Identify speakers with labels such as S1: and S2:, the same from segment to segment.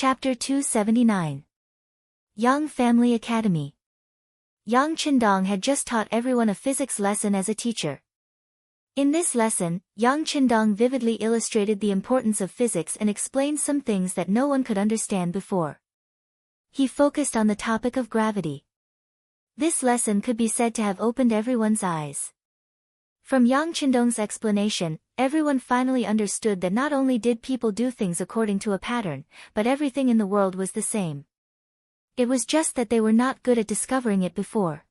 S1: Chapter 279. Yang Family Academy. Yang Qindong had just taught everyone a physics lesson as a teacher. In this lesson, Yang Qindong vividly illustrated the importance of physics and explained some things that no one could understand before. He focused on the topic of gravity. This lesson could be said to have opened everyone's eyes. From Yang Qindong's explanation, everyone finally understood that not only did people do things according to a pattern, but everything in the world was the same. It was just that they were not good at discovering it before.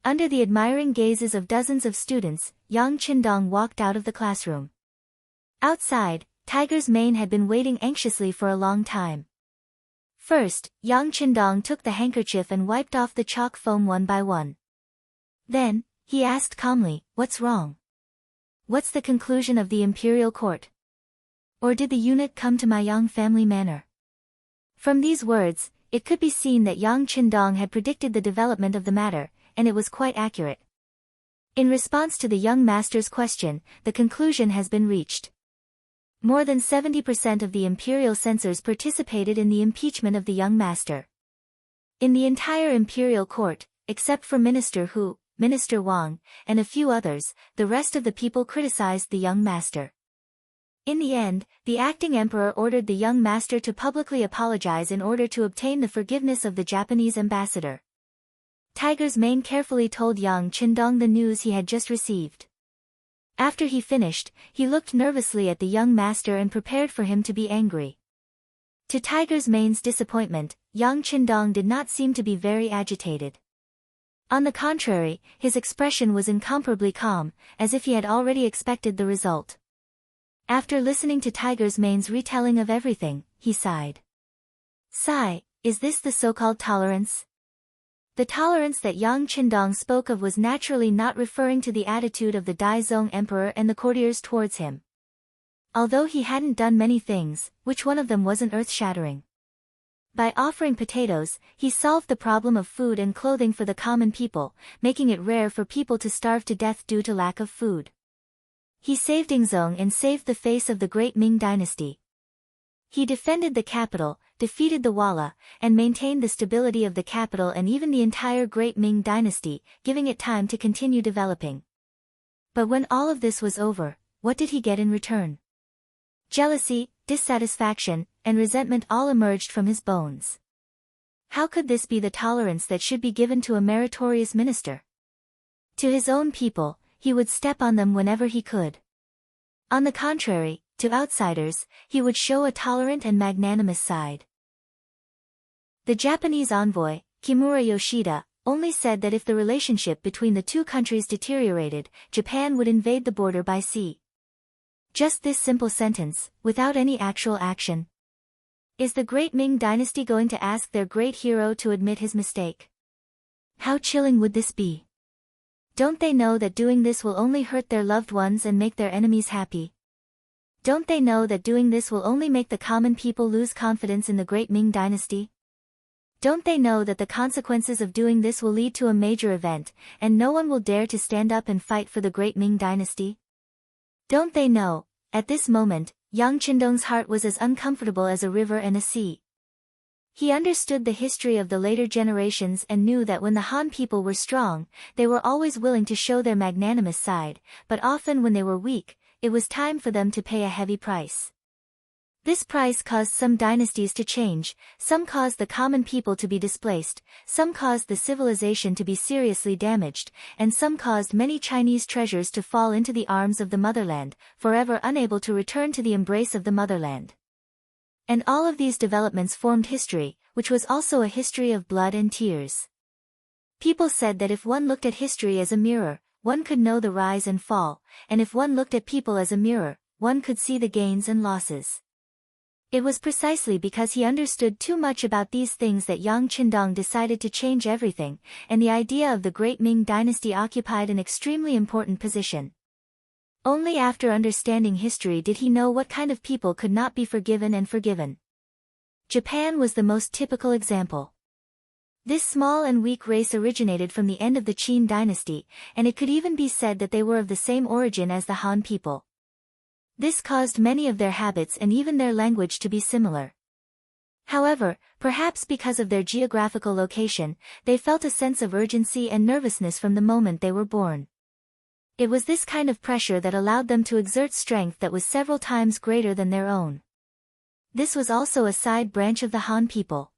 S1: Under the admiring gazes of dozens of students, Yang Qindong walked out of the classroom. Outside, Tiger's mane had been waiting anxiously for a long time. First, Yang Qindong took the handkerchief and wiped off the chalk foam one by one. Then, he asked calmly, "What's wrong? What's the conclusion of the imperial court? Or did the unit come to my Yang family manor?" From these words, it could be seen that Yang Qindong had predicted the development of the matter, and it was quite accurate. In response to the young master's question, the conclusion has been reached. More than 70% of the imperial censors participated in the impeachment of the young master. In the entire imperial court, except for Minister Hu, Minister Wang, and a few others, the rest of the people criticized the young master. In the end, the acting emperor ordered the young master to publicly apologize in order to obtain the forgiveness of the Japanese ambassador. Tiger's mane carefully told Yang Qindong the news he had just received. After he finished, he looked nervously at the young master and prepared for him to be angry. To Tiger's mane's disappointment, Yang Qindong did not seem to be very agitated. On the contrary, his expression was incomparably calm, as if he had already expected the result. After listening to Tiger's mane's retelling of everything, he sighed. "Sigh, is this the so-called tolerance?" The tolerance that Yang Qindong spoke of was naturally not referring to the attitude of the Daizong emperor and the courtiers towards him. Although he hadn't done many things, which one of them wasn't earth-shattering? By offering potatoes, he solved the problem of food and clothing for the common people, making it rare for people to starve to death due to lack of food. He saved Yingzong and saved the face of the great Ming dynasty. He defended the capital, defeated the Walla, and maintained the stability of the capital and even the entire great Ming dynasty, giving it time to continue developing. But when all of this was over, what did he get in return? Jealousy, dissatisfaction, and resentment all emerged from his bones. How could this be the tolerance that should be given to a meritorious minister? To his own people, he would step on them whenever he could. On the contrary, to outsiders, he would show a tolerant and magnanimous side. The Japanese envoy, Kimura Yoshida, only said that if the relationship between the two countries deteriorated, Japan would invade the border by sea. Just this simple sentence, without any actual action. Is the great Ming dynasty going to ask their great hero to admit his mistake? How chilling would this be? Don't they know that doing this will only hurt their loved ones and make their enemies happy? Don't they know that doing this will only make the common people lose confidence in the great Ming dynasty? Don't they know that the consequences of doing this will lead to a major event, and no one will dare to stand up and fight for the great Ming dynasty? Don't they know? At this moment, Yang Qindong's heart was as uncomfortable as a river and a sea. He understood the history of the later generations and knew that when the Han people were strong, they were always willing to show their magnanimous side, but often when they were weak, it was time for them to pay a heavy price. This price caused some dynasties to change, some caused the common people to be displaced, some caused the civilization to be seriously damaged, and some caused many Chinese treasures to fall into the arms of the motherland, forever unable to return to the embrace of the motherland. And all of these developments formed history, which was also a history of blood and tears. People said that if one looked at history as a mirror, one could know the rise and fall, and if one looked at people as a mirror, one could see the gains and losses. It was precisely because he understood too much about these things that Yang Qindong decided to change everything, and the idea of the great Ming dynasty occupied an extremely important position. Only after understanding history did he know what kind of people could not be forgiven and forgiven. Japan was the most typical example. This small and weak race originated from the end of the Qing dynasty, and it could even be said that they were of the same origin as the Han people. This caused many of their habits and even their language to be similar. However, perhaps because of their geographical location, they felt a sense of urgency and nervousness from the moment they were born. It was this kind of pressure that allowed them to exert strength that was several times greater than their own. This was also a side branch of the Han people.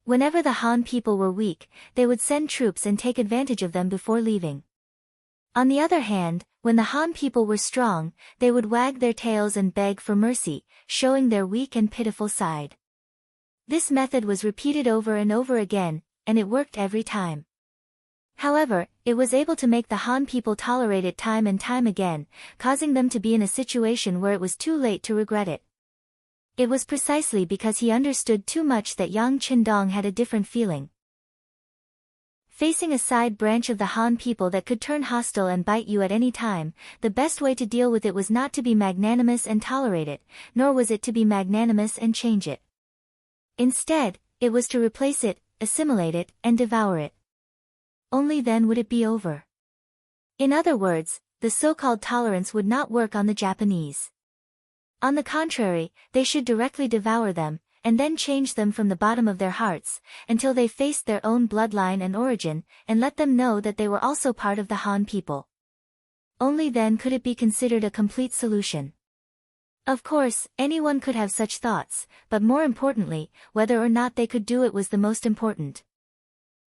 S1: Whenever the Han people were weak, they would send troops and take advantage of them before leaving. On the other hand, when the Han people were strong, they would wag their tails and beg for mercy, showing their weak and pitiful side. This method was repeated over and over again, and it worked every time. However, it was able to make the Han people tolerate it time and time again, causing them to be in a situation where it was too late to regret it. It was precisely because he understood too much that Yang Qindong had a different feeling. Facing a side branch of the Han people that could turn hostile and bite you at any time, the best way to deal with it was not to be magnanimous and tolerate it, nor was it to be magnanimous and change it. Instead, it was to replace it, assimilate it, and devour it. Only then would it be over. In other words, the so-called tolerance would not work on the Japanese. On the contrary, they should directly devour them, and then change them from the bottom of their hearts, until they faced their own bloodline and origin, and let them know that they were also part of the Han people. Only then could it be considered a complete solution. Of course, anyone could have such thoughts, but more importantly, whether or not they could do it was the most important.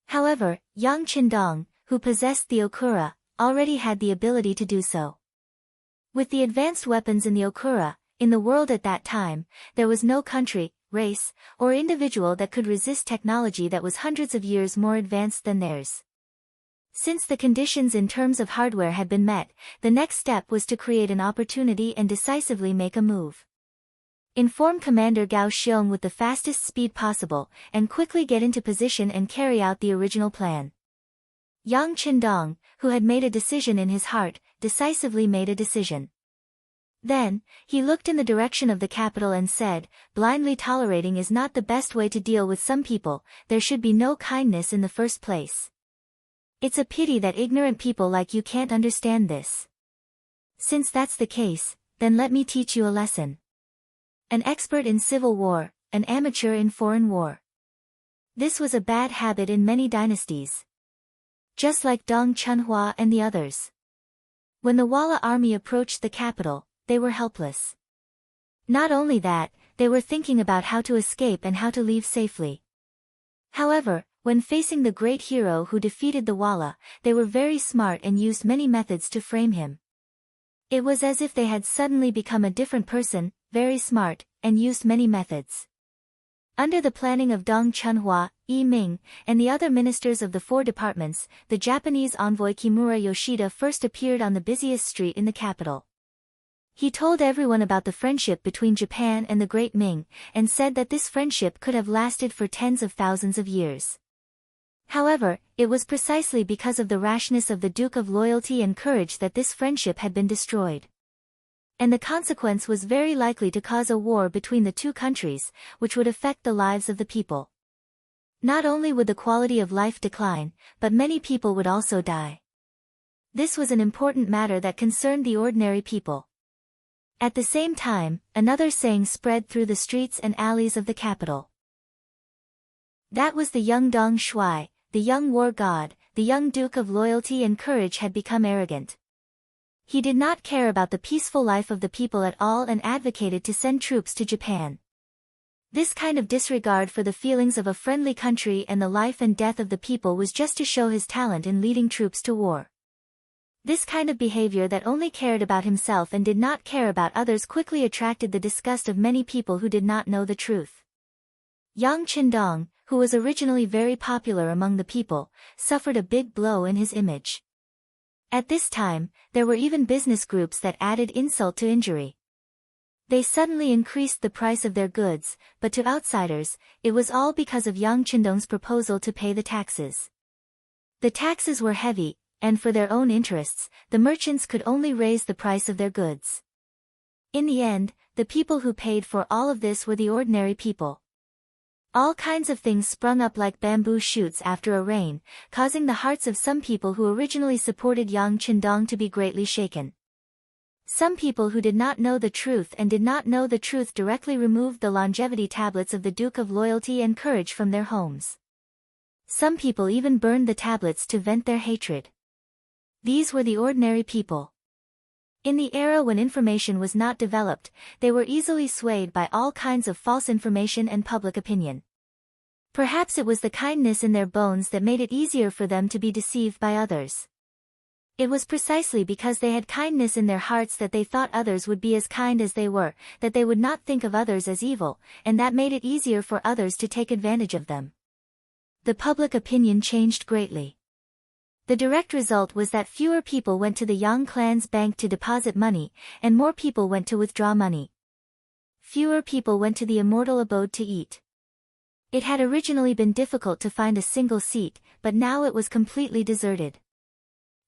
S1: However, Yang Qindong, who possessed the Okura, already had the ability to do so. With the advanced weapons in the Okura, in the world at that time, there was no country, race, or individual that could resist technology that was hundreds of years more advanced than theirs. Since the conditions in terms of hardware had been met, the next step was to create an opportunity and decisively make a move. Inform Commander Gao Xiong with the fastest speed possible, and quickly get into position and carry out the original plan. Yang Qindong, who had made a decision in his heart, decisively made a decision. Then, he looked in the direction of the capital and said, blindly tolerating is not the best way to deal with some people, there should be no kindness in the first place. It's a pity that ignorant people like you can't understand this. Since that's the case, then let me teach you a lesson. An expert in civil war, an amateur in foreign war. This was a bad habit in many dynasties. Just like Dong Chunhua and the others. When the Walla army approached the capital, they were helpless. Not only that, they were thinking about how to escape and how to leave safely. However, when facing the great hero who defeated the Walla, they were very smart and used many methods to frame him. It was as if they had suddenly become a different person, very smart, and used many methods. Under the planning of Dong Chunhua, Yi Ming, and the other ministers of the 4 departments, the Japanese envoy Kimura Yoshida first appeared on the busiest street in the capital. He told everyone about the friendship between Japan and the Great Ming, and said that this friendship could have lasted for tens of thousands of years. However, it was precisely because of the rashness of the Duke of Loyalty and Courage that this friendship had been destroyed. And the consequence was very likely to cause a war between the two countries, which would affect the lives of the people. Not only would the quality of life decline, but many people would also die. This was an important matter that concerned the ordinary people. At the same time, another saying spread through the streets and alleys of the capital. That was the young Dong Shuai, the young war god, the young Duke of Loyalty and Courage had become arrogant. He did not care about the peaceful life of the people at all and advocated to send troops to Japan. This kind of disregard for the feelings of a friendly country and the life and death of the people was just to show his talent in leading troops to war. This kind of behavior that only cared about himself and did not care about others quickly attracted the disgust of many people who did not know the truth. Yang Qindong, who was originally very popular among the people, suffered a big blow in his image. At this time, there were even business groups that added insult to injury. They suddenly increased the price of their goods, but to outsiders, it was all because of Yang Qindong's proposal to pay the taxes. The taxes were heavy, and for their own interests, the merchants could only raise the price of their goods. In the end, the people who paid for all of this were the ordinary people. All kinds of things sprung up like bamboo shoots after a rain, causing the hearts of some people who originally supported Yang Qindong to be greatly shaken. Some people who did not know the truth and did not know the truth directly removed the longevity tablets of the Duke of Loyalty and Courage from their homes. Some people even burned the tablets to vent their hatred. These were the ordinary people. In the era when information was not developed, they were easily swayed by all kinds of false information and public opinion. Perhaps it was the kindness in their bones that made it easier for them to be deceived by others. It was precisely because they had kindness in their hearts that they thought others would be as kind as they were, that they would not think of others as evil, and that made it easier for others to take advantage of them. The public opinion changed greatly. The direct result was that fewer people went to the Yang clan's bank to deposit money, and more people went to withdraw money. Fewer people went to the immortal abode to eat. It had originally been difficult to find a single seat, but now it was completely deserted.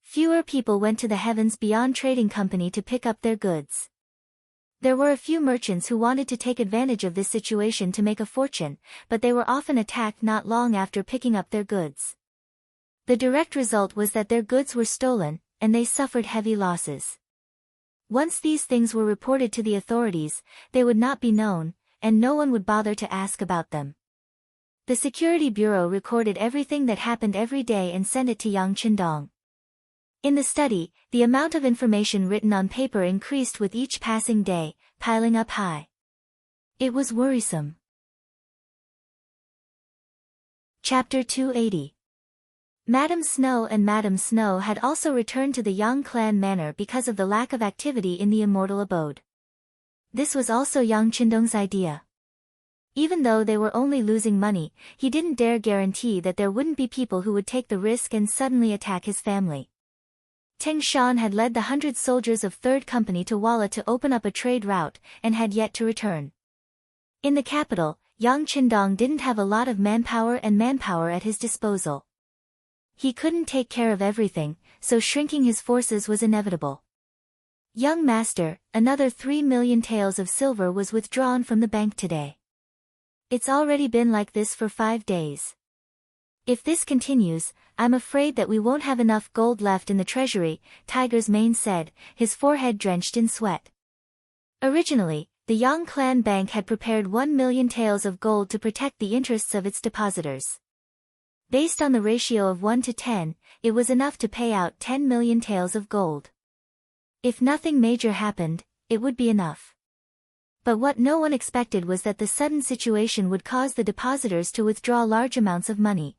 S1: Fewer people went to the Heavens Beyond Trading Company to pick up their goods. There were a few merchants who wanted to take advantage of this situation to make a fortune, but they were often attacked not long after picking up their goods. The direct result was that their goods were stolen, and they suffered heavy losses. Once these things were reported to the authorities, they would not be known, and no one would bother to ask about them. The Security Bureau recorded everything that happened every day and sent it to Yang Qindong. In the study, the amount of information written on paper increased with each passing day, piling up high. It was worrisome. Chapter 280. Madame Snow and Madame Snow had also returned to the Yang clan manor because of the lack of activity in the immortal abode. This was also Yang Qindong's idea. Even though they were only losing money, he didn't dare guarantee that there wouldn't be people who would take the risk and suddenly attack his family. Teng Shan had led the 100 soldiers of 3rd Company to Walla to open up a trade route, and had yet to return. In the capital, Yang Qindong didn't have a lot of manpower at his disposal. He couldn't take care of everything, so shrinking his forces was inevitable. Young master, another 3 million taels of silver was withdrawn from the bank today. It's already been like this for 5 days. If this continues, I'm afraid that we won't have enough gold left in the treasury, Tiger's Mane said, his forehead drenched in sweat. Originally, the Yang clan bank had prepared 1 million taels of gold to protect the interests of its depositors. Based on the ratio of 1 to 10, it was enough to pay out 10 million taels of gold. If nothing major happened, it would be enough. But what no one expected was that the sudden situation would cause the depositors to withdraw large amounts of money.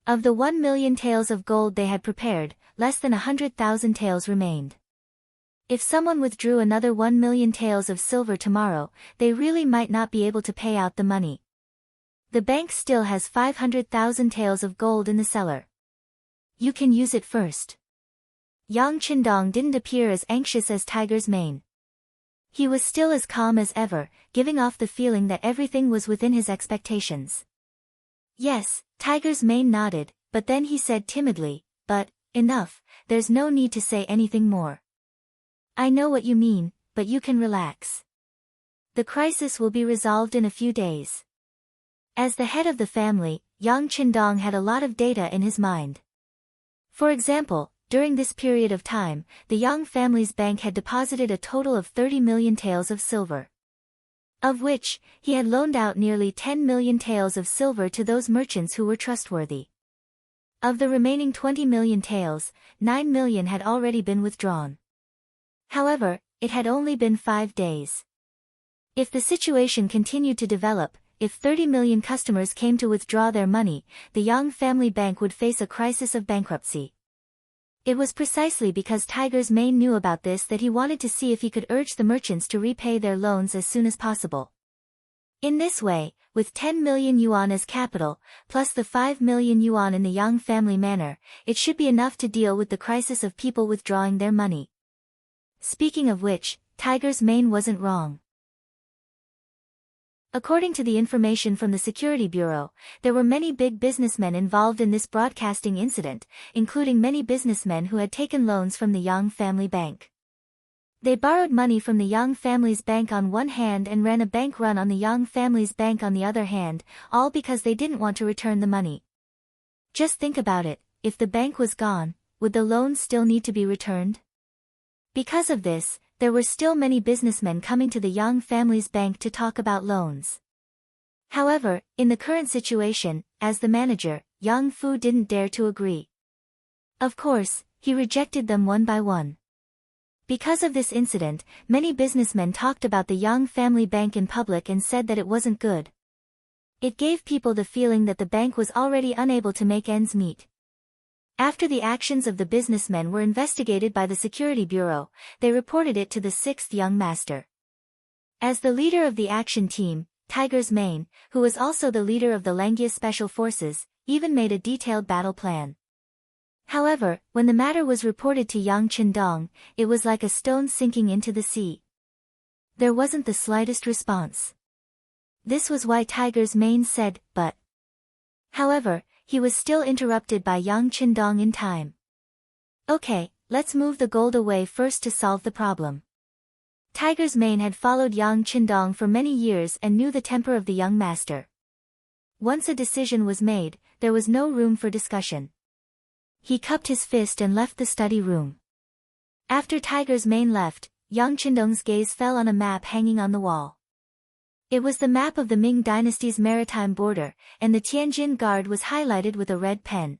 S1: Of the 1 million taels of gold they had prepared, less than 100,000 taels remained. If someone withdrew another 1 million taels of silver tomorrow, they really might not be able to pay out the money. The bank still has 500,000 taels of gold in the cellar. You can use it first. Yang Qindong didn't appear as anxious as Tiger's Mane. He was still as calm as ever, giving off the feeling that everything was within his expectations. Yes, Tiger's Mane nodded, but then he said timidly, but, enough, there's no need to say anything more. I know what you mean, but you can relax. The crisis will be resolved in a few days. As the head of the family, Yang Qindong had a lot of data in his mind. For example, during this period of time, the Yang family's bank had deposited a total of 30 million taels of silver. Of which, he had loaned out nearly 10 million taels of silver to those merchants who were trustworthy. Of the remaining 20 million taels, 9 million had already been withdrawn. However, it had only been 5 days. If the situation continued to develop, if 30 million customers came to withdraw their money, the Yang family bank would face a crisis of bankruptcy. It was precisely because Tiger's Mane knew about this that he wanted to see if he could urge the merchants to repay their loans as soon as possible. In this way, with 10 million yuan as capital, plus the 5 million yuan in the Yang family manor, it should be enough to deal with the crisis of people withdrawing their money. Speaking of which, Tiger's Mane wasn't wrong. According to the information from the Security Bureau, there were many big businessmen involved in this broadcasting incident, including many businessmen who had taken loans from the Yang family bank. They borrowed money from the Yang family's bank on one hand and ran a bank run on the Yang family's bank on the other hand, all because they didn't want to return the money. Just think about it, if the bank was gone, would the loans still need to be returned? Because of this, there were still many businessmen coming to the Yang family's bank to talk about loans. However, in the current situation, as the manager, Yang Fu didn't dare to agree. Of course, he rejected them one by one. Because of this incident, many businessmen talked about the Yang family bank in public and said that it wasn't good. It gave people the feeling that the bank was already unable to make ends meet. After the actions of the businessmen were investigated by the Security Bureau, they reported it to the 6th young master. As the leader of the action team, Tiger's Mane, who was also the leader of the Langia Special Forces, even made a detailed battle plan. However, when the matter was reported to Yang Qindong, it was like a stone sinking into the sea. There wasn't the slightest response. This was why Tiger's Mane said, but. However, he was still interrupted by Yang Qindong in time. Okay, let's move the gold away first to solve the problem. Tiger's Mane had followed Yang Qindong for many years and knew the temper of the young master. Once a decision was made, there was no room for discussion. He cupped his fist and left the study room. After Tiger's Mane left, Yang Qindong's gaze fell on a map hanging on the wall. It was the map of the Ming dynasty's maritime border, and the Tianjin Guard was highlighted with a red pen.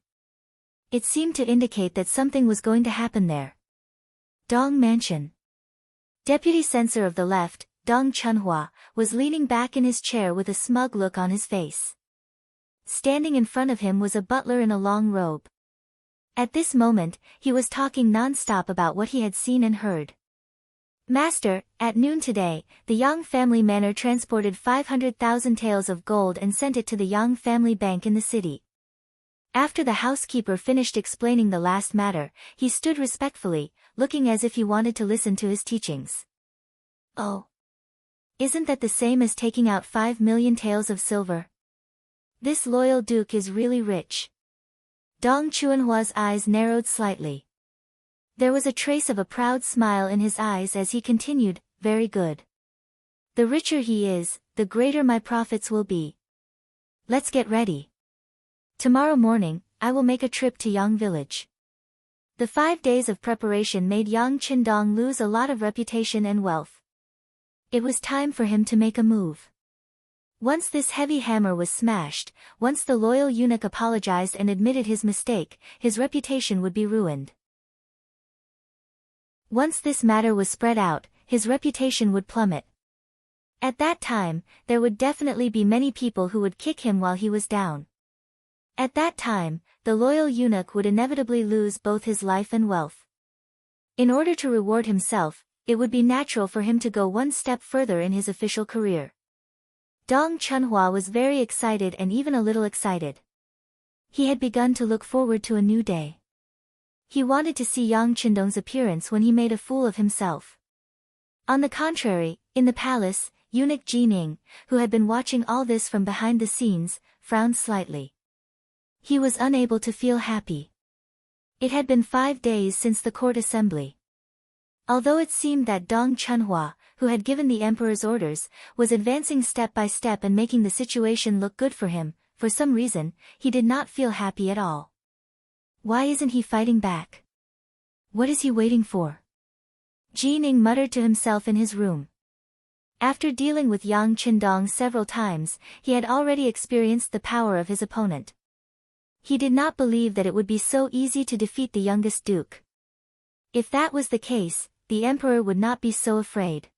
S1: It seemed to indicate that something was going to happen there. Dong Mansion. Deputy Censor of the left, Dong Chunhua, was leaning back in his chair with a smug look on his face. Standing in front of him was a butler in a long robe. At this moment, he was talking non-stop about what he had seen and heard. Master, at noon today, the Yang family manor transported 500,000 taels of gold and sent it to the Yang family bank in the city. After the housekeeper finished explaining the last matter, he stood respectfully, looking as if he wanted to listen to his teachings. Oh. Isn't that the same as taking out 5 million taels of silver? This loyal duke is really rich. Dong Chunhua's eyes narrowed slightly. There was a trace of a proud smile in his eyes as he continued, very good. The richer he is, the greater my profits will be. Let's get ready. Tomorrow morning, I will make a trip to Yang village. The 5 days of preparation made Yang Qindong lose a lot of reputation and wealth. It was time for him to make a move. Once this heavy hammer was smashed, once the loyal eunuch apologized and admitted his mistake, his reputation would be ruined. Once this matter was spread out, his reputation would plummet. At that time, there would definitely be many people who would kick him while he was down. At that time, the loyal eunuch would inevitably lose both his life and wealth. In order to reward himself, it would be natural for him to go one step further in his official career. Dong Chunhua was very excited and even a little excited. He had begun to look forward to a new day. He wanted to see Yang Qindong's appearance when he made a fool of himself. On the contrary, in the palace, eunuch Jining, who had been watching all this from behind the scenes, frowned slightly. He was unable to feel happy. It had been 5 days since the court assembly. Although it seemed that Dong Chunhua, who had given the emperor's orders, was advancing step by step and making the situation look good for him, for some reason, he did not feel happy at all. Why isn't he fighting back? What is he waiting for? Jining muttered to himself in his room. After dealing with Yang Qindong several times, he had already experienced the power of his opponent. He did not believe that it would be so easy to defeat the youngest duke. If that was the case, the emperor would not be so afraid.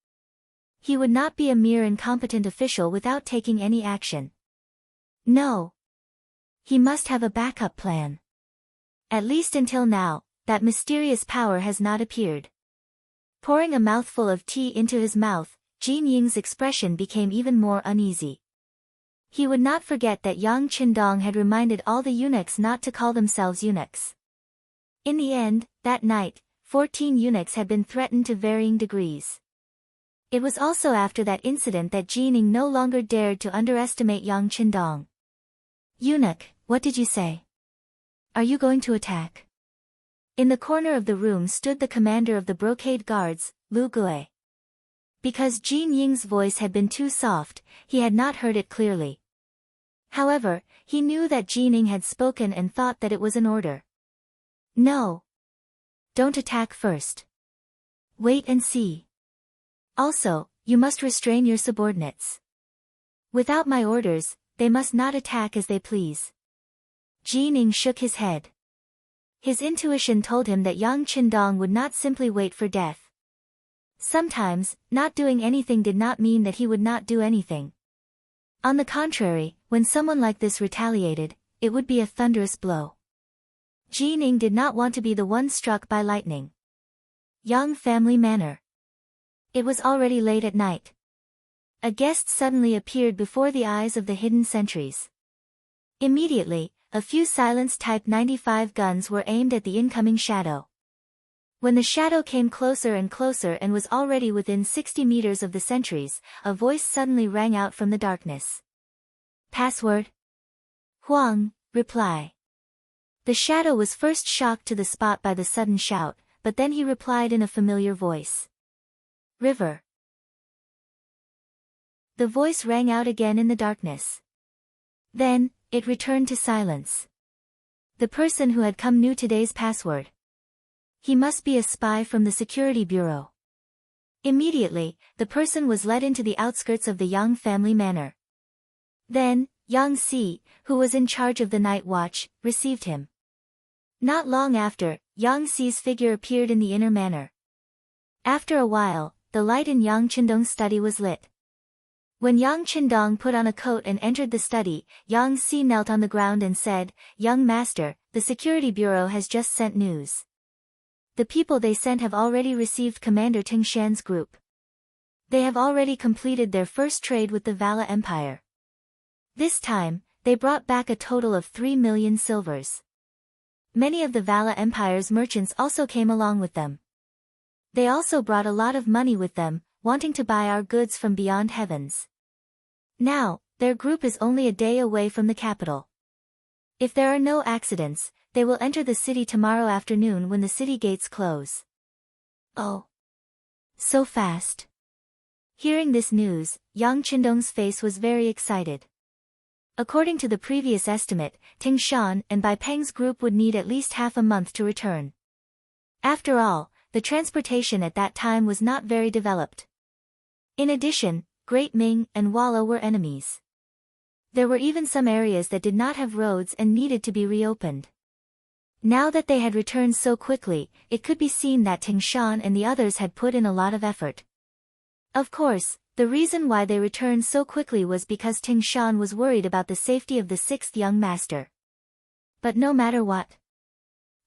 S1: He would not be a mere incompetent official without taking any action. No. He must have a backup plan. At least until now, that mysterious power has not appeared. Pouring a mouthful of tea into his mouth, Jin Ying's expression became even more uneasy. He would not forget that Yang Qindong had reminded all the eunuchs not to call themselves eunuchs. In the end, that night, 14 eunuchs had been threatened to varying degrees. It was also after that incident that Jining no longer dared to underestimate Yang Qindong. Eunuch, what did you say? Are you going to attack? In the corner of the room stood the commander of the brocade guards, Lu Gui. Because Jin Ying's voice had been too soft, he had not heard it clearly. However, he knew that Jining had spoken and thought that it was an order. No. Don't attack first. Wait and see. Also, you must restrain your subordinates. Without my orders, they must not attack as they please. Jining shook his head. His intuition told him that young Qindong would not simply wait for death. Sometimes, not doing anything did not mean that he would not do anything. On the contrary, when someone like this retaliated, it would be a thunderous blow. Jining did not want to be the one struck by lightning. Young family manor. It was already late at night. A guest suddenly appeared before the eyes of the hidden sentries. Immediately, a few silenced Type 95 guns were aimed at the incoming shadow. When the shadow came closer and closer and was already within 60 meters of the sentries, a voice suddenly rang out from the darkness. Password? Huang, reply. The shadow was first shocked to the spot by the sudden shout, but then he replied in a familiar voice. River. The voice rang out again in the darkness. Then, it returned to silence. The person who had come knew today's password. He must be a spy from the security bureau. Immediately, the person was led into the outskirts of the Yang family manor. Then, Yang Si, who was in charge of the night watch, received him. Not long after, Yang Si's figure appeared in the inner manor. After a while, the light in Yang Qindong's study was lit. When Yang Qindong put on a coat and entered the study, Yang Si knelt on the ground and said, Young master, the security bureau has just sent news. The people they sent have already received Commander Tingshan's group. They have already completed their first trade with the Vala Empire. This time, they brought back a total of 3 million silvers. Many of the Vala Empire's merchants also came along with them. They also brought a lot of money with them, wanting to buy our goods from beyond heavens. Now, their group is only a day away from the capital. If there are no accidents, they will enter the city tomorrow afternoon when the city gates close. Oh. So fast. Hearing this news, Yang Qindong's face was very excited. According to the previous estimate, Tingshan and Bai Peng's group would need at least half a month to return. After all, the transportation at that time was not very developed. In addition, Great Ming and Walla were enemies. There were even some areas that did not have roads and needed to be reopened. Now that they had returned so quickly, it could be seen that Tingshan and the others had put in a lot of effort. Of course, the reason why they returned so quickly was because Tingshan was worried about the safety of the sixth young master. But no matter what,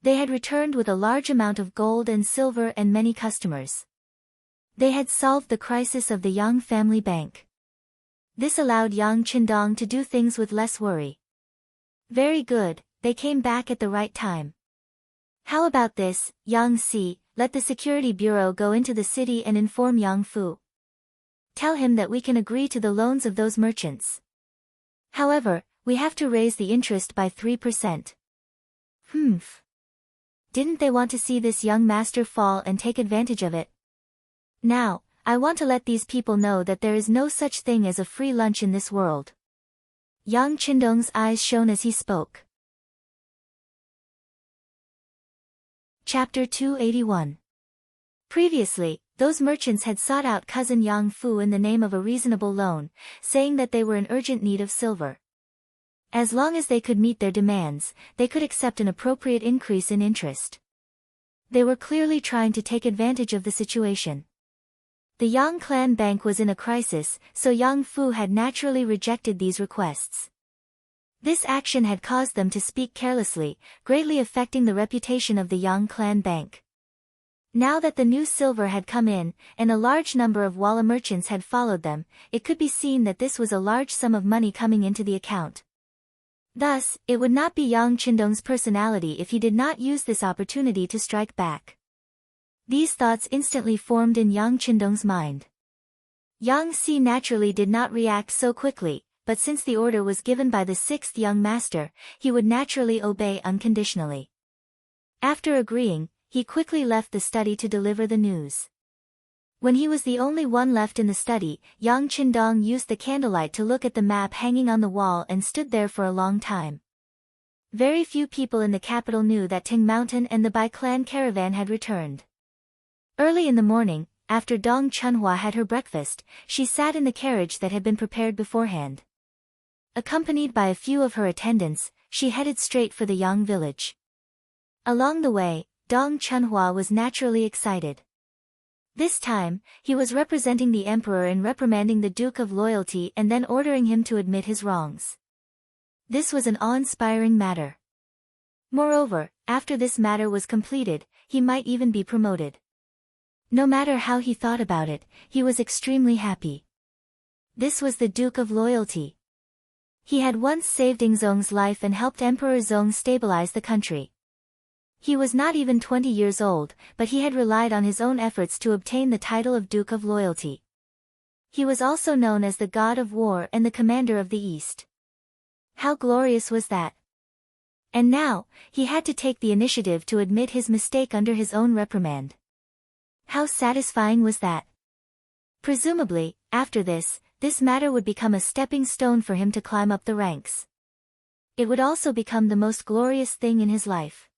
S1: they had returned with a large amount of gold and silver and many customers. They had solved the crisis of the Yang family bank. This allowed Yang Qindong to do things with less worry. Very good, they came back at the right time. How about this, Yang Si, let the security bureau go into the city and inform Yang Fu. Tell him that we can agree to the loans of those merchants. However, we have to raise the interest by 3%. Didn't they want to see this young master fall and take advantage of it? Now, I want to let these people know that there is no such thing as a free lunch in this world. Yang Qindong's eyes shone as he spoke. Chapter 281. Previously, those merchants had sought out cousin Yang Fu in the name of a reasonable loan, saying that they were in urgent need of silver. As long as they could meet their demands, they could accept an appropriate increase in interest. They were clearly trying to take advantage of the situation. The Yang clan bank was in a crisis, so Yang Fu had naturally rejected these requests. This action had caused them to speak carelessly, greatly affecting the reputation of the Yang clan bank. Now that the new silver had come in, and a large number of Walla merchants had followed them, it could be seen that this was a large sum of money coming into the account. Thus, it would not be Yang Qindong's personality if he did not use this opportunity to strike back. These thoughts instantly formed in Yang Qindong's mind. Yang Si naturally did not react so quickly, but since the order was given by the sixth young master, he would naturally obey unconditionally. After agreeing, he quickly left the study to deliver the news. When he was the only one left in the study, Yang Qindong used the candlelight to look at the map hanging on the wall and stood there for a long time. Very few people in the capital knew that Ting Mountain and the Bai clan caravan had returned. Early in the morning, after Dong Chunhua had her breakfast, she sat in the carriage that had been prepared beforehand. Accompanied by a few of her attendants, she headed straight for the Yang village. Along the way, Dong Chunhua was naturally excited. This time, he was representing the emperor in reprimanding the Duke of Loyalty and then ordering him to admit his wrongs. This was an awe-inspiring matter. Moreover, after this matter was completed, he might even be promoted. No matter how he thought about it, he was extremely happy. This was the Duke of Loyalty. He had once saved Ingzong's life and helped Emperor Zong stabilize the country. He was not even 20 years old, but he had relied on his own efforts to obtain the title of Duke of Loyalty. He was also known as the God of War and the Commander of the East. How glorious was that? And now, he had to take the initiative to admit his mistake under his own reprimand. How satisfying was that? Presumably, after this matter would become a stepping stone for him to climb up the ranks. It would also become the most glorious thing in his life.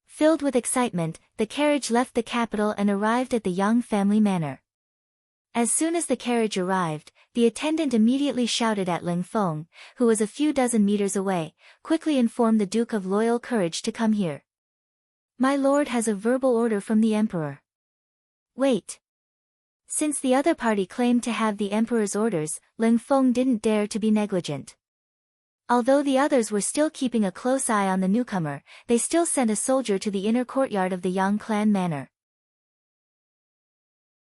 S1: Filled with excitement, the carriage left the capital and arrived at the Yang family manor. As soon as the carriage arrived, the attendant immediately shouted at Ling Feng, who was a few dozen meters away, "Quickly inform the Duke of Loyal Courage to come here. My lord has a verbal order from the emperor." Wait. Since the other party claimed to have the emperor's orders, Ling Feng didn't dare to be negligent. Although the others were still keeping a close eye on the newcomer, they still sent a soldier to the inner courtyard of the Yang clan manor.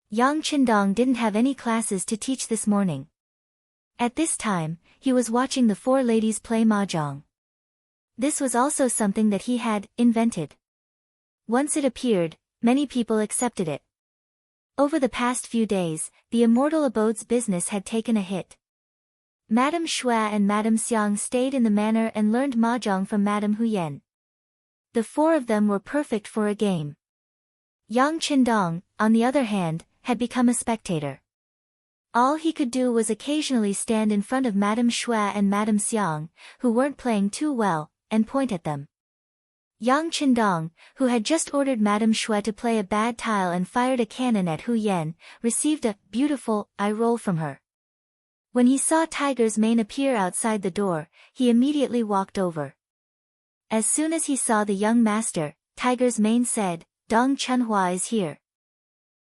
S1: Yang Qindong didn't have any classes to teach this morning. At this time, he was watching the four ladies play mahjong. This was also something that he had invented. Once it appeared, many people accepted it. Over the past few days, the Immortal Abode's business had taken a hit. Madame Xue and Madame Xiang stayed in the manor and learned mahjong from Madame Huyen. The four of them were perfect for a game. Yang Qindong, on the other hand, had become a spectator. All he could do was occasionally stand in front of Madame Xue and Madame Xiang, who weren't playing too well, and point at them. Yang Qindong, who had just ordered Madame Xue to play a bad tile and fired a cannon at Huyen, received a beautiful eye roll from her. When he saw Tiger's mane appear outside the door, he immediately walked over. As soon as he saw the young master, Tiger's mane said, "Dong Chunhua is here."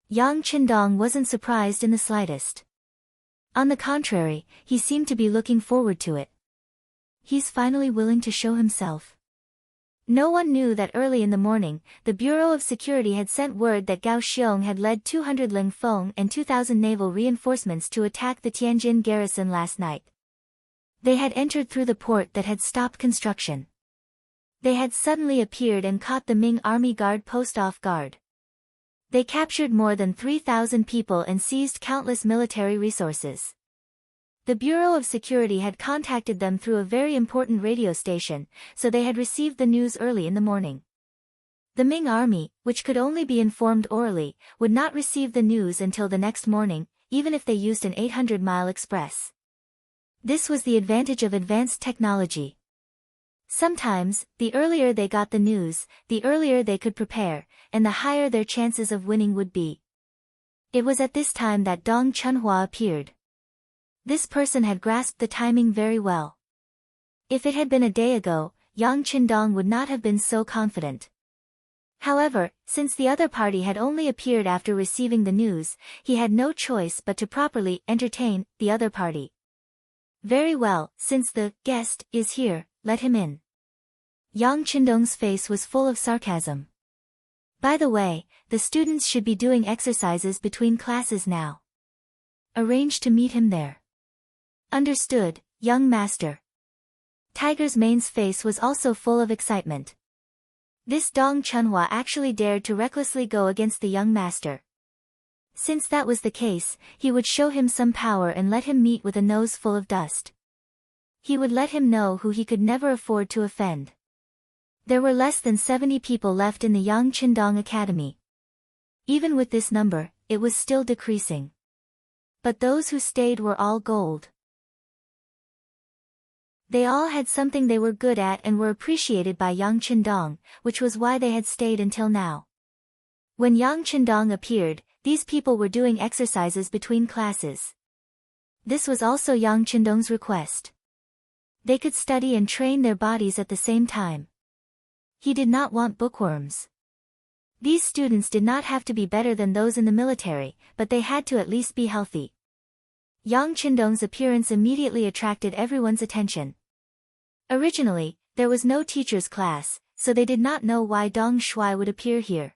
S1: Yang Qindong wasn't surprised in the slightest. On the contrary, he seemed to be looking forward to it. He's finally willing to show himself. No one knew that early in the morning, the Bureau of Security had sent word that Gao Xiong had led 200 Ling Feng and 2,000 naval reinforcements to attack the Tianjin garrison last night. They had entered through the port that had stopped construction. They had suddenly appeared and caught the Ming Army Guard post off guard. They captured more than 3,000 people and seized countless military resources. The Bureau of Security had contacted them through a very important radio station, so they had received the news early in the morning. The Ming army, which could only be informed orally, would not receive the news until the next morning, even if they used an 800-mile express. This was the advantage of advanced technology. Sometimes, the earlier they got the news, the earlier they could prepare, and the higher their chances of winning would be. It was at this time that Dong Chunhua appeared. This person had grasped the timing very well. If it had been a day ago, Yang Qindong would not have been so confident. However, since the other party had only appeared after receiving the news, he had no choice but to properly entertain the other party. Very well, since the guest is here, let him in. Yang Qindong's face was full of sarcasm. By the way, the students should be doing exercises between classes now. Arrange to meet him there. Understood, young master. Tiger's mane's face was also full of excitement. This Dong Chunhua actually dared to recklessly go against the young master. Since that was the case, he would show him some power and let him meet with a nose full of dust. He would let him know who he could never afford to offend. There were less than 70 people left in the Yang Qindong Academy. Even with this number, it was still decreasing. But those who stayed were all gold. They all had something they were good at and were appreciated by Yang Qindong, which was why they had stayed until now. When Yang Qindong appeared, these people were doing exercises between classes. This was also Yang Qindong's request. They could study and train their bodies at the same time. He did not want bookworms. These students did not have to be better than those in the military, but they had to at least be healthy. Yang Qindong's appearance immediately attracted everyone's attention. Originally, there was no teacher's class, so they did not know why Dong Shuai would appear here.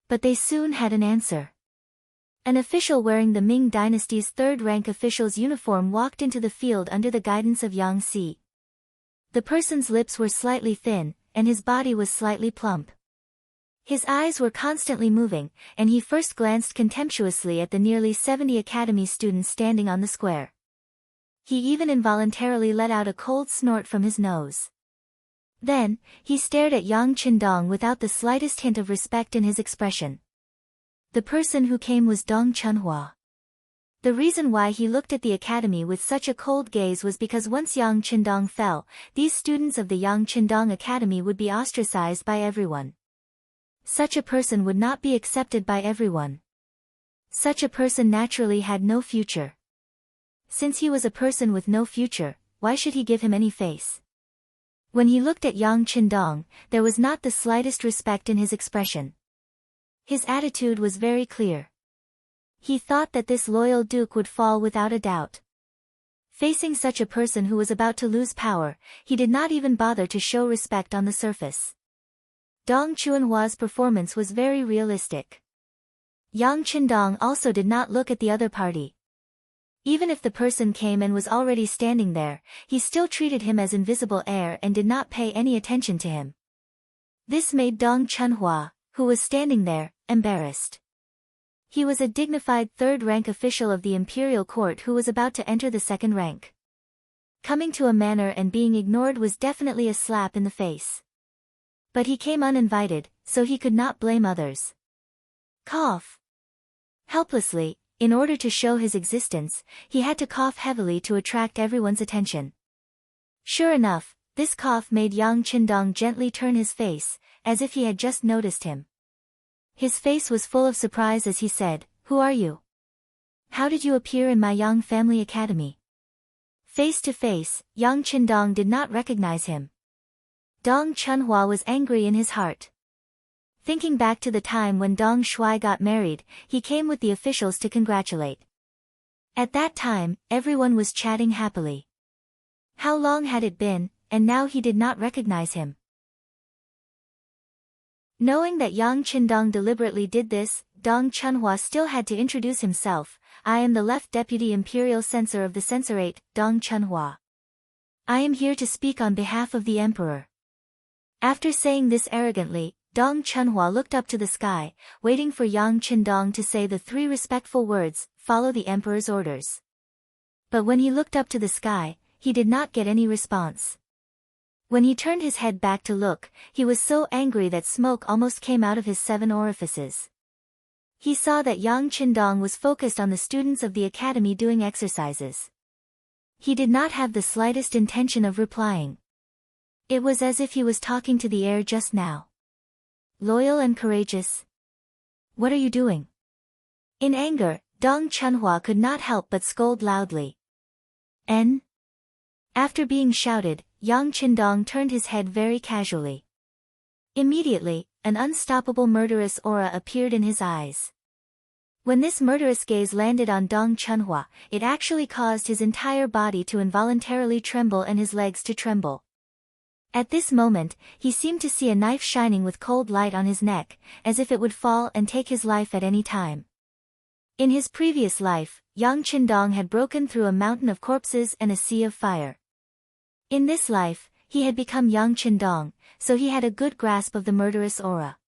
S1: But they soon had an answer. An official wearing the Ming dynasty's third-rank official's uniform walked into the field under the guidance of Yang Si. The person's lips were slightly thin, and his body was slightly plump. His eyes were constantly moving, and he first glanced contemptuously at the nearly 70 academy students standing on the square. He even involuntarily let out a cold snort from his nose. Then, he stared at Yang Qindong without the slightest hint of respect in his expression. The person who came was Dong Chunhua. The reason why he looked at the academy with such a cold gaze was because once Yang Qindong fell, these students of the Yang Qindong Academy would be ostracized by everyone. Such a person would not be accepted by everyone. Such a person naturally had no future. Since he was a person with no future, why should he give him any face? When he looked at Yang Qindong, there was not the slightest respect in his expression. His attitude was very clear. He thought that this loyal duke would fall without a doubt. Facing such a person who was about to lose power, he did not even bother to show respect on the surface. Dong Chunhua's performance was very realistic. Yang Qindong also did not look at the other party. Even if the person came and was already standing there, he still treated him as invisible air and did not pay any attention to him. This made Dong Chunhua, who was standing there, embarrassed. He was a dignified third-rank official of the imperial court who was about to enter the second rank. Coming to a manor and being ignored was definitely a slap in the face. But he came uninvited, so he could not blame others. Cough. Helplessly, in order to show his existence, he had to cough heavily to attract everyone's attention. Sure enough, this cough made Yang Qindong gently turn his face, as if he had just noticed him. His face was full of surprise as he said, "Who are you? How did you appear in my Yang family academy?" Face to face, Yang Qindong did not recognize him. Dong Chunhua was angry in his heart. Thinking back to the time when Dong Shuai got married, he came with the officials to congratulate. At that time, everyone was chatting happily. How long had it been, and now he did not recognize him. Knowing that Yang Qindong deliberately did this, Dong Chunhua still had to introduce himself. "I am the left deputy imperial censor of the censorate, Dong Chunhua. I am here to speak on behalf of the emperor." After saying this arrogantly, Dong Chunhua looked up to the sky, waiting for Yang Qindong to say the three respectful words, "Follow the emperor's orders." But when he looked up to the sky, he did not get any response. When he turned his head back to look, he was so angry that smoke almost came out of his 7 orifices. He saw that Yang Qindong was focused on the students of the academy doing exercises. He did not have the slightest intention of replying. It was as if he was talking to the air just now. Loyal and courageous. What are you doing? In anger, Dong Chunhua could not help but scold loudly. N. After being shouted, Yang Qindong turned his head very casually. Immediately, an unstoppable murderous aura appeared in his eyes. When this murderous gaze landed on Dong Chunhua, it actually caused his entire body to involuntarily tremble and his legs to tremble. At this moment, he seemed to see a knife shining with cold light on his neck, as if it would fall and take his life at any time. In his previous life, Yang Qindong had broken through a mountain of corpses and a sea of fire. In this life, he had become Yang Qindong, so he had a good grasp of the murderous aura.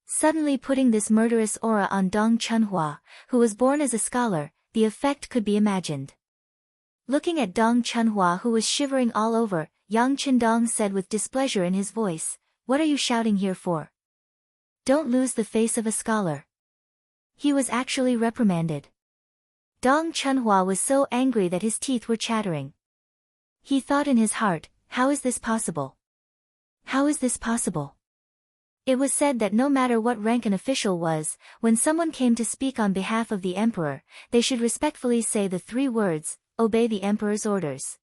S1: Suddenly putting this murderous aura on Dong Chunhua, who was born as a scholar, the effect could be imagined. Looking at Dong Chunhua who was shivering all over, Yang Qindong said with displeasure in his voice, "What are you shouting here for? Don't lose the face of a scholar." He was actually reprimanded. Dong Chunhua was so angry that his teeth were chattering. He thought in his heart, how is this possible? How is this possible? It was said that no matter what rank an official was, when someone came to speak on behalf of the emperor, they should respectfully say the 3 words, "Obey the emperor's orders."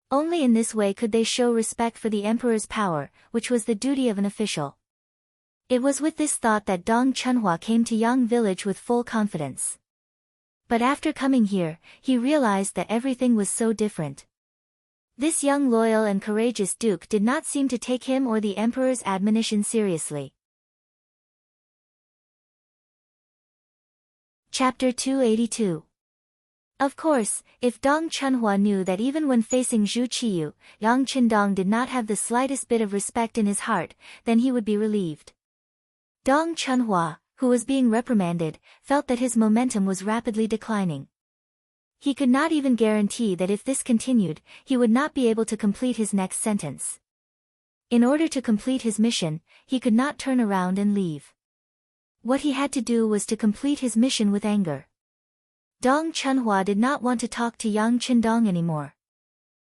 S1: Only in this way could they show respect for the emperor's power, which was the duty of an official. It was with this thought that Dong Chunhua came to Yang village with full confidence. But after coming here, he realized that everything was so different. This young loyal and courageous duke did not seem to take him or the emperor's admonition seriously. Chapter 282. Of course, if Dong Chunhua knew that even when facing Zhu Qiyu, Yang Qindong did not have the slightest bit of respect in his heart, then he would be relieved. Dong Chunhua, who was being reprimanded, felt that his momentum was rapidly declining. He could not even guarantee that if this continued, he would not be able to complete his next sentence. In order to complete his mission, he could not turn around and leave. What he had to do was to complete his mission with anger. Dong Chunhua did not want to talk to Yang Qindong anymore.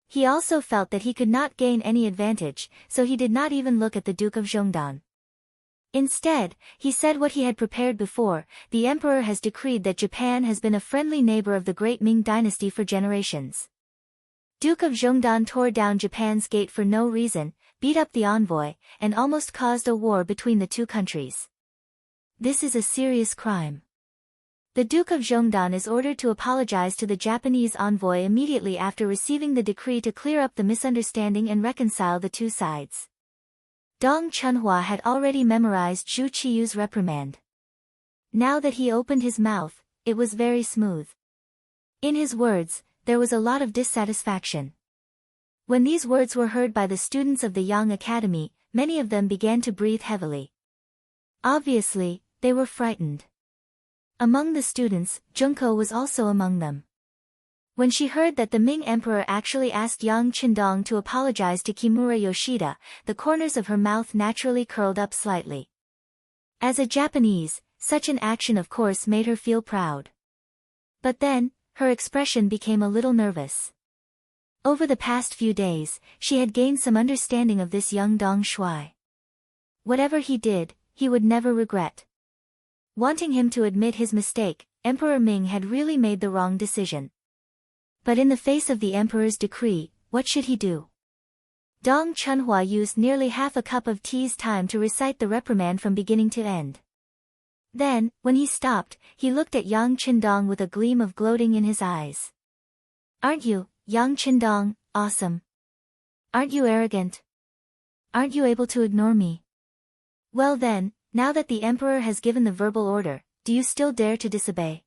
S1: He also felt that he could not gain any advantage, so he did not even look at the Duke of Zhongdan. Instead, he said what he had prepared before: the emperor has decreed that Japan has been a friendly neighbor of the great Ming dynasty for generations. Duke of Zhongdan tore down Japan's gate for no reason, beat up the envoy, and almost caused a war between the 2 countries. This is a serious crime. The Duke of Zhongdan is ordered to apologize to the Japanese envoy immediately after receiving the decree to clear up the misunderstanding and reconcile the 2 sides. Dong Chunhua had already memorized Zhu Qiyu's reprimand. Now that he opened his mouth, it was very smooth. In his words, there was a lot of dissatisfaction. When these words were heard by the students of the Yang Academy, many of them began to breathe heavily. Obviously, they were frightened. Among the students, Junko was also among them. When she heard that the Ming emperor actually asked Yang Qindong to apologize to Kimura Yoshida, the corners of her mouth naturally curled up slightly. As a Japanese, such an action of course made her feel proud. But then, her expression became a little nervous. Over the past few days, she had gained some understanding of this young Dong Shuai. Whatever he did, he would never regret. Wanting him to admit his mistake, Emperor Ming had really made the wrong decision. But in the face of the emperor's decree, what should he do? Dong Chunhua used nearly half a cup of tea's time to recite the reprimand from beginning to end. Then, when he stopped, he looked at Yang Qindong with a gleam of gloating in his eyes. "Aren't you, Yang Qindong, awesome? Aren't you arrogant? Aren't you able to ignore me? Well then, now that the emperor has given the verbal order, do you still dare to disobey?"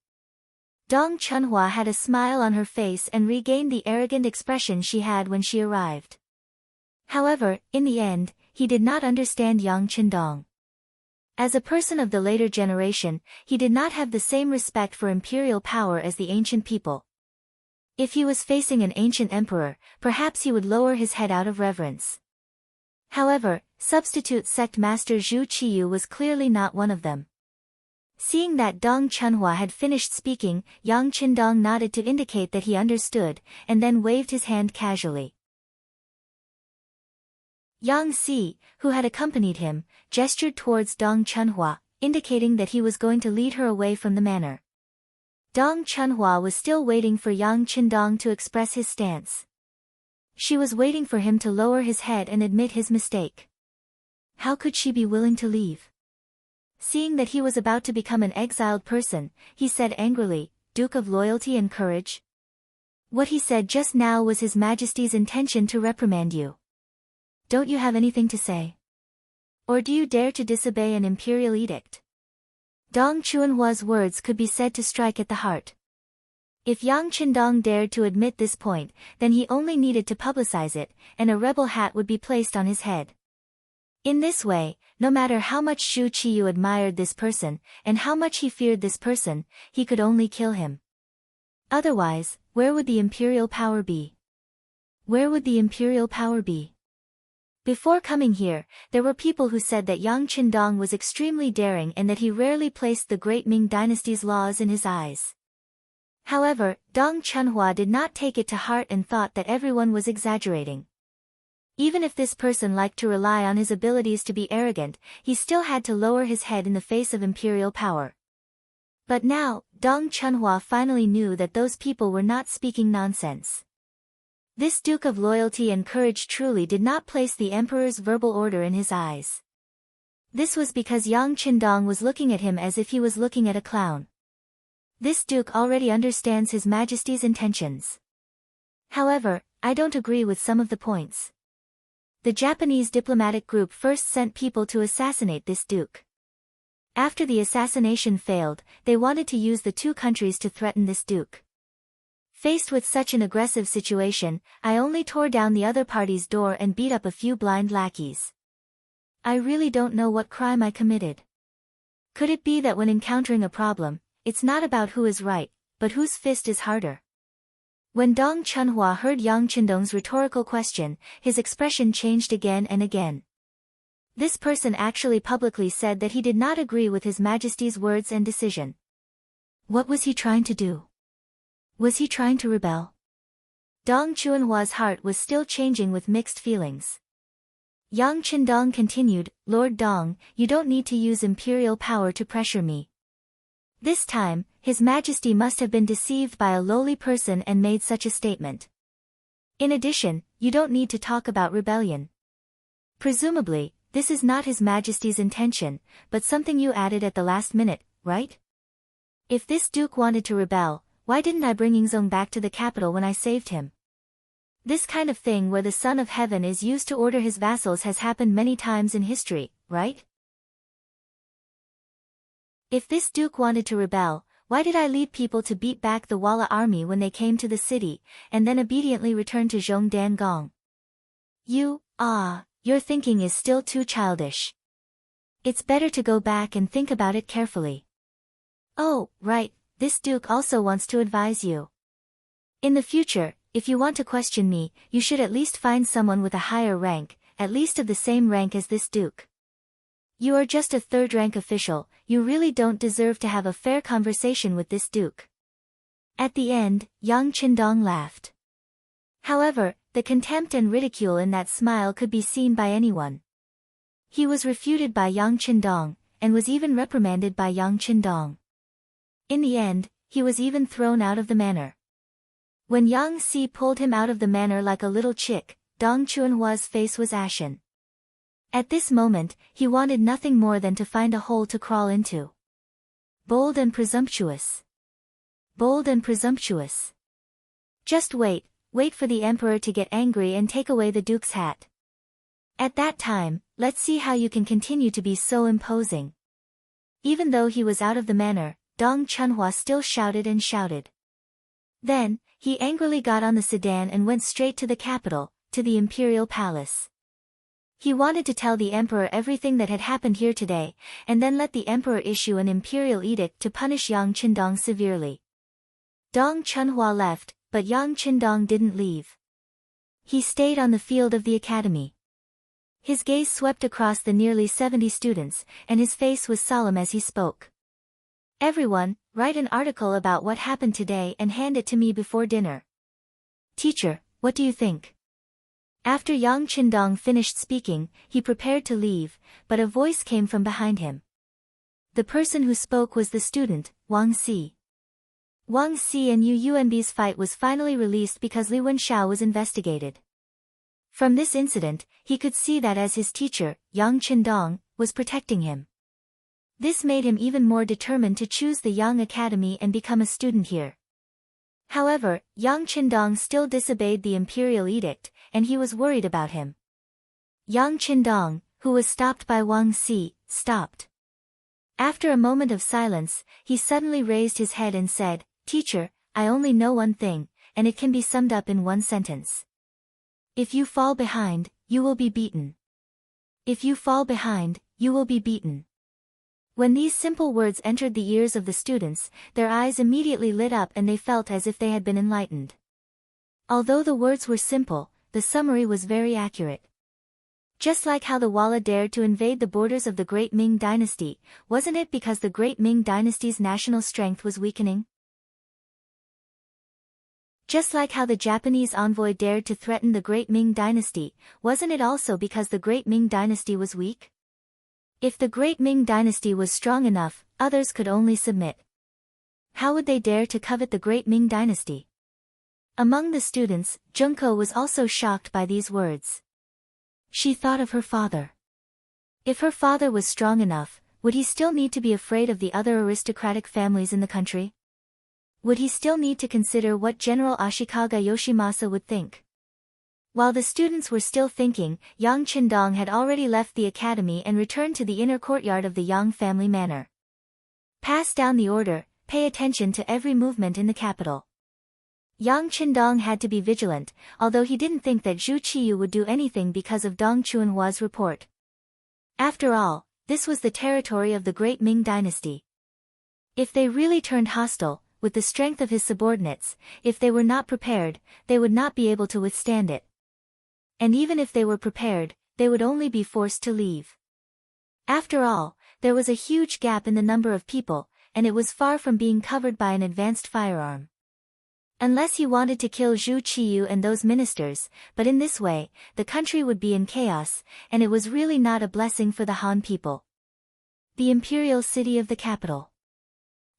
S1: Dong Chunhua had a smile on her face and regained the arrogant expression she had when she arrived. However, in the end, he did not understand Yang Qindong. As a person of the later generation, he did not have the same respect for imperial power as the ancient people. If he was facing an ancient emperor, perhaps he would lower his head out of reverence. However, substitute sect master Zhu Qiyu was clearly not one of them. Seeing that Dong Chunhua had finished speaking, Yang Qindong nodded to indicate that he understood, and then waved his hand casually. Yang Si, who had accompanied him, gestured towards Dong Chunhua, indicating that he was going to lead her away from the manor. Dong Chunhua was still waiting for Yang Qindong to express his stance. She was waiting for him to lower his head and admit his mistake. How could she be willing to leave? Seeing that he was about to become an exiled person, he said angrily, "Duke of Loyalty and Courage?" What he said just now was His Majesty's intention to reprimand you. Don't you have anything to say? Or do you dare to disobey an imperial edict? Dong Chunhua's words could be said to strike at the heart. If Yang Qindong dared to admit this point, then he only needed to publicize it, and a rebel hat would be placed on his head. In this way, no matter how much Zhu Qiyu admired this person, and how much he feared this person, he could only kill him. Otherwise, where would the imperial power be? Where would the imperial power be? Before coming here, there were people who said that Yang Qindong was extremely daring and that he rarely placed the great Ming dynasty's laws in his eyes. However, Dong Chunhua did not take it to heart and thought that everyone was exaggerating. Even if this person liked to rely on his abilities to be arrogant, he still had to lower his head in the face of imperial power. But now, Dong Chunhua finally knew that those people were not speaking nonsense. This Duke of Loyalty and Courage truly did not place the Emperor's verbal order in his eyes. This was because Yang Qindong was looking at him as if he was looking at a clown. This Duke already understands His Majesty's intentions. However, I don't agree with some of the points. The Japanese diplomatic group first sent people to assassinate this Duke. After the assassination failed, they wanted to use the two countries to threaten this Duke. Faced with such an aggressive situation, I only tore down the other party's door and beat up a few blind lackeys. I really don't know what crime I committed. Could it be that when encountering a problem, it's not about who is right, but whose fist is harder? When Dong Chunhua heard Yang Qindong's rhetorical question, his expression changed again and again. This person actually publicly said that he did not agree with His Majesty's words and decision. What was he trying to do? Was he trying to rebel? Dong Chunhua's heart was still changing with mixed feelings. Yang Qindong continued, Lord Dong, you don't need to use imperial power to pressure me. This time, His Majesty must have been deceived by a lowly person and made such a statement. In addition, you don't need to talk about rebellion. Presumably, this is not His Majesty's intention, but something you added at the last minute, right? If this Duke wanted to rebel, why didn't I bring Yingzong back to the capital when I saved him? This kind of thing where the Son of Heaven is used to order his vassals has happened many times in history, right? If this Duke wanted to rebel, why did I lead people to beat back the Walla army when they came to the city, and then obediently return to Zhongdan? Your thinking is still too childish. It's better to go back and think about it carefully. Oh, right, this Duke also wants to advise you. In the future, if you want to question me, you should at least find someone with a higher rank, at least of the same rank as this Duke. You are just a third-rank official, you really don't deserve to have a fair conversation with this Duke. At the end, Yang Qindong laughed. However, the contempt and ridicule in that smile could be seen by anyone. He was refuted by Yang Qindong, and was even reprimanded by Yang Qindong. In the end, he was even thrown out of the manor. When Yang Si pulled him out of the manor like a little chick, Dong Chunhua's face was ashen. At this moment, he wanted nothing more than to find a hole to crawl into. Bold and presumptuous. Bold and presumptuous. Just wait for the Emperor to get angry and take away the Duke's hat. At that time, let's see how you can continue to be so imposing. Even though he was out of the manor, Dong Chunhua still shouted and shouted. Then, he angrily got on the sedan and went straight to the capital, to the imperial palace. He wanted to tell the Emperor everything that had happened here today, and then let the Emperor issue an imperial edict to punish Yang Qindong severely. Dong Chunhua left, but Yang Qindong didn't leave. He stayed on the field of the academy. His gaze swept across the nearly 70 students, and his face was solemn as he spoke. Everyone, write an article about what happened today and hand it to me before dinner. Teacher, what do you think? After Yang Qindong finished speaking, he prepared to leave, but a voice came from behind him. The person who spoke was the student, Wang Si. Wang Si and Yu Yuanbi's fight was finally released because Li Wenxiao was investigated. From this incident, he could see that as his teacher, Yang Qindong, was protecting him. This made him even more determined to choose the Yang Academy and become a student here. However, Yang Qindong still disobeyed the imperial edict, and he was worried about him. Yang Qindong, who was stopped by Wang Si, stopped. After a moment of silence, he suddenly raised his head and said, Teacher, I only know one thing, and it can be summed up in one sentence. If you fall behind, you will be beaten. If you fall behind, you will be beaten. When these simple words entered the ears of the students, their eyes immediately lit up and they felt as if they had been enlightened. Although the words were simple, the summary was very accurate. Just like how the Walla dared to invade the borders of the Great Ming Dynasty, wasn't it because the Great Ming Dynasty's national strength was weakening? Just like how the Japanese envoy dared to threaten the Great Ming Dynasty, wasn't it also because the Great Ming Dynasty was weak? If the Great Ming Dynasty was strong enough, others could only submit. How would they dare to covet the Great Ming Dynasty? Among the students, Junko was also shocked by these words. She thought of her father. If her father was strong enough, would he still need to be afraid of the other aristocratic families in the country? Would he still need to consider what General Ashikaga Yoshimasa would think? While the students were still thinking, Yang Qindong had already left the academy and returned to the inner courtyard of the Yang family manor. Pass down the order, pay attention to every movement in the capital. Yang Qindong had to be vigilant, although he didn't think that Zhu Qiyu would do anything because of Dong Chuanhua's report. After all, this was the territory of the Great Ming Dynasty. If they really turned hostile, with the strength of his subordinates, if they were not prepared, they would not be able to withstand it. And even if they were prepared, they would only be forced to leave. After all, there was a huge gap in the number of people, and it was far from being covered by an advanced firearm. Unless he wanted to kill Zhu Qiyu and those ministers, but in this way, the country would be in chaos, and it was really not a blessing for the Han people. The imperial city of the capital.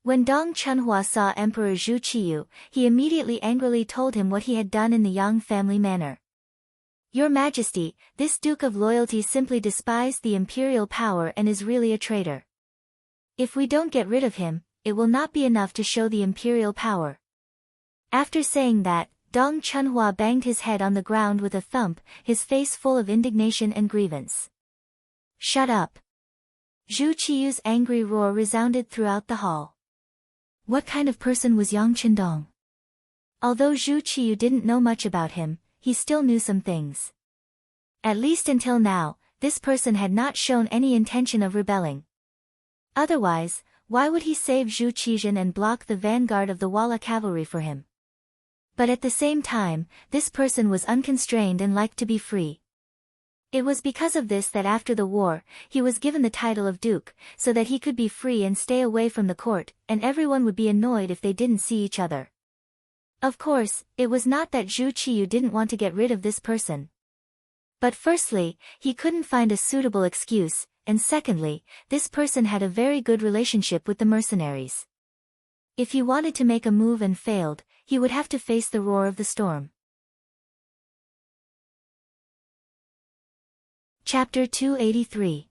S1: When Dong Chunhua saw Emperor Zhu Qiyu, he immediately angrily told him what he had done in the Yang family manor. Your Majesty, this Duke of Loyalty simply despised the imperial power and is really a traitor. If we don't get rid of him, it will not be enough to show the imperial power. After saying that, Dong Chunhua banged his head on the ground with a thump, his face full of indignation and grievance. Shut up! Zhu Qiyu's angry roar resounded throughout the hall. What kind of person was Yang Qindong? Although Zhu Qiyu didn't know much about him, he still knew some things. At least until now, this person had not shown any intention of rebelling. Otherwise, why would he save Zhu Qizhen and block the vanguard of the Wala cavalry for him? But at the same time, this person was unconstrained and liked to be free. It was because of this that after the war, he was given the title of Duke, so that he could be free and stay away from the court, and everyone would be annoyed if they didn't see each other. Of course, it was not that Zhu Qiyu didn't want to get rid of this person. But firstly, he couldn't find a suitable excuse, and secondly, this person had a very good relationship with the mercenaries. If he wanted to make a move and failed, he would have to face the roar of the storm. Chapter 283.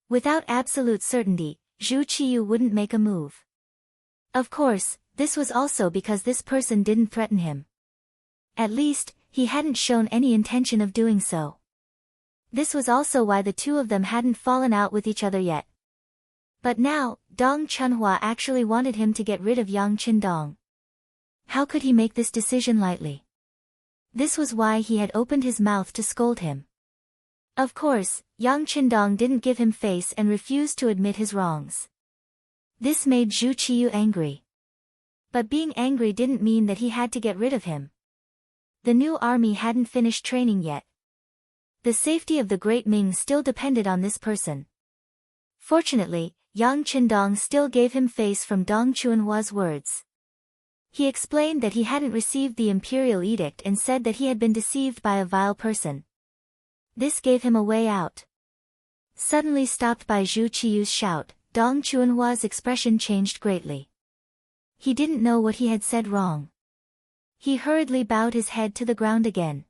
S1: Without absolute certainty, Zhu Qiyu wouldn't make a move. Of course, this was also because this person didn't threaten him. At least, he hadn't shown any intention of doing so. This was also why the two of them hadn't fallen out with each other yet. But now, Dong Chunhua actually wanted him to get rid of Yang Qindong. How could he make this decision lightly? This was why he had opened his mouth to scold him. Of course, Yang Qindong didn't give him face and refused to admit his wrongs. This made Zhu Qiyu angry. But being angry didn't mean that he had to get rid of him. The new army hadn't finished training yet. The safety of the Great Ming still depended on this person. Fortunately, Yang Qindong still gave him face from Dong Chuanhua's words. He explained that he hadn't received the imperial edict and said that he had been deceived by a vile person. This gave him a way out. Suddenly stopped by Zhu Qiyu's shout, Dong Chuanhua's expression changed greatly. He didn't know what he had said wrong. He hurriedly bowed his head to the ground again.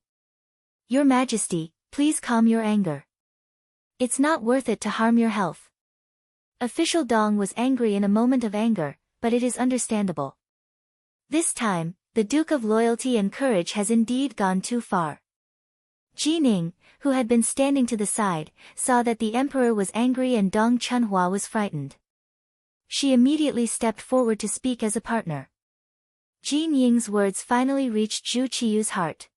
S1: Your Majesty, please calm your anger. It's not worth it to harm your health. Official Dong was angry in a moment of anger, but it is understandable. This time, the Duke of Loyalty and Courage has indeed gone too far. Jining, who had been standing to the side, saw that the emperor was angry and Dong Chunhua was frightened. She immediately stepped forward to speak as a partner. Jin Ying's words finally reached Zhu Qiyu's heart.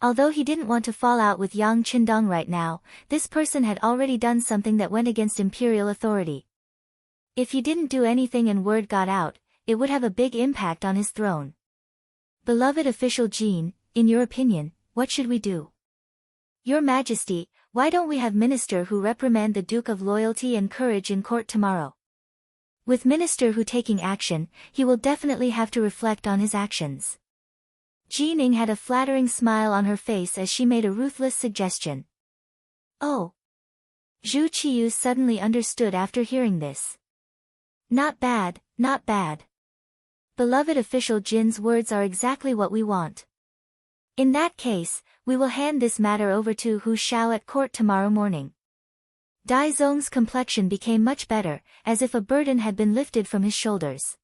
S1: Although he didn't want to fall out with Yang Qindong right now, this person had already done something that went against imperial authority. If he didn't do anything and word got out, it would have a big impact on his throne. Beloved official Jin, in your opinion, what should we do? Your Majesty, why don't we have Minister who reprimand the Duke of Loyalty and Courage in court tomorrow? With Minister who taking action, he will definitely have to reflect on his actions. Jining had a flattering smile on her face as she made a ruthless suggestion. Oh. Zhu Qiyu suddenly understood after hearing this. Not bad, not bad. Beloved official Jin's words are exactly what we want. In that case, we will hand this matter over to Hu Xiao at court tomorrow morning. Dai Zong's complexion became much better, as if a burden had been lifted from his shoulders.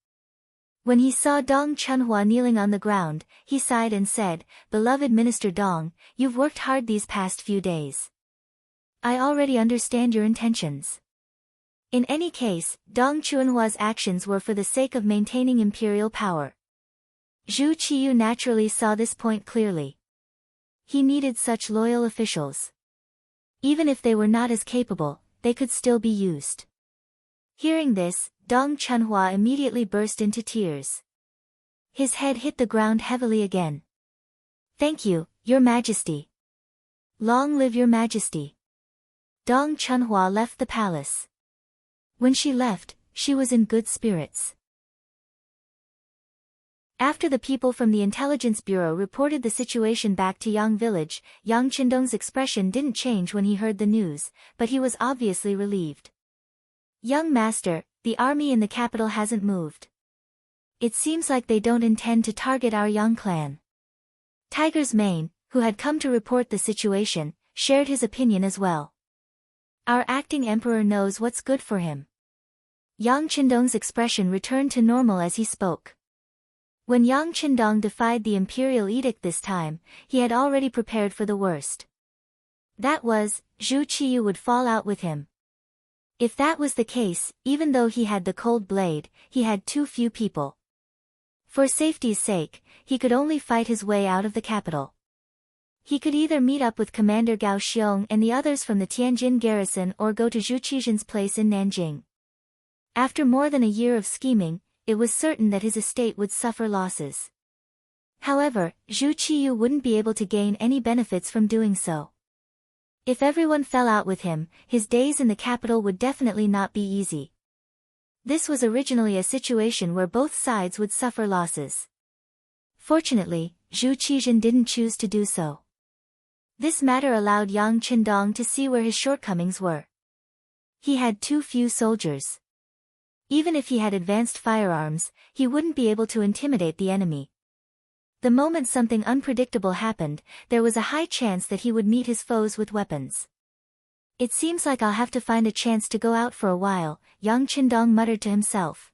S1: When he saw Dong Chunhua kneeling on the ground, he sighed and said, "Beloved Minister Dong, you've worked hard these past few days. I already understand your intentions. In any case, Dong Chunhua's actions were for the sake of maintaining imperial power." Zhu Qiyu naturally saw this point clearly. He needed such loyal officials. Even if they were not as capable, they could still be used. Hearing this, Dong Chunhua immediately burst into tears. His head hit the ground heavily again. "Thank you, Your Majesty. Long live Your Majesty." Dong Chunhua left the palace. When she left, she was in good spirits. After the people from the intelligence bureau reported the situation back to Yang village, Yang Qindong's expression didn't change when he heard the news, but he was obviously relieved. "Young master, the army in the capital hasn't moved. It seems like they don't intend to target our Yang clan." Tiger's Mane, who had come to report the situation, shared his opinion as well. "Our acting emperor knows what's good for him." Yang Qindong's expression returned to normal as he spoke. When Yang Qindong defied the imperial edict this time, he had already prepared for the worst. That was, Zhu Qiyu would fall out with him. If that was the case, even though he had the cold blade, he had too few people. For safety's sake, he could only fight his way out of the capital. He could either meet up with Commander Gao Xiong and the others from the Tianjin garrison or go to Zhu Qizhen's place in Nanjing. After more than a year of scheming, it was certain that his estate would suffer losses. However, Zhu Qiyu wouldn't be able to gain any benefits from doing so. If everyone fell out with him, his days in the capital would definitely not be easy. This was originally a situation where both sides would suffer losses. Fortunately, Zhu Qizhen didn't choose to do so. This matter allowed Yang Qindong to see where his shortcomings were. He had too few soldiers. Even if he had advanced firearms, he wouldn't be able to intimidate the enemy. The moment something unpredictable happened, there was a high chance that he would meet his foes with weapons. "It seems like I'll have to find a chance to go out for a while," Yang Qindong muttered to himself.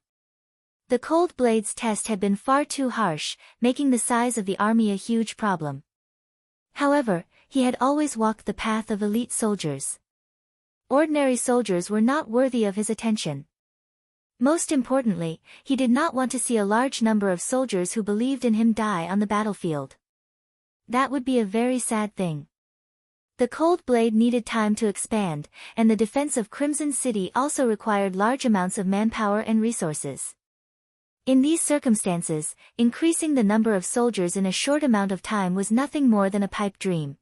S1: The cold blades test had been far too harsh, making the size of the army a huge problem. However, he had always walked the path of elite soldiers. Ordinary soldiers were not worthy of his attention. Most importantly, he did not want to see a large number of soldiers who believed in him die on the battlefield. That would be a very sad thing. The cold blade needed time to expand, and the defense of Crimson City also required large amounts of manpower and resources. In these circumstances, increasing the number of soldiers in a short amount of time was nothing more than a pipe dream.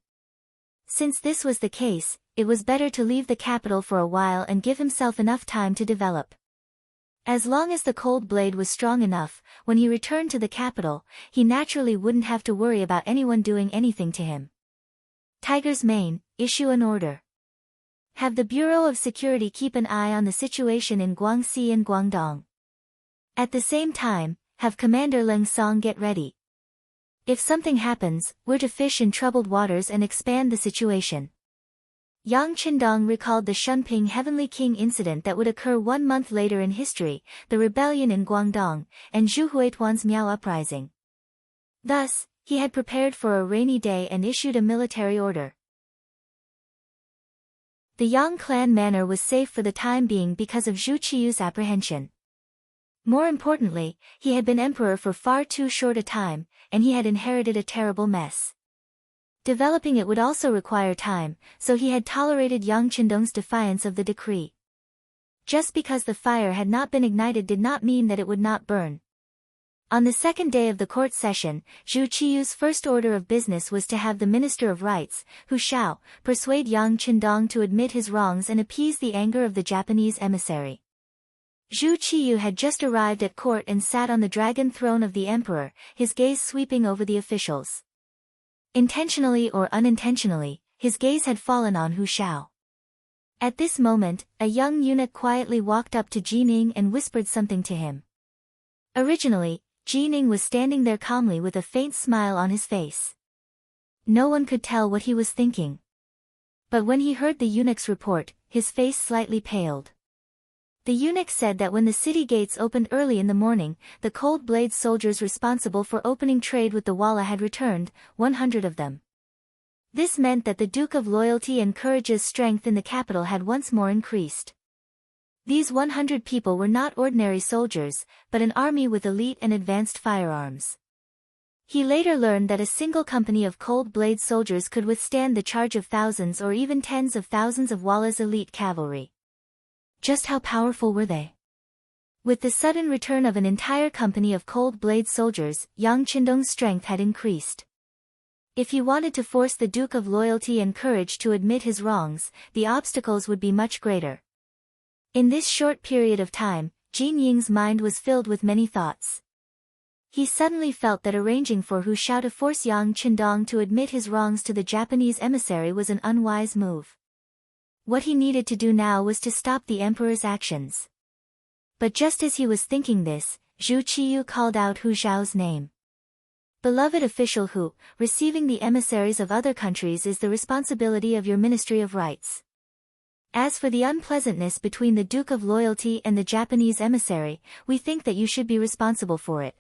S1: Since this was the case, it was better to leave the capital for a while and give himself enough time to develop. As long as the cold blade was strong enough, when he returned to the capital, he naturally wouldn't have to worry about anyone doing anything to him. Tiger's Mane, issue an order. Have the Bureau of Security keep an eye on the situation in Guangxi and Guangdong. At the same time, have Commander Leng Song get ready. If something happens, we're to fish in troubled waters and expand the situation. Yang Qindong recalled the Shunping Heavenly King incident that would occur 1 month later in history, the rebellion in Guangdong, and Zhu Huituan's Miao uprising. Thus, he had prepared for a rainy day and issued a military order. The Yang clan manor was safe for the time being because of Zhu Qiyu's apprehension. More importantly, he had been emperor for far too short a time, and he had inherited a terrible mess. Developing it would also require time, so he had tolerated Yang Qindong's defiance of the decree. Just because the fire had not been ignited did not mean that it would not burn. On the second day of the court session, Zhu Qiyu's first order of business was to have the Minister of Rights, Hu Xiao, persuade Yang Qindong to admit his wrongs and appease the anger of the Japanese emissary. Zhu Qiyu had just arrived at court and sat on the dragon throne of the emperor, his gaze sweeping over the officials. Intentionally or unintentionally, his gaze had fallen on Hu Xiao. At this moment, a young eunuch quietly walked up to Jining and whispered something to him. Originally, Jining was standing there calmly with a faint smile on his face. No one could tell what he was thinking. But when he heard the eunuch's report, his face slightly paled. The eunuch said that when the city gates opened early in the morning, the cold blade soldiers responsible for opening trade with the Walla had returned, 100 of them. This meant that the Duke of Loyalty and Courage's strength in the capital had once more increased. These 100 people were not ordinary soldiers, but an army with elite and advanced firearms. He later learned that a single company of cold blade soldiers could withstand the charge of thousands or even tens of thousands of Walla's elite cavalry. Just how powerful were they? With the sudden return of an entire company of cold blade soldiers, Yang Qindong's strength had increased. If he wanted to force the Duke of Loyalty and Courage to admit his wrongs, the obstacles would be much greater. In this short period of time, Jin Ying's mind was filled with many thoughts. He suddenly felt that arranging for Hu Xiao to force Yang Qindong to admit his wrongs to the Japanese emissary was an unwise move. What he needed to do now was to stop the emperor's actions. But just as he was thinking this, Zhu Qiyu called out Hu Xiao's name. Beloved official Hu, receiving the emissaries of other countries is the responsibility of your Ministry of Rights. As for the unpleasantness between the Duke of Loyalty and the Japanese emissary, we think that you should be responsible for it.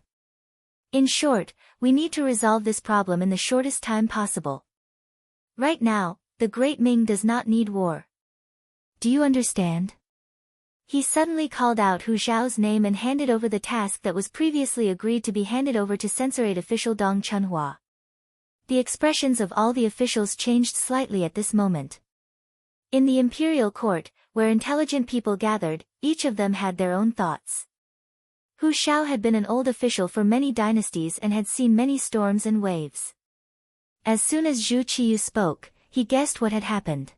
S1: In short, we need to resolve this problem in the shortest time possible. Right now, the Great Ming does not need war. Do you understand? He suddenly called out Hu Xiao's name and handed over the task that was previously agreed to be handed over to censorate official Dong Chunhua. The expressions of all the officials changed slightly at this moment. In the imperial court, where intelligent people gathered, each of them had their own thoughts. Hu Xiao had been an old official for many dynasties and had seen many storms and waves. As soon as Zhu Qiyu spoke, he guessed what had happened.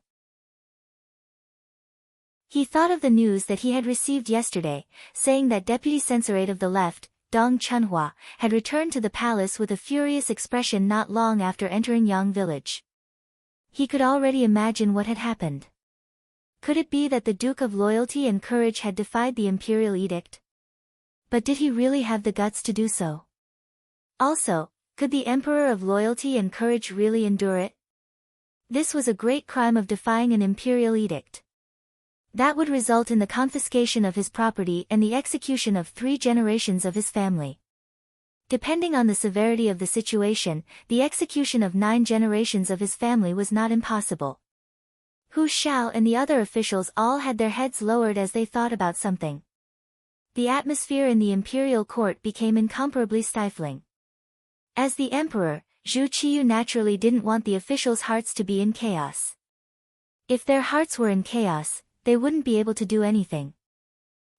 S1: He thought of the news that he had received yesterday, saying that Deputy Censorate of the Left, Dong Chunhua, had returned to the palace with a furious expression not long after entering Yang village. He could already imagine what had happened. Could it be that the Duke of Loyalty and Courage had defied the imperial edict? But did he really have the guts to do so? Also, could the Emperor of Loyalty and Courage really endure it? This was a great crime of defying an imperial edict. That would result in the confiscation of his property and the execution of 3 generations of his family. Depending on the severity of the situation, the execution of 9 generations of his family was not impossible. Hu Xiao and the other officials all had their heads lowered as they thought about something. The atmosphere in the imperial court became incomparably stifling. As the emperor, Zhu Qiyu naturally didn't want the officials' hearts to be in chaos. If their hearts were in chaos, they wouldn't be able to do anything.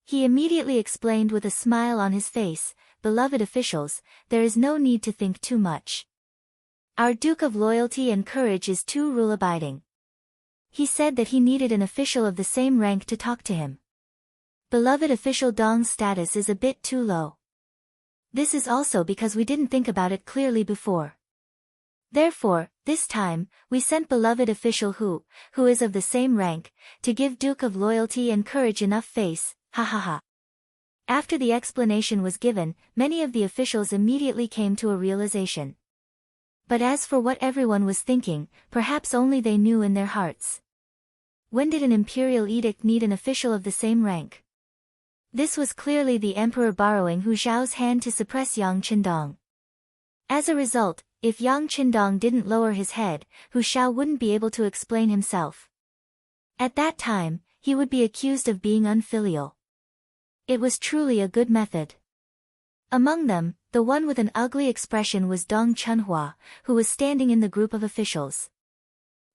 S1: He immediately explained with a smile on his face, "Beloved officials, there is no need to think too much. Our Duke of Loyalty and Courage is too rule-abiding." He said that he needed an official of the same rank to talk to him. Beloved official Dong's status is a bit too low. This is also because we didn't think about it clearly before. Therefore, this time, we sent beloved official Hu, who is of the same rank, to give Duke of Loyalty and Courage enough face, ha ha ha. After the explanation was given, many of the officials immediately came to a realization. But as for what everyone was thinking, perhaps only they knew in their hearts. When did an imperial edict need an official of the same rank? This was clearly the emperor borrowing Hu Xiao's hand to suppress Yang Qindong. As a result, if Yang Qindong didn't lower his head, Hu Xiao wouldn't be able to explain himself. At that time, he would be accused of being unfilial. It was truly a good method. Among them, the one with an ugly expression was Dong Chunhua, who was standing in the group of officials.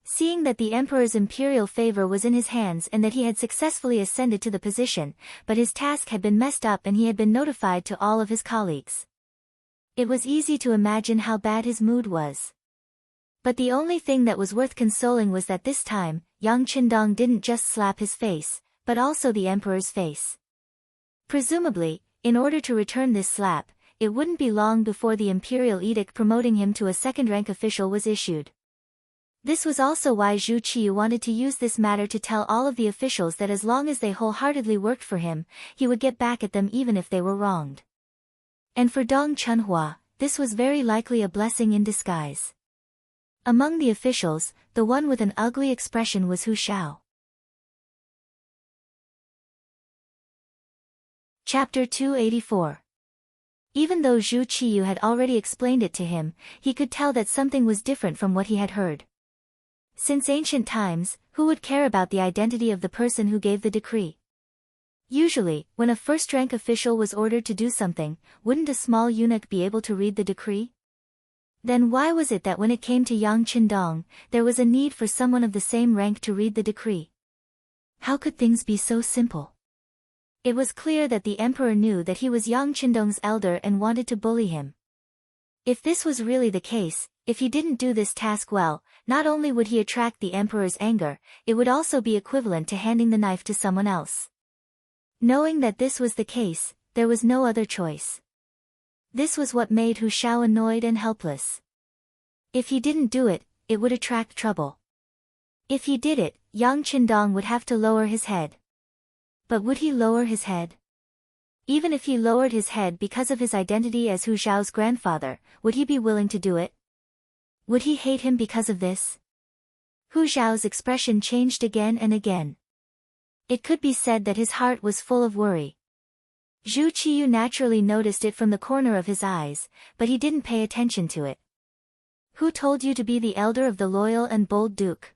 S1: Seeing that the emperor's imperial favor was in his hands and that he had successfully ascended to the position, but his task had been messed up and he had been notified to all of his colleagues. It was easy to imagine how bad his mood was. But the only thing that was worth consoling was that this time, Yang Qindong didn't just slap his face, but also the emperor's face. Presumably, in order to return this slap, it wouldn't be long before the imperial edict promoting him to a second-rank official was issued. This was also why Zhu Qiyu wanted to use this matter to tell all of the officials that as long as they wholeheartedly worked for him, he would get back at them even if they were wronged. And for Dong Chunhua, this was very likely a blessing in disguise. Among the officials, the one with an ugly expression was Hu Shao. Chapter 284. Even though Zhu Qiyu had already explained it to him, he could tell that something was different from what he had heard. Since ancient times, who would care about the identity of the person who gave the decree? Usually, when a first-rank official was ordered to do something, wouldn't a small eunuch be able to read the decree? Then why was it that when it came to Yang Qindong, there was a need for someone of the same rank to read the decree? How could things be so simple? It was clear that the emperor knew that he was Yang Qindong's elder and wanted to bully him. If this was really the case, if he didn't do this task well, not only would he attract the emperor's anger, it would also be equivalent to handing the knife to someone else. Knowing that this was the case, there was no other choice. This was what made Hu Shao annoyed and helpless. If he didn't do it, it would attract trouble. If he did it, Yang Qindong would have to lower his head. But would he lower his head? Even if he lowered his head because of his identity as Hu Shao's grandfather, would he be willing to do it? Would he hate him because of this? Hu Shao's expression changed again and again. It could be said that his heart was full of worry. Zhu Qiyu naturally noticed it from the corner of his eyes, but he didn't pay attention to it. Who told you to be the elder of the loyal and bold duke?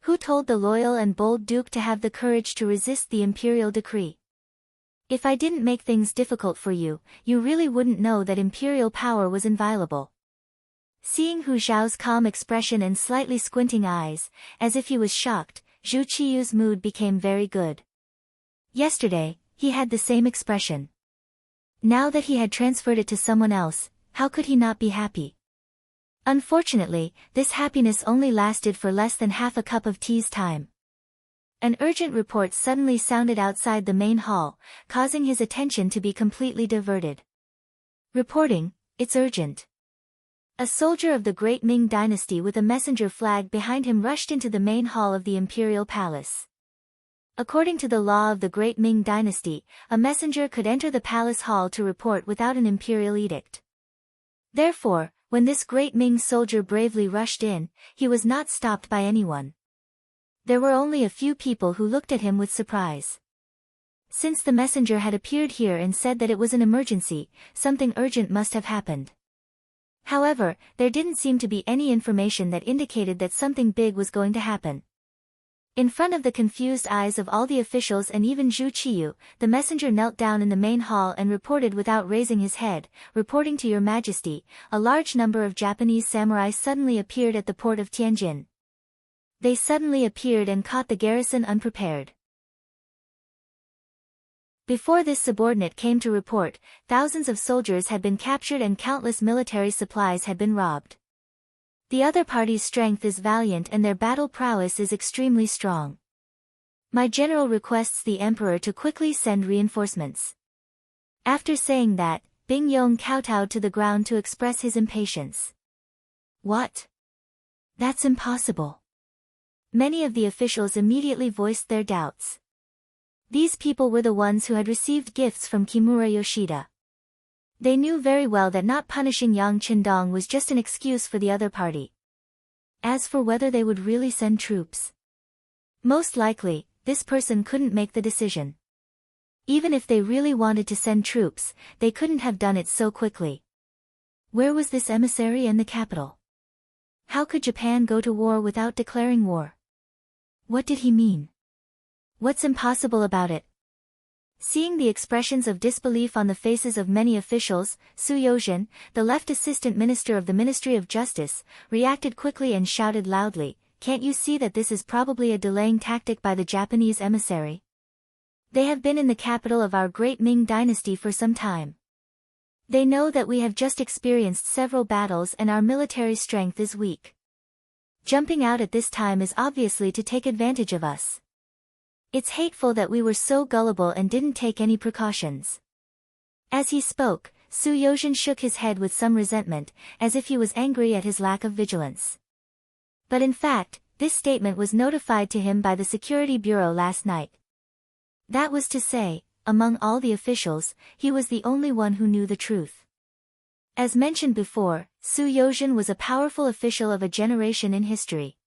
S1: Who told the loyal and bold duke to have the courage to resist the imperial decree? If I didn't make things difficult for you, you really wouldn't know that imperial power was inviolable. Seeing Hu Zhao's calm expression and slightly squinting eyes, as if he was shocked, Zhu Qiyu's mood became very good. Yesterday, he had the same expression. Now that he had transferred it to someone else, how could he not be happy? Unfortunately, this happiness only lasted for less than half a cup of tea's time. An urgent report suddenly sounded outside the main hall, causing his attention to be completely diverted. Reporting, it's urgent. A soldier of the Great Ming dynasty with a messenger flag behind him rushed into the main hall of the imperial palace. According to the law of the Great Ming dynasty, a messenger could enter the palace hall to report without an imperial edict. Therefore, when this Great Ming soldier bravely rushed in, he was not stopped by anyone. There were only a few people who looked at him with surprise. Since the messenger had appeared here and said that it was an emergency, something urgent must have happened. However, there didn't seem to be any information that indicated that something big was going to happen. In front of the confused eyes of all the officials and even Zhu Qiyu, the messenger knelt down in the main hall and reported without raising his head, "Reporting to your majesty, a large number of Japanese samurai suddenly appeared at the port of Tianjin. They suddenly appeared and caught the garrison unprepared." Before this subordinate came to report, thousands of soldiers had been captured and countless military supplies had been robbed. The other party's strength is valiant and their battle prowess is extremely strong. My general requests the emperor to quickly send reinforcements. After saying that, Bing Yong kowtowed to the ground to express his impatience. What? That's impossible. Many of the officials immediately voiced their doubts. These people were the ones who had received gifts from Kimura Yoshida. They knew very well that not punishing Yang Qindong was just an excuse for the other party. As for whether they would really send troops, most likely, this person couldn't make the decision. Even if they really wanted to send troops, they couldn't have done it so quickly. Where was this emissary and the capital? How could Japan go to war without declaring war? What did he mean? What's impossible about it? Seeing the expressions of disbelief on the faces of many officials, Su Yozhen, the left assistant minister of the Ministry of Justice, reacted quickly and shouted loudly, "Can't you see that this is probably a delaying tactic by the Japanese emissary? They have been in the capital of our Great Ming dynasty for some time. They know that we have just experienced several battles and our military strength is weak. Jumping out at this time is obviously to take advantage of us. It's hateful that we were so gullible and didn't take any precautions. As he spoke, Su Yozhen shook his head with some resentment, as if he was angry at his lack of vigilance. But in fact, this statement was notified to him by the Security Bureau last night. That was to say, among all the officials, he was the only one who knew the truth. As mentioned before, Su Yozhen was a powerful official of a generation in history.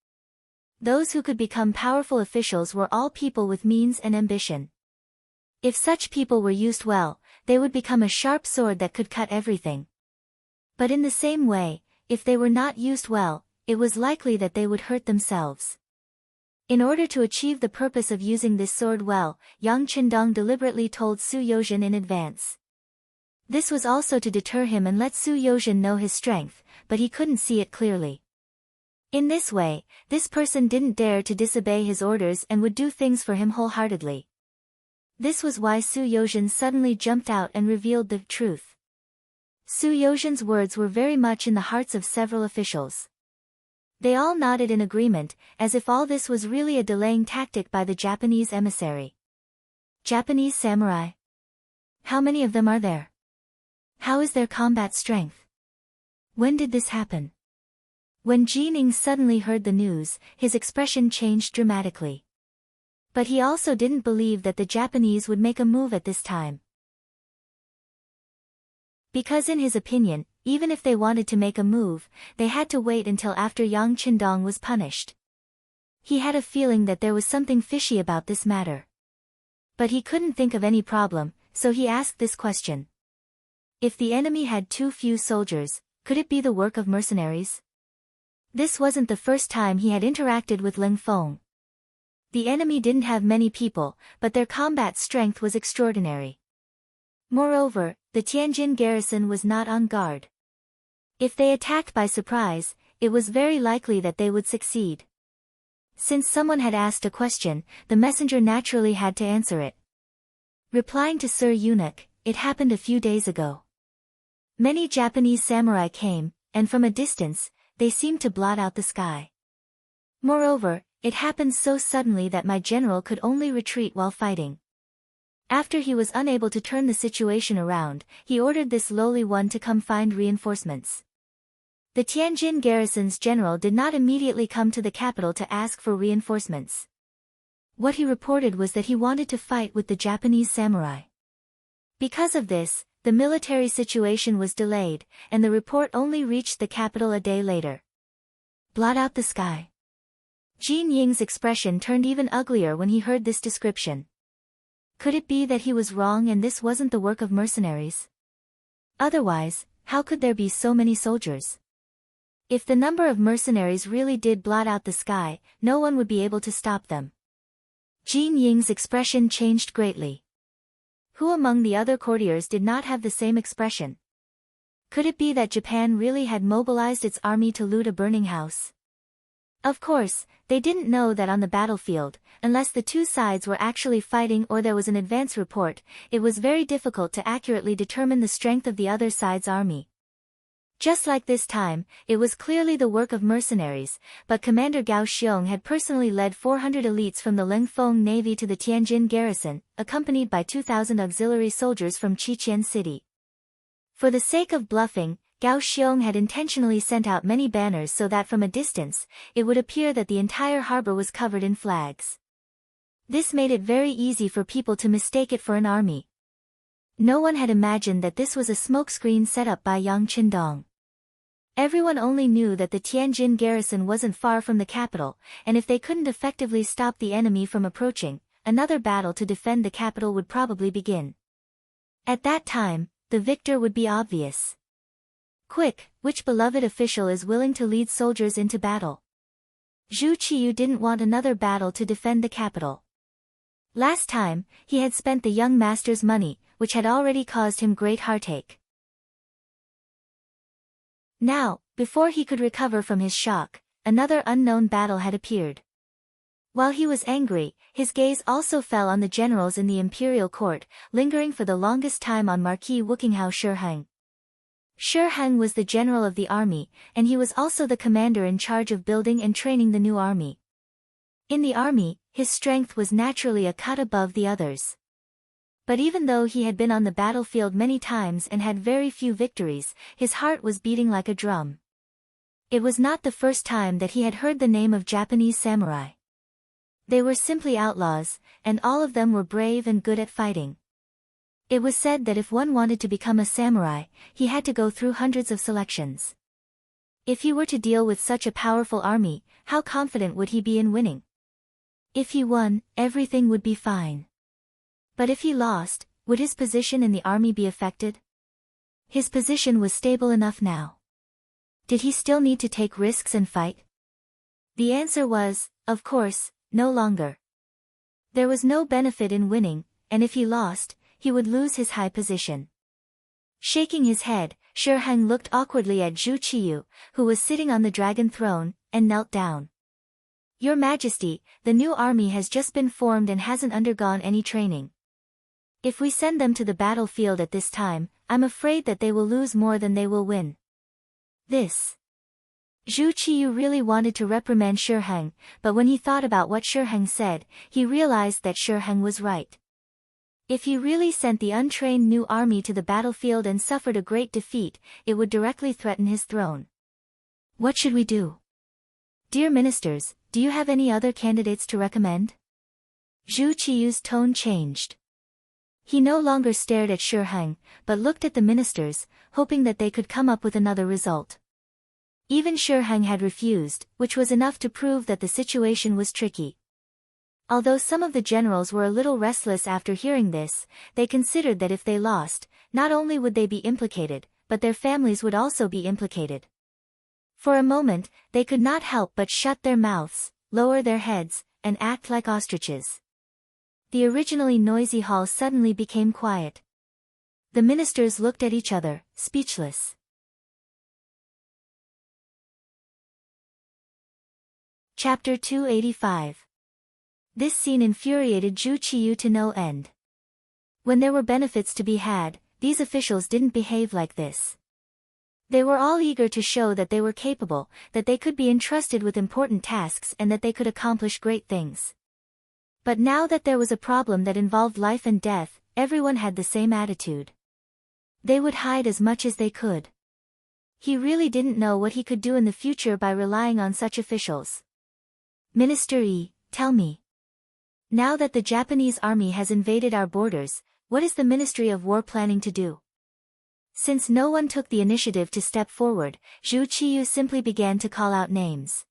S1: Those who could become powerful officials were all people with means and ambition. If such people were used well, they would become a sharp sword that could cut everything. But in the same way, if they were not used well, it was likely that they would hurt themselves. In order to achieve the purpose of using this sword well, Yang Qindong deliberately told Su Yozhen in advance. This was also to deter him and let Su Yozhen know his strength, but he couldn't see it clearly. In this way, this person didn't dare to disobey his orders and would do things for him wholeheartedly. This was why Su Yozhen suddenly jumped out and revealed the truth. Su Yozhen's words were very much in the hearts of several officials. They all nodded in agreement, as if all this was really a delaying tactic by the Japanese emissary. Japanese samurai? How many of them are there? How is their combat strength? When did this happen? When Jining suddenly heard the news, his expression changed dramatically. But he also didn't believe that the Japanese would make a move at this time. Because in his opinion, even if they wanted to make a move, they had to wait until after Yang Qindong was punished. He had a feeling that there was something fishy about this matter. But he couldn't think of any problem, so he asked this question. If the enemy had too few soldiers, could it be the work of mercenaries? This wasn't the first time he had interacted with Ling Feng. The enemy didn't have many people, but their combat strength was extraordinary. Moreover, the Tianjin garrison was not on guard. If they attacked by surprise, it was very likely that they would succeed. Since someone had asked a question, the messenger naturally had to answer it. Replying to Sir Eunuch, it happened a few days ago. Many Japanese samurai came, and from a distance, they seemed to blot out the sky. Moreover, it happened so suddenly that my general could only retreat while fighting. After he was unable to turn the situation around, he ordered this lowly one to come find reinforcements. The Tianjin garrison's general did not immediately come to the capital to ask for reinforcements. What he reported was that he wanted to fight with the Japanese samurai. Because of this, the military situation was delayed, and the report only reached the capital a day later. Blot out the sky. Jin Ying's expression turned even uglier when he heard this description. Could it be that he was wrong and this wasn't the work of mercenaries? Otherwise, how could there be so many soldiers? If the number of mercenaries really did blot out the sky, no one would be able to stop them. Jin Ying's expression changed greatly. Who among the other courtiers did not have the same expression? Could it be that Japan really had mobilized its army to loot a burning house? Of course, they didn't know that on the battlefield, unless the two sides were actually fighting or there was an advance report, it was very difficult to accurately determine the strength of the other side's army. Just like this time, it was clearly the work of mercenaries, but Commander Gao Xiong had personally led 400 elites from the Ling Feng Navy to the Tianjin garrison, accompanied by 2,000 auxiliary soldiers from Qiqian City. For the sake of bluffing, Gao Xiong had intentionally sent out many banners so that from a distance, it would appear that the entire harbor was covered in flags. This made it very easy for people to mistake it for an army. No one had imagined that this was a smokescreen set up by Yang Qindong. Everyone only knew that the Tianjin garrison wasn't far from the capital, and if they couldn't effectively stop the enemy from approaching, another battle to defend the capital would probably begin. At that time, the victor would be obvious. Quick, which beloved official is willing to lead soldiers into battle? Zhu Qiyu didn't want another battle to defend the capital. Last time, he had spent the young master's money, which had already caused him great heartache. Now, before he could recover from his shock, another unknown battle had appeared. While he was angry, his gaze also fell on the generals in the imperial court, lingering for the longest time on Marquis Wuqinghao Shiheng. Shiheng was the general of the army, and he was also the commander in charge of building and training the new army. In the army, his strength was naturally a cut above the others. But even though he had been on the battlefield many times and had very few victories, his heart was beating like a drum. It was not the first time that he had heard the name of Japanese samurai. They were simply outlaws, and all of them were brave and good at fighting. It was said that if one wanted to become a samurai, he had to go through hundreds of selections. If he were to deal with such a powerful army, how confident would he be in winning? If he won, everything would be fine. But if he lost, would his position in the army be affected? His position was stable enough now. Did he still need to take risks and fight? The answer was, of course, no longer. There was no benefit in winning, and if he lost, he would lose his high position. Shaking his head, Shi Heng looked awkwardly at Zhu Qiyu, who was sitting on the dragon throne, and knelt down. Your Majesty, the new army has just been formed and hasn't undergone any training. If we send them to the battlefield at this time, I'm afraid that they will lose more than they will win. This. Zhu Qiyu really wanted to reprimand Shi Heng, but when he thought about what Shi Heng said, he realized that Shi Heng was right. If he really sent the untrained new army to the battlefield and suffered a great defeat, it would directly threaten his throne. What should we do? Dear ministers, do you have any other candidates to recommend? Zhu Qiyu's tone changed. He no longer stared at Shi Heng, but looked at the ministers, hoping that they could come up with another result. Even Shi Heng had refused, which was enough to prove that the situation was tricky. Although some of the generals were a little restless after hearing this, they considered that if they lost, not only would they be implicated, but their families would also be implicated. For a moment, they could not help but shut their mouths, lower their heads, and act like ostriches. The originally noisy hall suddenly became quiet. The ministers looked at each other, speechless. Chapter 285. This scene infuriated Zhu Qiyu to no end. When there were benefits to be had, these officials didn't behave like this. They were all eager to show that they were capable, that they could be entrusted with important tasks and that they could accomplish great things. But now that there was a problem that involved life and death, everyone had the same attitude. They would hide as much as they could. He really didn't know what he could do in the future by relying on such officials. Minister Yi, tell me. Now that the Japanese army has invaded our borders, what is the Ministry of War planning to do? Since no one took the initiative to step forward, Zhu Qiyu simply began to call out names.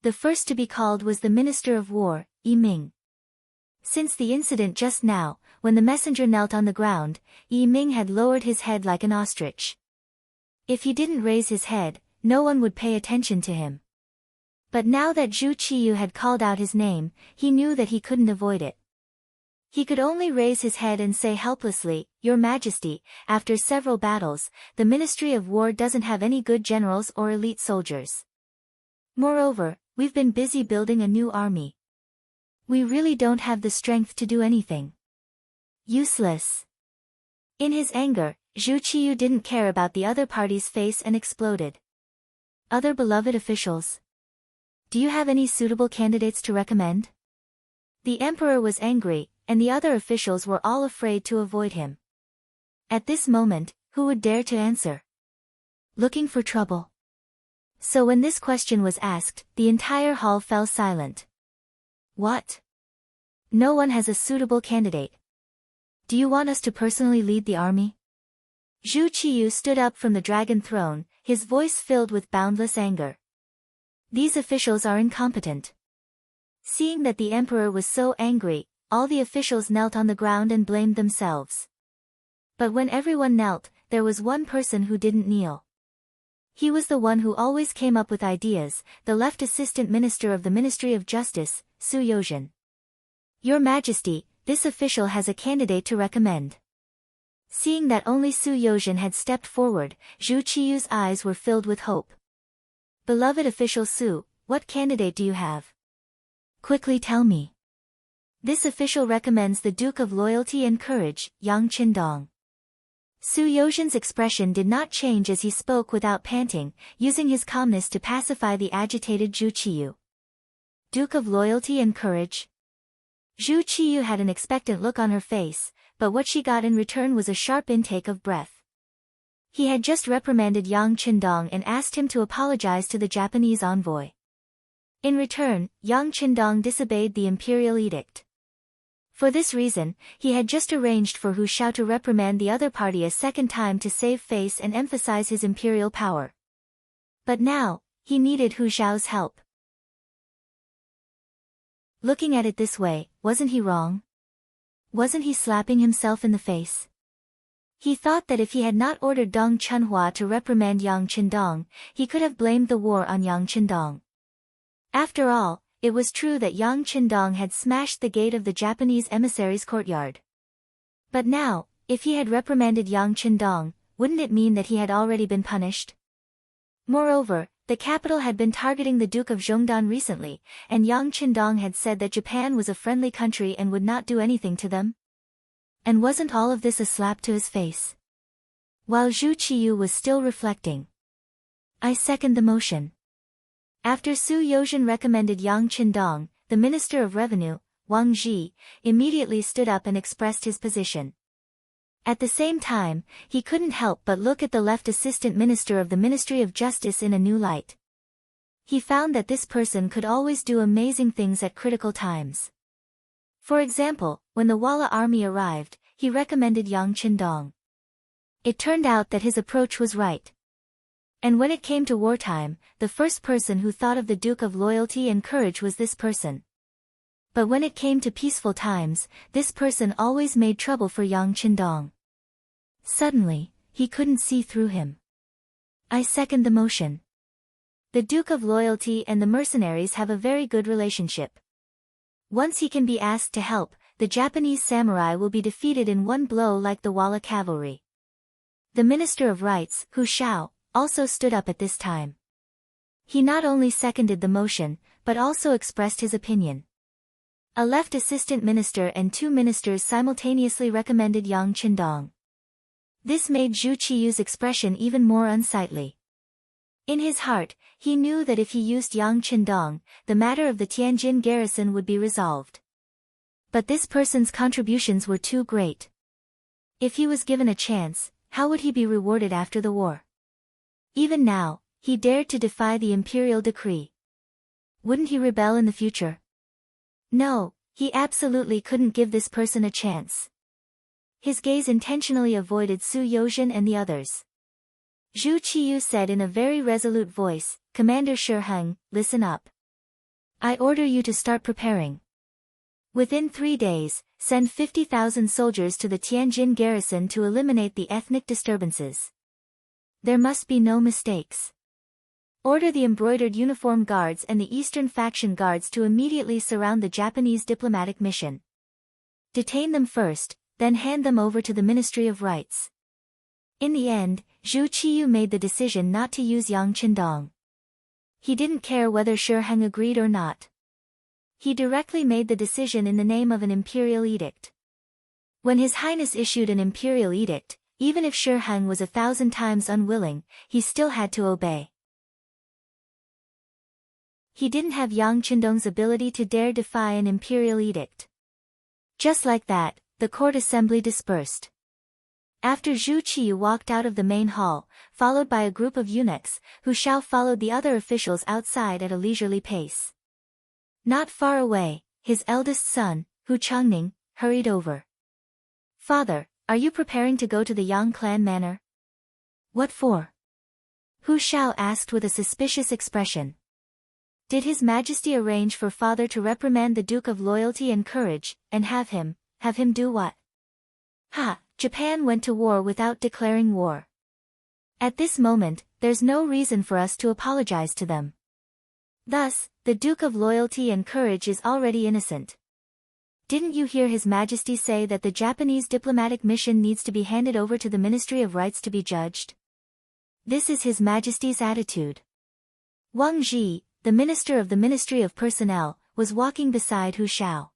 S1: The first to be called was the Minister of War, Yi Ming. Since the incident just now, when the messenger knelt on the ground, Yi Ming had lowered his head like an ostrich. If he didn't raise his head, no one would pay attention to him. But now that Zhu Qiyu had called out his name, he knew that he couldn't avoid it. He could only raise his head and say helplessly, Your Majesty, after several battles, the Ministry of War doesn't have any good generals or elite soldiers. Moreover, we've been busy building a new army. We really don't have the strength to do anything. Useless. In his anger, Zhu Qiyu didn't care about the other party's face and exploded. Other beloved officials. Do you have any suitable candidates to recommend? The emperor was angry, and the other officials were all afraid to avoid him. At this moment, who would dare to answer? Looking for trouble. So when this question was asked, the entire hall fell silent. What? No one has a suitable candidate. Do you want us to personally lead the army? Zhu Qiyu stood up from the dragon throne, his voice filled with boundless anger. These officials are incompetent. Seeing that the emperor was so angry, all the officials knelt on the ground and blamed themselves. But when everyone knelt, there was one person who didn't kneel. He was the one who always came up with ideas, the left assistant minister of the Ministry of Justice, Su Yozhen. Your Majesty, this official has a candidate to recommend. Seeing that only Su Yozhen had stepped forward, Zhu Qiyu's eyes were filled with hope. Beloved official Su, what candidate do you have? Quickly tell me. This official recommends the Duke of Loyalty and Courage, Yang Qindong. Su Yozhen's expression did not change as he spoke without panting, using his calmness to pacify the agitated Zhu Qiyu. Duke of Loyalty and Courage? Zhu Qiyu had an expectant look on her face, but what she got in return was a sharp intake of breath. He had just reprimanded Yang Qindong and asked him to apologize to the Japanese envoy. In return, Yang Qindong disobeyed the imperial edict. For this reason, he had just arranged for Hu Shao to reprimand the other party a second time to save face and emphasize his imperial power. But now, he needed Hu Shao's help. Looking at it this way, wasn't he wrong? Wasn't he slapping himself in the face? He thought that if he had not ordered Dong Chunhua to reprimand Yang Qindong, he could have blamed the war on Yang Qindong. After all, it was true that Yang Qindong had smashed the gate of the Japanese emissary's courtyard. But now, if he had reprimanded Yang Qindong, wouldn't it mean that he had already been punished? Moreover, the capital had been targeting the Duke of Zhongdan recently, and Yang Qindong had said that Japan was a friendly country and would not do anything to them. And wasn't all of this a slap to his face? While Zhu Qiyu was still reflecting. I second the motion. After Su Yozhen recommended Yang Qindong, the Minister of Revenue, Wang Zhi, immediately stood up and expressed his position. At the same time, he couldn't help but look at the left assistant minister of the Ministry of Justice in a new light. He found that this person could always do amazing things at critical times. For example, when the Walla army arrived, he recommended Yang Qindong. It turned out that his approach was right. And when it came to wartime, the first person who thought of the Duke of Loyalty and Courage was this person. But when it came to peaceful times, this person always made trouble for Yang Qindong. Suddenly, he couldn't see through him. I second the motion. The Duke of Loyalty and the mercenaries have a very good relationship. Once he can be asked to help, the Japanese samurai will be defeated in one blow like the Walla cavalry. The Minister of Rights, Hu Shao, also stood up at this time. He not only seconded the motion, but also expressed his opinion. A left assistant minister and two ministers simultaneously recommended Yang Qindong. This made Zhu Qiyu's expression even more unsightly. In his heart, he knew that if he used Yang Qindong, the matter of the Tianjin garrison would be resolved. But this person's contributions were too great. If he was given a chance, how would he be rewarded after the war? Even now, he dared to defy the imperial decree. Wouldn't he rebel in the future? No, he absolutely couldn't give this person a chance. His gaze intentionally avoided Su Yozhen and the others. Zhu Qiyu said in a very resolute voice, Commander Shi Heng, listen up. I order you to start preparing. Within 3 days, send 50,000 soldiers to the Tianjin garrison to eliminate the ethnic disturbances. There must be no mistakes. Order the embroidered uniform guards and the Eastern faction guards to immediately surround the Japanese diplomatic mission. Detain them first, then hand them over to the Ministry of Rights. In the end, Zhu Qiyu made the decision not to use Yang Qindong. He didn't care whether Shi Heng agreed or not. He directly made the decision in the name of an imperial edict. When His Highness issued an imperial edict, even if Shi Heng was 1,000 times unwilling, he still had to obey. He didn't have Yang Qindong's ability to dare defy an imperial edict. Just like that, the court assembly dispersed. After Zhu Qiyu walked out of the main hall, followed by a group of eunuchs, Hu Shao followed the other officials outside at a leisurely pace. Not far away, his eldest son, Hu Changning, hurried over. Father, are you preparing to go to the Yang clan manor? What for? Hu Shao asked with a suspicious expression. Did His Majesty arrange for father to reprimand the Duke of Loyalty and Courage, and have him do what? Ha, Japan went to war without declaring war. At this moment, there's no reason for us to apologize to them. Thus, the Duke of Loyalty and Courage is already innocent. Didn't you hear His Majesty say that the Japanese diplomatic mission needs to be handed over to the Ministry of Rights to be judged? This is His Majesty's attitude. Wang Zhi, the minister of the Ministry of Personnel, was walking beside Hu Shao.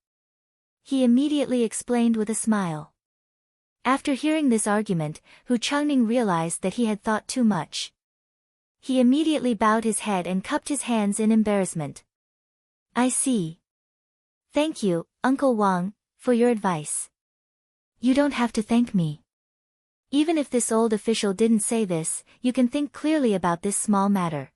S1: He immediately explained with a smile. After hearing this argument, Hu Changning realized that he had thought too much. He immediately bowed his head and cupped his hands in embarrassment. I see. Thank you, Uncle Wang, for your advice. You don't have to thank me. Even if this old official didn't say this, you can think clearly about this small matter.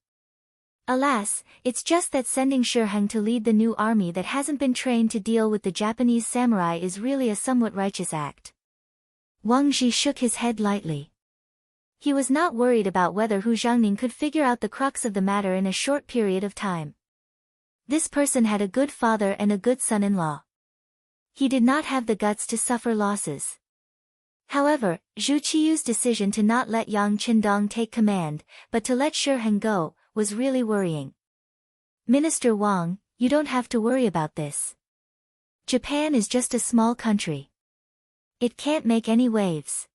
S1: Alas, it's just that sending Shiheng to lead the new army that hasn't been trained to deal with the Japanese samurai is really a somewhat righteous act. Wang Ji shook his head lightly. He was not worried about whether Hu Jiangning could figure out the crux of the matter in a short period of time. This person had a good father and a good son-in-law. He did not have the guts to suffer losses. However, Zhu Qiyu's decision to not let Yang Qindong take command, but to let Shiheng go, was really worrying. Minister Wang, you don't have to worry about this. Japan is just a small country. It can't make any waves.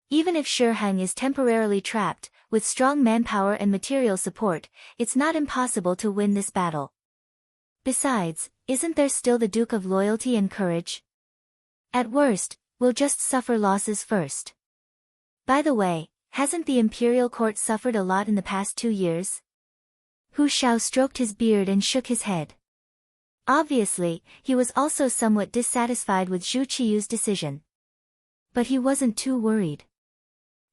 S1: Even if Shiheng is temporarily trapped, with strong manpower and material support, it's not impossible to win this battle. Besides, isn't there still the Duke of Loyalty and Courage? At worst, we'll just suffer losses first. By the way, hasn't the imperial court suffered a lot in the past 2 years? Hu Shao stroked his beard and shook his head. Obviously, he was also somewhat dissatisfied with Zhu Qiyu's decision. But he wasn't too worried.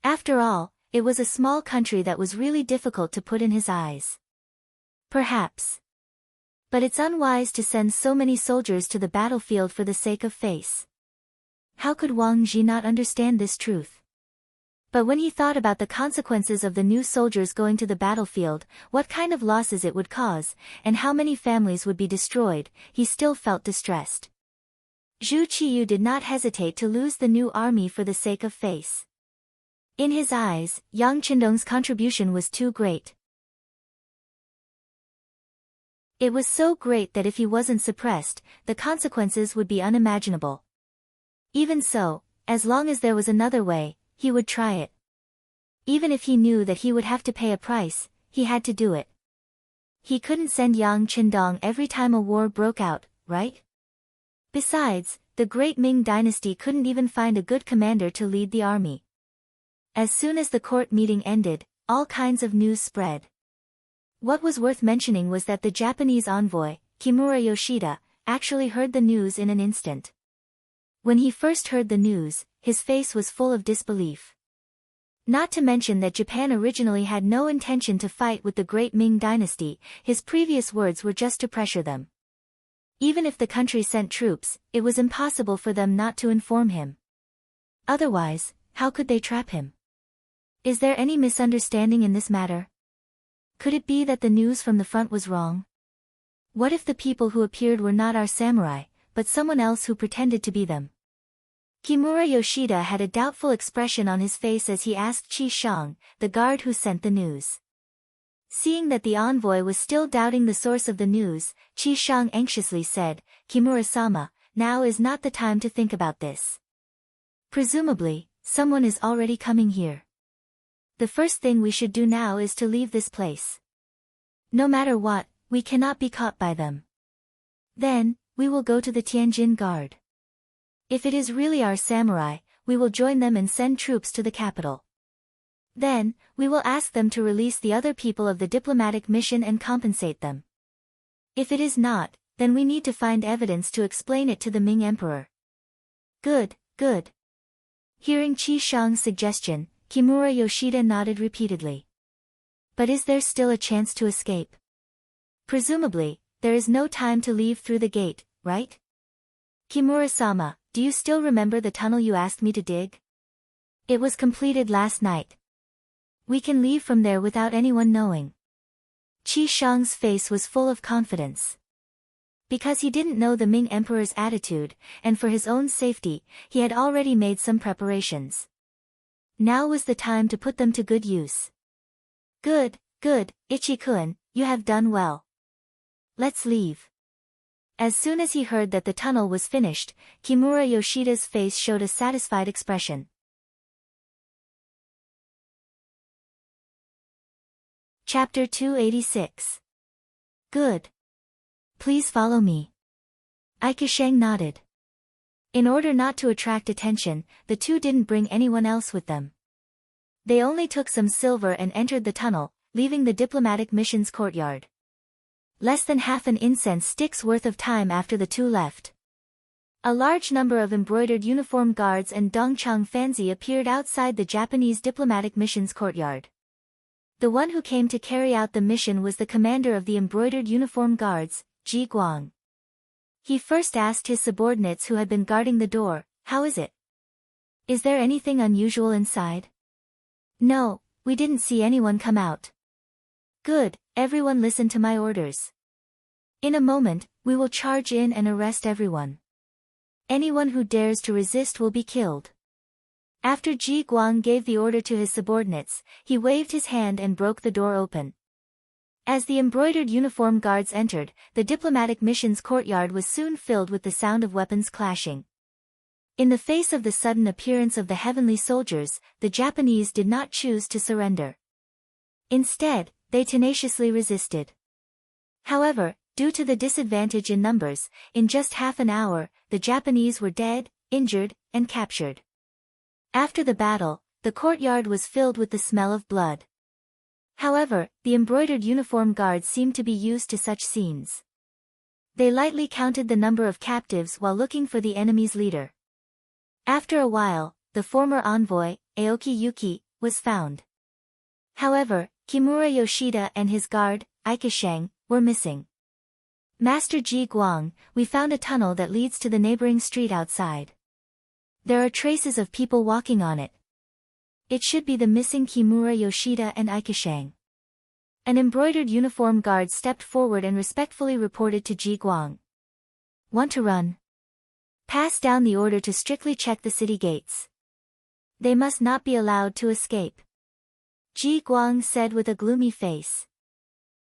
S1: After all, it was a small country that was really difficult to put in his eyes. Perhaps. But it's unwise to send so many soldiers to the battlefield for the sake of face. How could Wang Ji not understand this truth? But when he thought about the consequences of the new soldiers going to the battlefield, what kind of losses it would cause, and how many families would be destroyed, he still felt distressed. Zhu Qiyu did not hesitate to lose the new army for the sake of face. In his eyes, Yang Qindong's contribution was too great. It was so great that if he wasn't suppressed, the consequences would be unimaginable. Even so, as long as there was another way, he would try it. Even if he knew that he would have to pay a price, he had to do it. He couldn't send Yang Qindong every time a war broke out, right? Besides, the great Ming dynasty couldn't even find a good commander to lead the army. As soon as the court meeting ended, all kinds of news spread. What was worth mentioning was that the Japanese envoy, Kimura Yoshida, actually heard the news in an instant. When he first heard the news, his face was full of disbelief. Not to mention that Japan originally had no intention to fight with the great Ming dynasty, his previous words were just to pressure them. Even if the country sent troops, it was impossible for them not to inform him. Otherwise, how could they trap him? Is there any misunderstanding in this matter? Could it be that the news from the front was wrong? What if the people who appeared were not our samurai, but someone else who pretended to be them? Kimura Yoshida had a doubtful expression on his face as he asked Qi Shang, the guard who sent the news. Seeing that the envoy was still doubting the source of the news, Qi Shang anxiously said, "Kimura-sama, now is not the time to think about this. Presumably, someone is already coming here. The first thing we should do now is to leave this place. No matter what, we cannot be caught by them. Then, we will go to the Tianjin Guard. If it is really our samurai, we will join them and send troops to the capital. Then, we will ask them to release the other people of the diplomatic mission and compensate them. If it is not, then we need to find evidence to explain it to the Ming Emperor." Good, good. Hearing Qi Shang's suggestion, Kimura Yoshida nodded repeatedly. But is there still a chance to escape? Presumably, there is no time to leave through the gate, right? Kimura-sama, do you still remember the tunnel you asked me to dig? It was completed last night. We can leave from there without anyone knowing. Qi Shang's face was full of confidence. Because he didn't know the Ming Emperor's attitude, and for his own safety, he had already made some preparations. Now was the time to put them to good use. Good, good, Ichi-kun, you have done well. Let's leave. As soon as he heard that the tunnel was finished, Kimura Yoshida's face showed a satisfied expression. Chapter 286. Good. Please follow me. Aikisheng nodded. In order not to attract attention, the two didn't bring anyone else with them. They only took some silver and entered the tunnel, leaving the diplomatic mission's courtyard. Less than half an incense stick's worth of time after the two left. A large number of embroidered uniformed guards and dongchang fanzi appeared outside the Japanese diplomatic mission's courtyard. The one who came to carry out the mission was the commander of the embroidered uniformed guards, Ji Guang. He first asked his subordinates who had been guarding the door, "How is it? Is there anything unusual inside?" "No, we didn't see anyone come out." "Good, everyone listen to my orders. In a moment, we will charge in and arrest everyone. Anyone who dares to resist will be killed." After Ji Guang gave the order to his subordinates, he waved his hand and broke the door open. As the embroidered uniform guards entered, the diplomatic mission's courtyard was soon filled with the sound of weapons clashing. In the face of the sudden appearance of the heavenly soldiers, the Japanese did not choose to surrender. Instead, they tenaciously resisted. However, due to the disadvantage in numbers, in just half an hour, the Japanese were dead, injured, and captured. After the battle, the courtyard was filled with the smell of blood. However, the embroidered uniform guards seemed to be used to such scenes. They lightly counted the number of captives while looking for the enemy's leader. After a while, the former envoy, Aoki Yuki, was found. However, Kimura Yoshida and his guard, Aikashang, were missing. "Master Ji Guang, we found a tunnel that leads to the neighboring street outside. There are traces of people walking on it. It should be the missing Kimura Yoshida and Aikashang." An embroidered uniform guard stepped forward and respectfully reported to Ji Guang. "Want to run? Pass down the order to strictly check the city gates. They must not be allowed to escape." Ji Guang said with a gloomy face.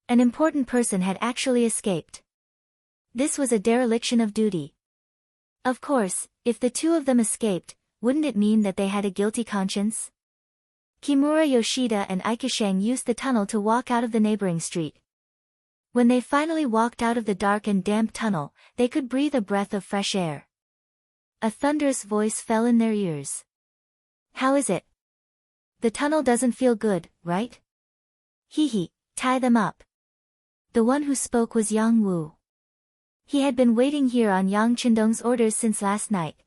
S1: An important person had actually escaped. This was a dereliction of duty. Of course, if the two of them escaped, wouldn't it mean that they had a guilty conscience? Kimura Yoshida and Aikashang used the tunnel to walk out of the neighboring street. When they finally walked out of the dark and damp tunnel, they could breathe a breath of fresh air. A thunderous voice fell in their ears. "How is it? The tunnel doesn't feel good, right? Hee, tie them up." The one who spoke was Yang Wu. He had been waiting here on Yang Qindong's orders since last night.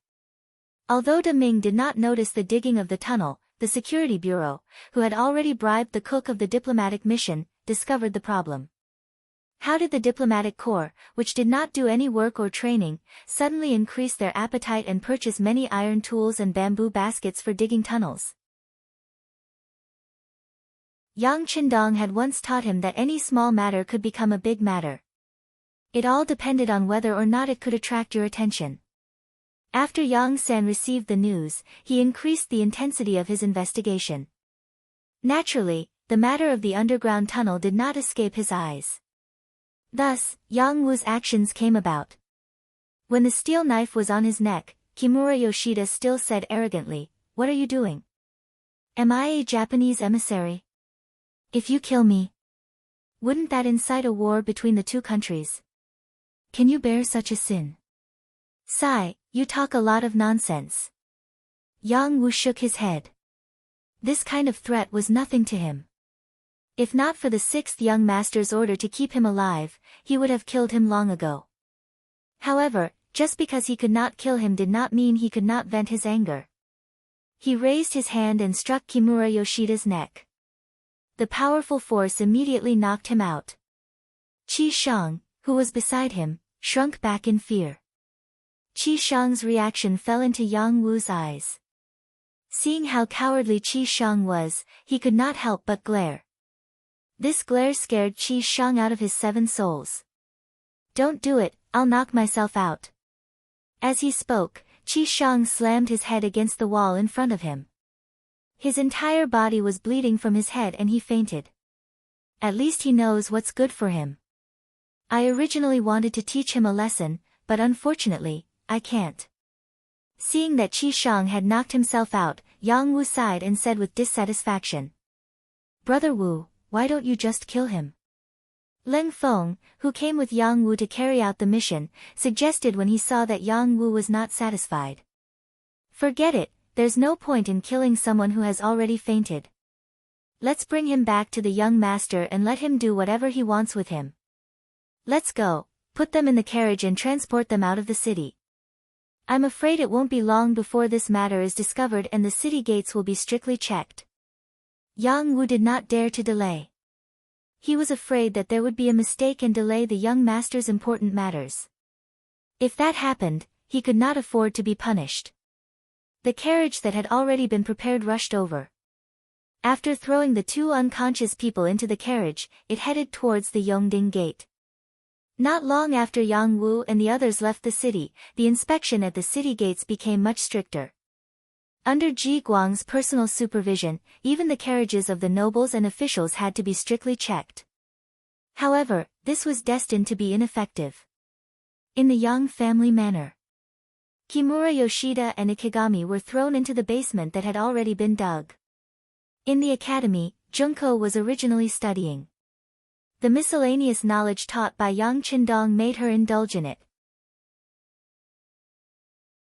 S1: Although De Ming did not notice the digging of the tunnel, the security bureau, who had already bribed the cook of the diplomatic mission, discovered the problem. How did the diplomatic corps, which did not do any work or training, suddenly increase their appetite and purchase many iron tools and bamboo baskets for digging tunnels? Yang Qindong had once taught him that any small matter could become a big matter. It all depended on whether or not it could attract your attention. After Yang San received the news, he increased the intensity of his investigation. Naturally, the matter of the underground tunnel did not escape his eyes. Thus, Yang Wu's actions came about. When the steel knife was on his neck, Kimura Yoshida still said arrogantly, "What are you doing? Am I a Japanese emissary? If you kill me, wouldn't that incite a war between the two countries? Can you bear such a sin? Sigh, you talk a lot of nonsense." Yang Wu shook his head. This kind of threat was nothing to him. If not for the sixth young master's order to keep him alive, he would have killed him long ago. However, just because he could not kill him did not mean he could not vent his anger. He raised his hand and struck Kimura Yoshida's neck. The powerful force immediately knocked him out. Qi Shang, who was beside him, shrunk back in fear. Qi Shang's reaction fell into Yang Wu's eyes. Seeing how cowardly Qi Shang was, he could not help but glare. This glare scared Qi Shang out of his 7 souls. "Don't do it, I'll knock myself out." As he spoke, Qi Shang slammed his head against the wall in front of him. His entire body was bleeding from his head and he fainted. At least he knows what's good for him. I originally wanted to teach him a lesson, but unfortunately, I can't. Seeing that Qi Shang had knocked himself out, Yang Wu sighed and said with dissatisfaction, "Brother Wu, why don't you just kill him?" Leng Feng, who came with Yang Wu to carry out the mission, suggested when he saw that Yang Wu was not satisfied. "Forget it, there's no point in killing someone who has already fainted. Let's bring him back to the young master and let him do whatever he wants with him." Let's go, put them in the carriage and transport them out of the city. I'm afraid it won't be long before this matter is discovered and the city gates will be strictly checked. Yang Wu did not dare to delay. He was afraid that there would be a mistake and delay the young master's important matters. If that happened, he could not afford to be punished. The carriage that had already been prepared rushed over. After throwing the two unconscious people into the carriage, it headed towards the Yongding Gate. Not long after Yang Wu and the others left the city, the inspection at the city gates became much stricter. Under Ji Guang's personal supervision, even the carriages of the nobles and officials had to be strictly checked. However, this was destined to be ineffective. In the Yang family manor, Kimura Yoshida and Ikegami were thrown into the basement that had already been dug. In the academy, Junko was originally studying. The miscellaneous knowledge taught by Yang Qindong made her indulge in it.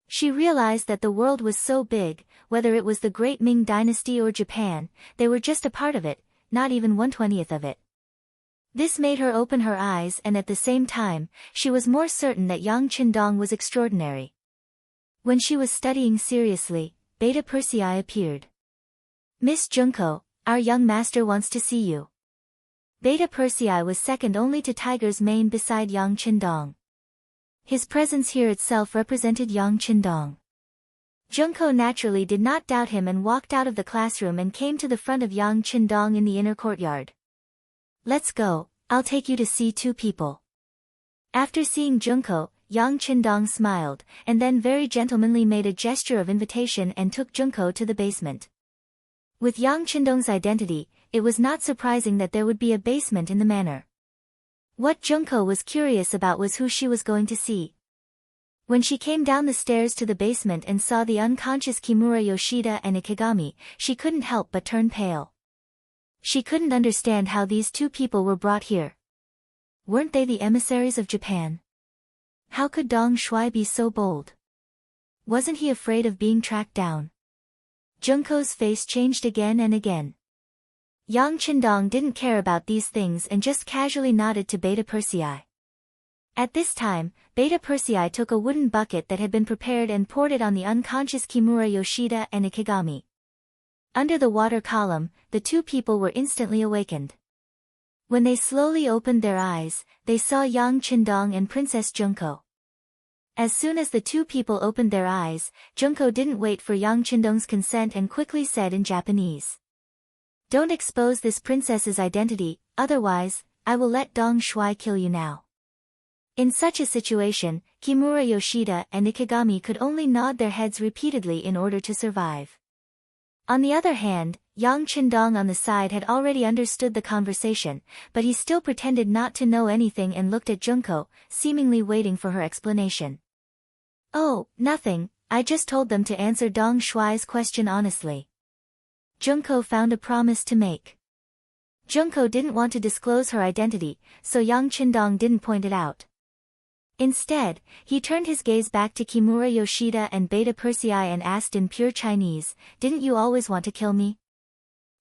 S1: She realized that the world was so big, whether it was the Great Ming Dynasty or Japan, they were just a part of it, not even 1/20th of it. This made her open her eyes and at the same time, she was more certain that Yang Qindong was extraordinary. When she was studying seriously, Beta Persei appeared. Miss Junko, our young master wants to see you. Beta Persei was second only to Tiger's mane beside Yang Qindong. His presence here itself represented Yang Qindong. Junko naturally did not doubt him and walked out of the classroom and came to the front of Yang Qindong in the inner courtyard. Let's go, I'll take you to see two people. After seeing Junko, Yang Qindong smiled, and then very gentlemanly made a gesture of invitation and took Junko to the basement. With Yang Qindong's identity, it was not surprising that there would be a basement in the manor. What Junko was curious about was who she was going to see. When she came down the stairs to the basement and saw the unconscious Kimura Yoshida and Ikegami, she couldn't help but turn pale. She couldn't understand how these two people were brought here. Weren't they the emissaries of Japan? How could Dong Shuai be so bold? Wasn't he afraid of being tracked down? Junko's face changed again and again. Yang Qindong didn't care about these things and just casually nodded to Beta Persei. At this time, Beta Persei took a wooden bucket that had been prepared and poured it on the unconscious Kimura Yoshida and Ikegami. Under the water column, the two people were instantly awakened. When they slowly opened their eyes, they saw Yang Qindong and Princess Junko. As soon as the two people opened their eyes, Junko didn't wait for Yang Qindong's consent and quickly said in Japanese, "Don't expose this princess's identity, otherwise, I will let Dong Shuai kill you now." In such a situation, Kimura Yoshida and Ikegami could only nod their heads repeatedly in order to survive. On the other hand, Yang Qindong on the side had already understood the conversation, but he still pretended not to know anything and looked at Junko, seemingly waiting for her explanation. "Oh, nothing, I just told them to answer Dong Shuai's question honestly." Junko found a promise to make. Junko didn't want to disclose her identity, so Yang Qindong didn't point it out. Instead, he turned his gaze back to Kimura Yoshida and Beta Persei and asked in pure Chinese, "Didn't you always want to kill me?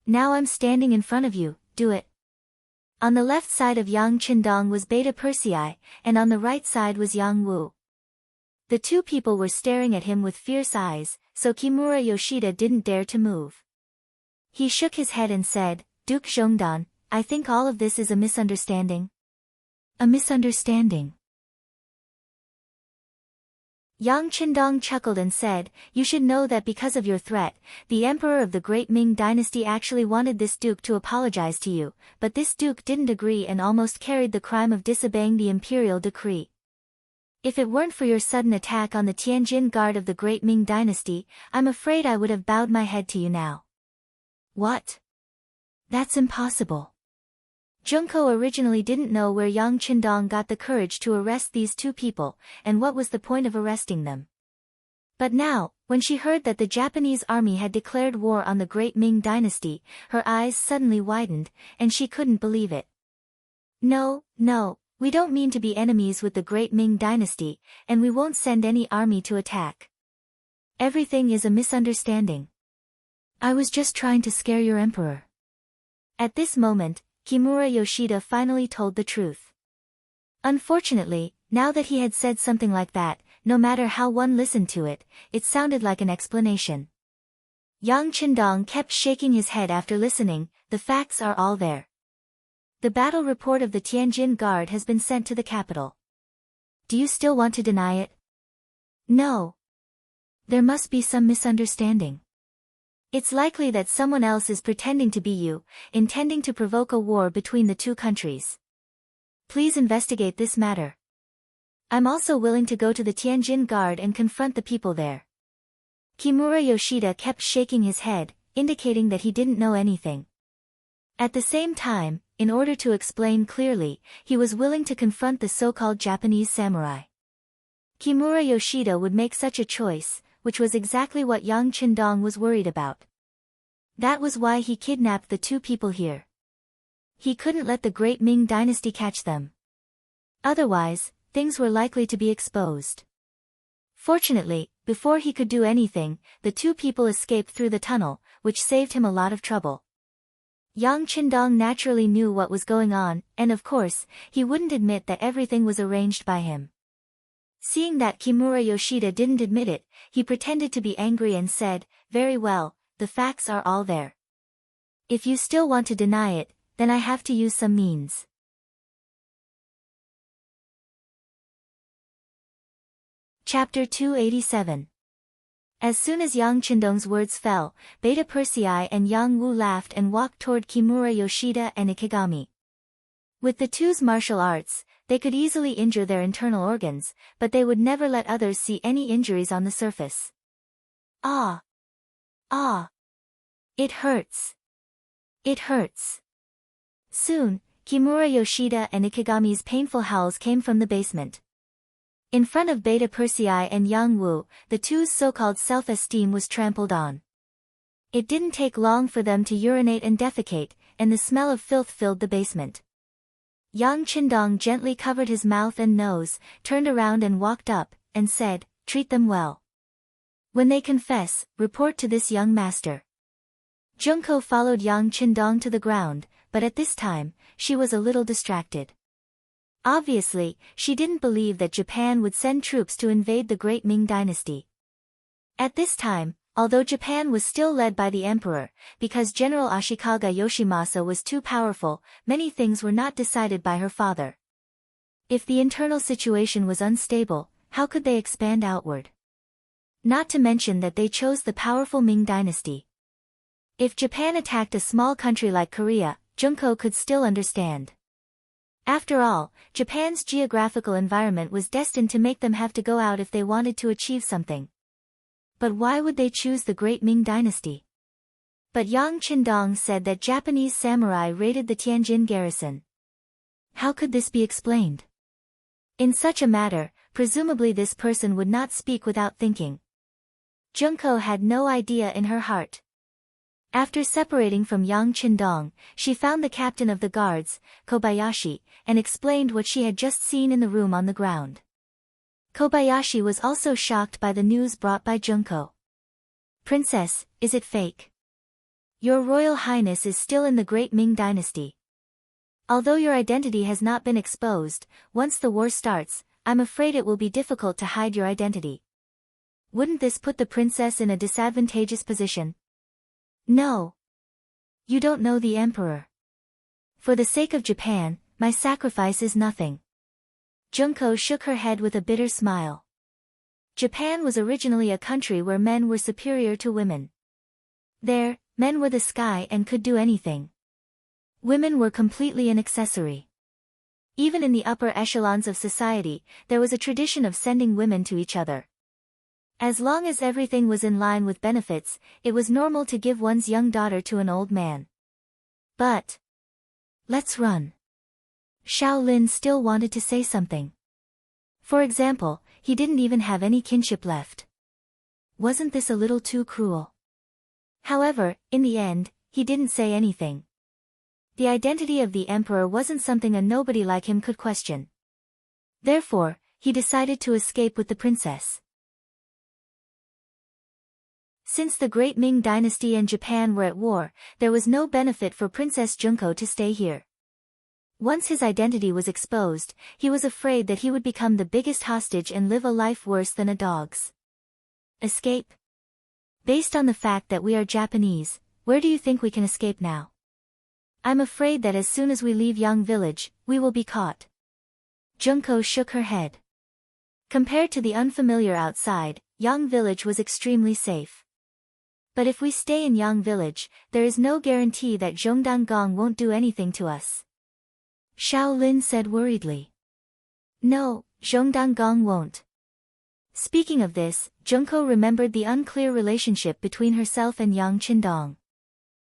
S1: Now I'm standing in front of you, do it." On the left side of Yang Qindong was Beta Persei, and on the right side was Yang Wu. The two people were staring at him with fierce eyes, so Kimura Yoshida didn't dare to move. He shook his head and said, "Duke Zhongdan, I think all of this is a misunderstanding." "A misunderstanding?" Yang Qindong chuckled and said, "You should know that because of your threat, the emperor of the Great Ming Dynasty actually wanted this duke to apologize to you, but this duke didn't agree and almost carried the crime of disobeying the imperial decree. If it weren't for your sudden attack on the Tianjin guard of the Great Ming Dynasty, I'm afraid I would have bowed my head to you now." "What? That's impossible." Junko originally didn't know where Yang Qindong got the courage to arrest these two people, and what was the point of arresting them. But now, when she heard that the Japanese army had declared war on the Great Ming Dynasty, her eyes suddenly widened, and she couldn't believe it. No, we don't mean to be enemies with the Great Ming Dynasty, and we won't send any army to attack. Everything is a misunderstanding. I was just trying to scare your emperor." At this moment, Kimura Yoshida finally told the truth. Unfortunately, now that he had said something like that, no matter how one listened to it, it sounded like an explanation. Yang Qindong kept shaking his head after listening. The facts are all there. The battle report of the Tianjin Guard has been sent to the capital. Do you still want to deny it? No. There must be some misunderstanding. It's likely that someone else is pretending to be you, intending to provoke a war between the two countries. Please investigate this matter. I'm also willing to go to the Tianjin Guard and confront the people there. Kimura Yoshida kept shaking his head, indicating that he didn't know anything. At the same time, in order to explain clearly, he was willing to confront the so-called Japanese samurai. Kimura Yoshida would make such a choice, which was exactly what Yang Qindong was worried about. That was why he kidnapped the two people here. He couldn't let the great Ming dynasty catch them. Otherwise, things were likely to be exposed. Fortunately, before he could do anything, the two people escaped through the tunnel, which saved him a lot of trouble. Yang Qindong naturally knew what was going on, and of course, he wouldn't admit that everything was arranged by him. Seeing that Kimura Yoshida didn't admit it, he pretended to be angry and said, "Very well, the facts are all there. If you still want to deny it, then I have to use some means." Chapter 287. As soon as Yang Qindong's words fell, Beta Persei and Yang Wu laughed and walked toward Kimura Yoshida and Ikegami. With the two's martial arts, they could easily injure their internal organs, but they would never let others see any injuries on the surface. Ah! Ah! It hurts! It hurts! Soon, Kimura Yoshida and Ikegami's painful howls came from the basement. In front of Beta Persei and Yang Wu, the two's so-called self-esteem was trampled on. It didn't take long for them to urinate and defecate, and the smell of filth filled the basement. Yang Qindong gently covered his mouth and nose, turned around and walked up, and said, "Treat them well. When they confess, report to this young master." Junko followed Yang Qindong to the ground, but at this time, she was a little distracted. Obviously, she didn't believe that Japan would send troops to invade the great Ming dynasty. At this time, although Japan was still led by the emperor, because General Ashikaga Yoshimasa was too powerful, many things were not decided by her father. If the internal situation was unstable, how could they expand outward? Not to mention that they chose the powerful Ming dynasty. If Japan attacked a small country like Korea, Junko could still understand. After all, Japan's geographical environment was destined to make them have to go out if they wanted to achieve something. But why would they choose the great Ming dynasty? But Yang Qindong said that Japanese samurai raided the Tianjin garrison. How could this be explained? In such a matter, presumably this person would not speak without thinking. Junko had no idea in her heart. After separating from Yang Qindong, she found the captain of the guards, Kobayashi, and explained what she had just seen in the room on the ground. Kobayashi was also shocked by the news brought by Junko. "Princess, is it fake? Your Royal Highness is still in the great Ming dynasty. Although your identity has not been exposed, once the war starts, I'm afraid it will be difficult to hide your identity. Wouldn't this put the princess in a disadvantageous position?" "No. You don't know the emperor. For the sake of Japan, my sacrifice is nothing." Junko shook her head with a bitter smile. Japan was originally a country where men were superior to women. There, men were the sky and could do anything. Women were completely an accessory. Even in the upper echelons of society, there was a tradition of sending women to each other. As long as everything was in line with benefits, it was normal to give one's young daughter to an old man. But let's run. Shaolin still wanted to say something. For example, he didn't even have any kinship left. Wasn't this a little too cruel? However, in the end, he didn't say anything. The identity of the emperor wasn't something a nobody like him could question. Therefore, he decided to escape with the princess. Since the great Ming dynasty and Japan were at war, there was no benefit for Princess Junko to stay here. Once his identity was exposed, he was afraid that he would become the biggest hostage and live a life worse than a dog's. Escape? Based on the fact that we are Japanese, where do you think we can escape now? I'm afraid that as soon as we leave Yang Village, we will be caught. Junko shook her head. Compared to the unfamiliar outside, Yang Village was extremely safe. But if we stay in Yang Village, there is no guarantee that Zhongdang won't do anything to us. Shaolin said worriedly. No, Zhongdang won't. Speaking of this, Junko remembered the unclear relationship between herself and Yang Qindong.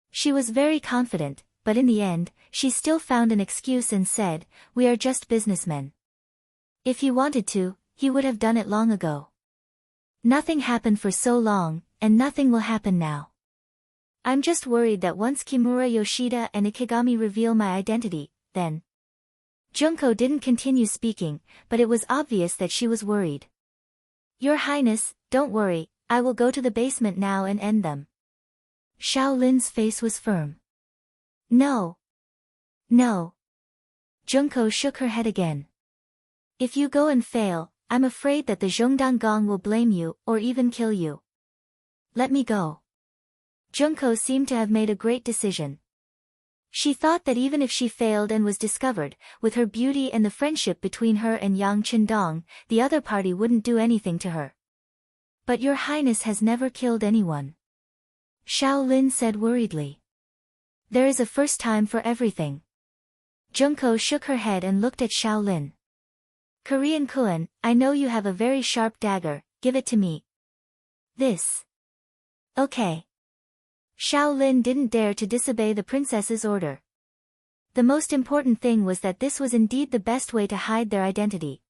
S1: She was very confident, but in the end, she still found an excuse and said, "We are just businessmen." If he wanted to, he would have done it long ago. Nothing happened for so long, and nothing will happen now. I'm just worried that once Kimura Yoshida and Ikegami reveal my identity, then. Junko didn't continue speaking, but it was obvious that she was worried. Your Highness, don't worry, I will go to the basement now and end them. Shaolin's face was firm. No. No. Junko shook her head again. If you go and fail, I'm afraid that the Zhongdang will blame you, or even kill you. Let me go. Junko seemed to have made a great decision. She thought that even if she failed and was discovered, with her beauty and the friendship between her and Yang Qindong, the other party wouldn't do anything to her. But your Highness has never killed anyone. Shaolin said worriedly. There is a first time for everything. Junko shook her head and looked at Shaolin. Korean Kun, I know you have a very sharp dagger, give it to me. This. Okay. Shaolin didn't dare to disobey the princess's order. The most important thing was that this was indeed the best way to hide their identity.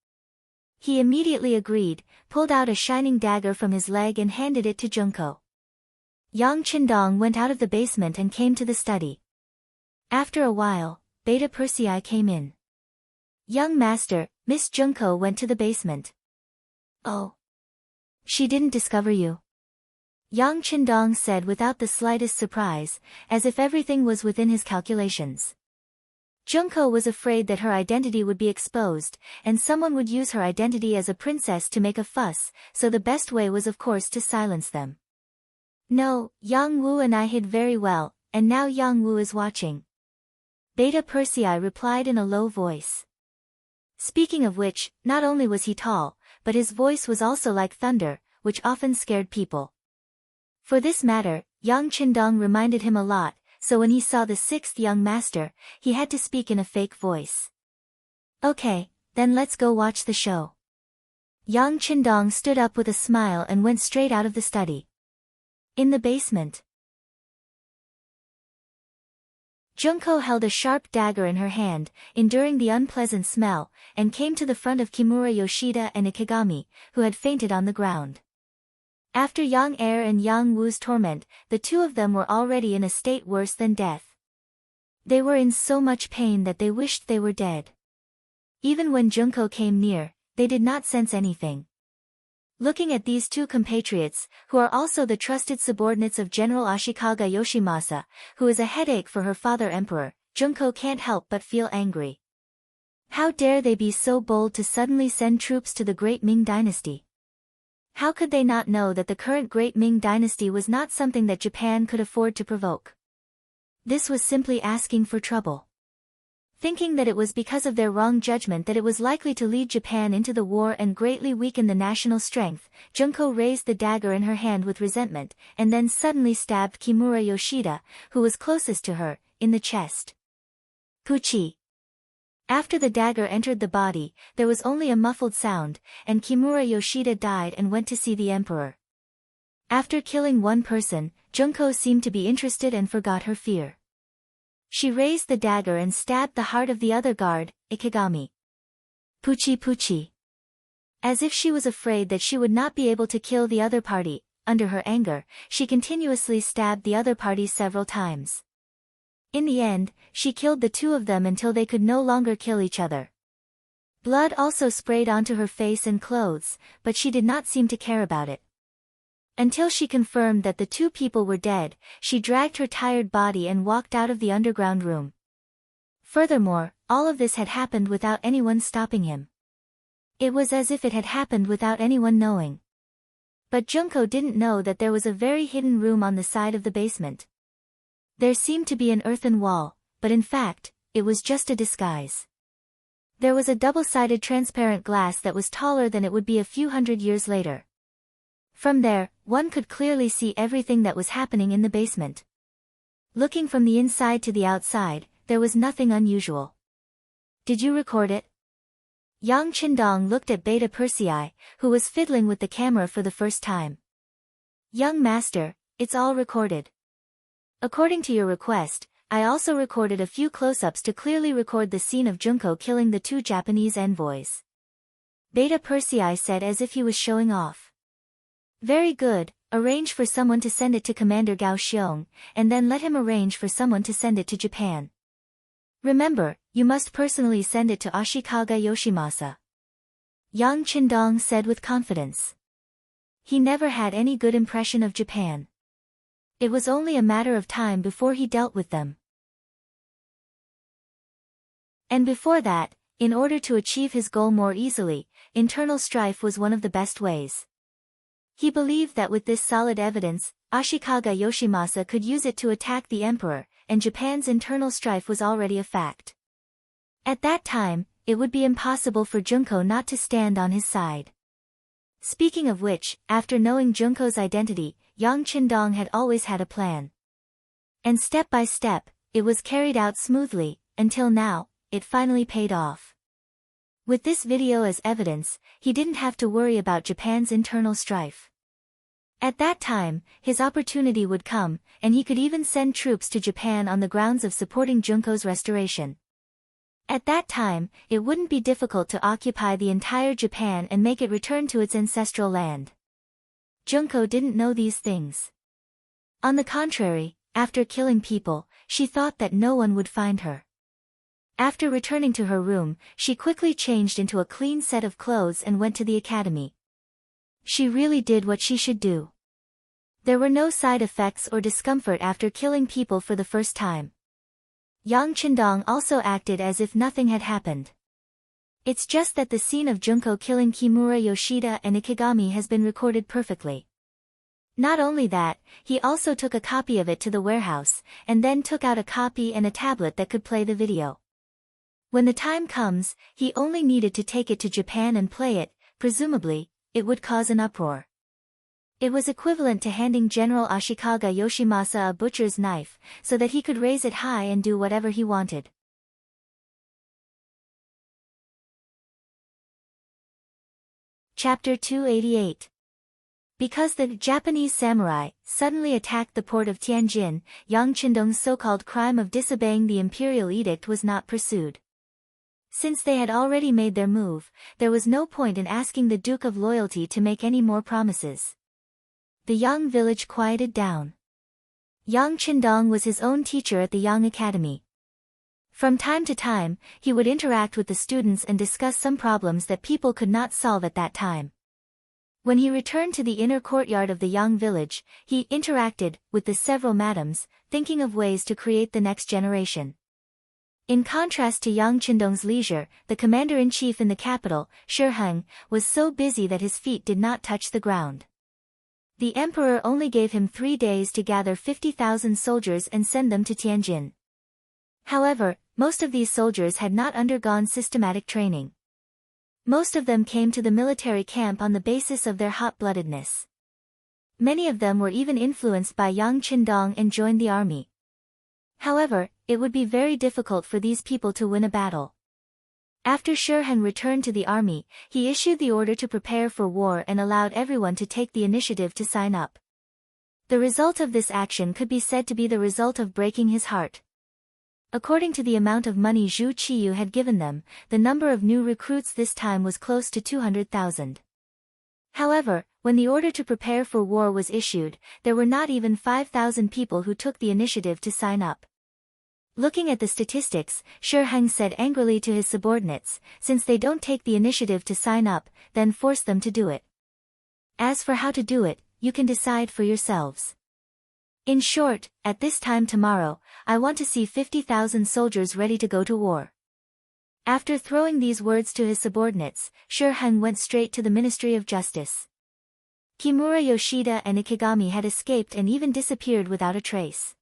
S1: He immediately agreed, pulled out a shining dagger from his leg and handed it to Junko. Yang Qindong went out of the basement and came to the study. After a while, Beta Persei came in. Young master, Miss Junko went to the basement. Oh. She didn't discover you. Yang Qindong said without the slightest surprise, as if everything was within his calculations. Junko was afraid that her identity would be exposed, and someone would use her identity as a princess to make a fuss, so the best way was of course to silence them. No, Yang Wu and I hid very well, and now Yang Wu is watching. Beta Persei replied in a low voice. Speaking of which, not only was he tall, but his voice was also like thunder, which often scared people. For this matter, Yang Qindong reminded him a lot, so when he saw the sixth young master, he had to speak in a fake voice. Okay, then let's go watch the show. Yang Qindong stood up with a smile and went straight out of the study. In the basement. Junko held a sharp dagger in her hand, enduring the unpleasant smell, and came to the front of Kimura Yoshida and Ikegami, who had fainted on the ground. After Yang Er and Yang Wu's torment, the two of them were already in a state worse than death. They were in so much pain that they wished they were dead. Even when Junko came near, they did not sense anything. Looking at these two compatriots, who are also the trusted subordinates of General Ashikaga Yoshimasa, who is a headache for her father emperor, Junko can't help but feel angry. How dare they be so bold to suddenly send troops to the great Ming dynasty? How could they not know that the current great Ming dynasty was not something that Japan could afford to provoke? This was simply asking for trouble. Thinking that it was because of their wrong judgment that it was likely to lead Japan into the war and greatly weaken the national strength, Junko raised the dagger in her hand with resentment, and then suddenly stabbed Kimura Yoshida, who was closest to her, in the chest. Puchi. After the dagger entered the body, there was only a muffled sound, and Kimura Yoshida died and went to see the emperor. After killing one person, Junko seemed to be interested and forgot her fear. She raised the dagger and stabbed the heart of the other guard, Ikegami. Puchi Puchi. As if she was afraid that she would not be able to kill the other party, under her anger, she continuously stabbed the other party several times. In the end, she killed the two of them until they could no longer kill each other. Blood also sprayed onto her face and clothes, but she did not seem to care about it. Until she confirmed that the two people were dead, she dragged her tired body and walked out of the underground room. Furthermore, all of this had happened without anyone stopping him. It was as if it had happened without anyone knowing. But Junko didn't know that there was a very hidden room on the side of the basement. There seemed to be an earthen wall, but in fact, it was just a disguise. There was a double-sided transparent glass that was taller than it would be a few hundred years later. From there, one could clearly see everything that was happening in the basement. Looking from the inside to the outside, there was nothing unusual. Did you record it? Yang Qindong looked at Beta Persei, who was fiddling with the camera for the first time. Young master, it's all recorded. According to your request, I also recorded a few close-ups to clearly record the scene of Junko killing the two Japanese envoys. Beta Persei said as if he was showing off. Very good, arrange for someone to send it to Commander Gao Xiong, and then let him arrange for someone to send it to Japan. Remember, you must personally send it to Ashikaga Yoshimasa. Yang Qindong said with confidence. He never had any good impression of Japan. It was only a matter of time before he dealt with them. And before that, in order to achieve his goal more easily, internal strife was one of the best ways. He believed that with this solid evidence, Ashikaga Yoshimasa could use it to attack the emperor, and Japan's internal strife was already a fact. At that time, it would be impossible for Junko not to stand on his side. Speaking of which, after knowing Junko's identity, Yang Qindong had always had a plan. And step by step, it was carried out smoothly, until now, it finally paid off. With this video as evidence, he didn't have to worry about Japan's internal strife. At that time, his opportunity would come, and he could even send troops to Japan on the grounds of supporting Junko's restoration. At that time, it wouldn't be difficult to occupy the entire Japan and make it return to its ancestral land. Junko didn't know these things. On the contrary, after killing people, she thought that no one would find her. After returning to her room, she quickly changed into a clean set of clothes and went to the academy. She really did what she should do. There were no side effects or discomfort after killing people for the first time. Yang Qindong also acted as if nothing had happened. It's just that the scene of Junko killing Kimura Yoshida and Ikigami has been recorded perfectly. Not only that, he also took a copy of it to the warehouse, and then took out a copy and a tablet that could play the video. When the time comes, he only needed to take it to Japan and play it. Presumably, it would cause an uproar. It was equivalent to handing General Ashikaga Yoshimasa a butcher's knife, so that he could raise it high and do whatever he wanted. Chapter 288. Because the Japanese samurai suddenly attacked the port of Tianjin, Yang Qindong's so-called crime of disobeying the imperial edict was not pursued. Since they had already made their move, there was no point in asking the Duke of Loyalty to make any more promises. The Yang village quieted down. Yang Qindong was his own teacher at the Yang Academy. From time to time, he would interact with the students and discuss some problems that people could not solve at that time. When he returned to the inner courtyard of the Yang village, he interacted with the several madams, thinking of ways to create the next generation. In contrast to Yang Qindong's leisure, the commander-in-chief in the capital, Shi Heng, was so busy that his feet did not touch the ground. The emperor only gave him 3 days to gather 50,000 soldiers and send them to Tianjin. However, most of these soldiers had not undergone systematic training. Most of them came to the military camp on the basis of their hot-bloodedness. Many of them were even influenced by Yang Qindong and joined the army. However, it would be very difficult for these people to win a battle. After Shi Heng returned to the army, he issued the order to prepare for war and allowed everyone to take the initiative to sign up. The result of this action could be said to be the result of breaking his heart. According to the amount of money Zhu Qiyu had given them, the number of new recruits this time was close to 200,000. However, when the order to prepare for war was issued, there were not even 5,000 people who took the initiative to sign up. Looking at the statistics, Shi Heng said angrily to his subordinates, since they don't take the initiative to sign up, then force them to do it. As for how to do it, you can decide for yourselves. In short, at this time tomorrow, I want to see 50,000 soldiers ready to go to war. After throwing these words to his subordinates, Shi Heng went straight to the Ministry of Justice. Kimura Yoshida and Ikigami had escaped and even disappeared without a trace.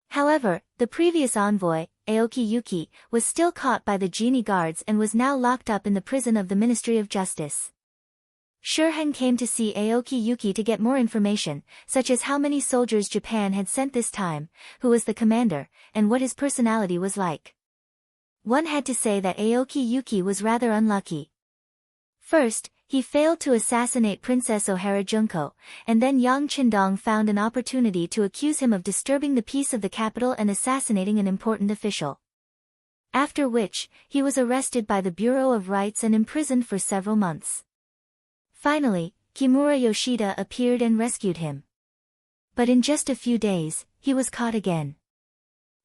S1: However, the previous envoy, Aoki Yuki, was still caught by the genie guards and was now locked up in the prison of the Ministry of Justice. Shi Heng came to see Aoki Yuki to get more information, such as how many soldiers Japan had sent this time, who was the commander, and what his personality was like. One had to say that Aoki Yuki was rather unlucky. First, he failed to assassinate Princess Ohara Junko, and then Yang Qindong found an opportunity to accuse him of disturbing the peace of the capital and assassinating an important official. After which, he was arrested by the Bureau of Rights and imprisoned for several months. Finally, Kimura Yoshida appeared and rescued him. But in just a few days, he was caught again.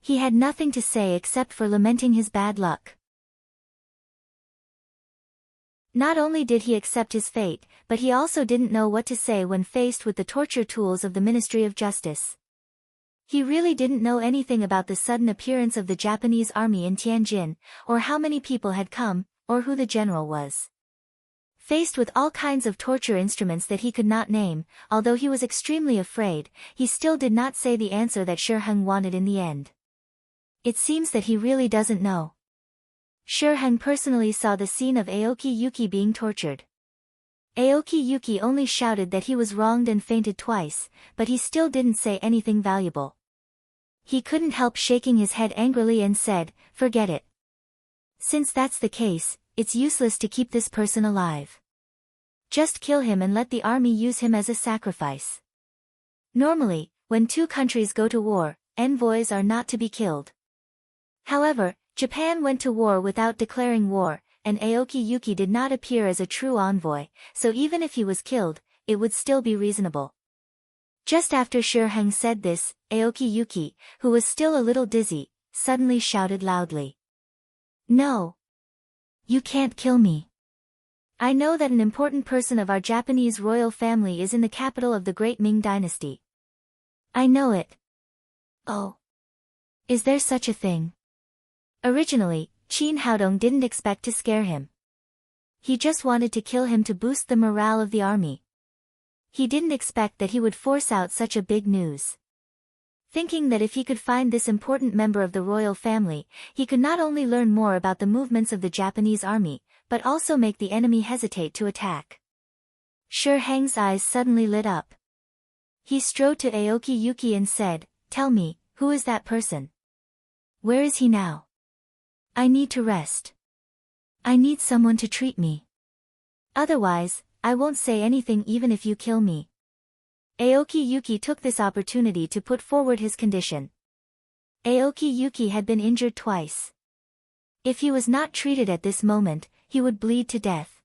S1: He had nothing to say except for lamenting his bad luck. Not only did he accept his fate, but he also didn't know what to say when faced with the torture tools of the Ministry of Justice. He really didn't know anything about the sudden appearance of the Japanese army in Tianjin, or how many people had come, or who the general was. Faced with all kinds of torture instruments that he could not name, although he was extremely afraid, he still did not say the answer that Shi Heng wanted in the end. It seems that he really doesn't know. Shi Heng personally saw the scene of Aoki Yuki being tortured. Aoki Yuki only shouted that he was wronged and fainted twice, but he still didn't say anything valuable. He couldn't help shaking his head angrily and said, "Forget it. Since that's the case, it's useless to keep this person alive. Just kill him and let the army use him as a sacrifice." Normally, when two countries go to war, envoys are not to be killed. However, Japan went to war without declaring war, and Aoki Yuki did not appear as a true envoy, so even if he was killed, it would still be reasonable. Just after Shi Heng said this, Aoki Yuki, who was still a little dizzy, suddenly shouted loudly, "No! You can't kill me. I know that an important person of our Japanese royal family is in the capital of the great Ming dynasty. I know it." "Oh. Is there such a thing?" Originally, Qin Haodong didn't expect to scare him. He just wanted to kill him to boost the morale of the army. He didn't expect that he would force out such a big news. Thinking that if he could find this important member of the royal family, he could not only learn more about the movements of the Japanese army, but also make the enemy hesitate to attack. Shi Heng's eyes suddenly lit up. He strode to Aoki Yuki and said, "Tell me, who is that person? Where is he now? I need to rest. I need someone to treat me. Otherwise, I won't say anything even if you kill me." Aoki Yuki took this opportunity to put forward his condition. Aoki Yuki had been injured twice. If he was not treated at this moment, he would bleed to death.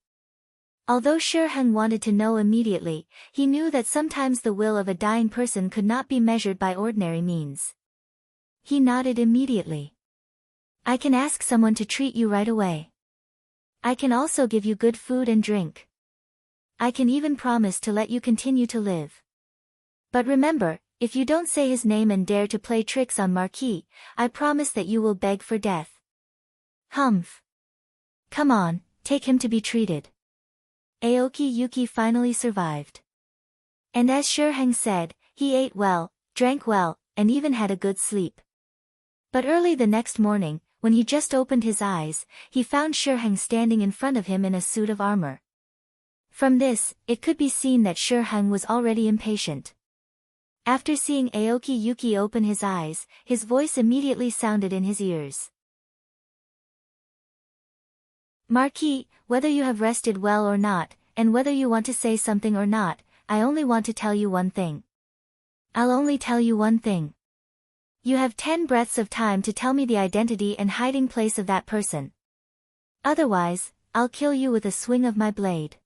S1: Although Shi Heng wanted to know immediately, he knew that sometimes the will of a dying person could not be measured by ordinary means. He nodded immediately. "I can ask someone to treat you right away. I can also give you good food and drink. I can even promise to let you continue to live. But remember, if you don't say his name and dare to play tricks on Marquis, I promise that you will beg for death." "Humph. Come on, take him to be treated." Aoki Yuki finally survived. And as Shi Heng said, he ate well, drank well, and even had a good sleep. But early the next morning, when he just opened his eyes, he found Shi Heng standing in front of him in a suit of armor. From this, it could be seen that Shi Heng was already impatient. After seeing Aoki Yuki open his eyes, his voice immediately sounded in his ears. "Marquis, whether you have rested well or not, and whether you want to say something or not, I only want to tell you one thing. I'll only tell you one thing. You have 10 breaths of time to tell me the identity and hiding place of that person. Otherwise, I'll kill you with a swing of my blade."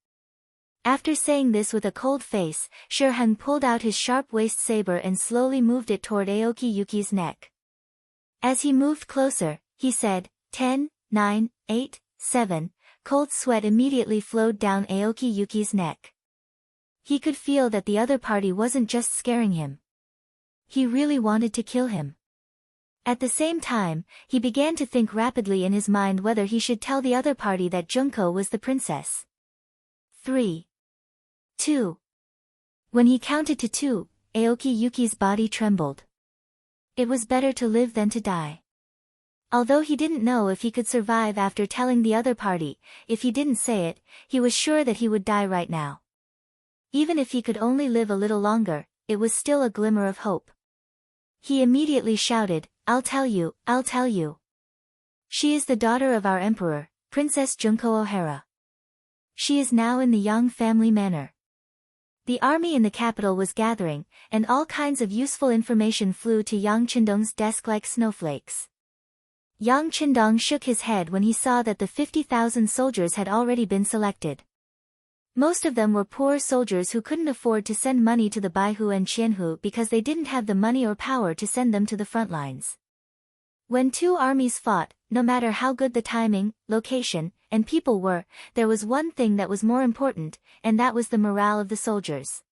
S1: After saying this with a cold face, Shi Heng pulled out his sharp waist saber and slowly moved it toward Aoki Yuki's neck. As he moved closer, he said, 10, 9, 8, 7, cold sweat immediately flowed down Aoki Yuki's neck. He could feel that the other party wasn't just scaring him. He really wanted to kill him. At the same time, he began to think rapidly in his mind whether he should tell the other party that Junko was the princess. 3. 2. When he counted to 2, Aoki Yuki's body trembled. It was better to live than to die. Although he didn't know if he could survive after telling the other party, if he didn't say it, he was sure that he would die right now. Even if he could only live a little longer, it was still a glimmer of hope. He immediately shouted, "I'll tell you, I'll tell you. She is the daughter of our emperor, Princess Junko O'Hara. She is now in the Yang family manor." The army in the capital was gathering, and all kinds of useful information flew to Yang Qindong's desk like snowflakes. Yang Qindong shook his head when he saw that the 50,000 soldiers had already been selected. Most of them were poor soldiers who couldn't afford to send money to the Baihu and Qianhu because they didn't have the money or power to send them to the front lines. When two armies fought, no matter how good the timing, location, and people were, there was one thing that was more important, and that was the morale of the soldiers.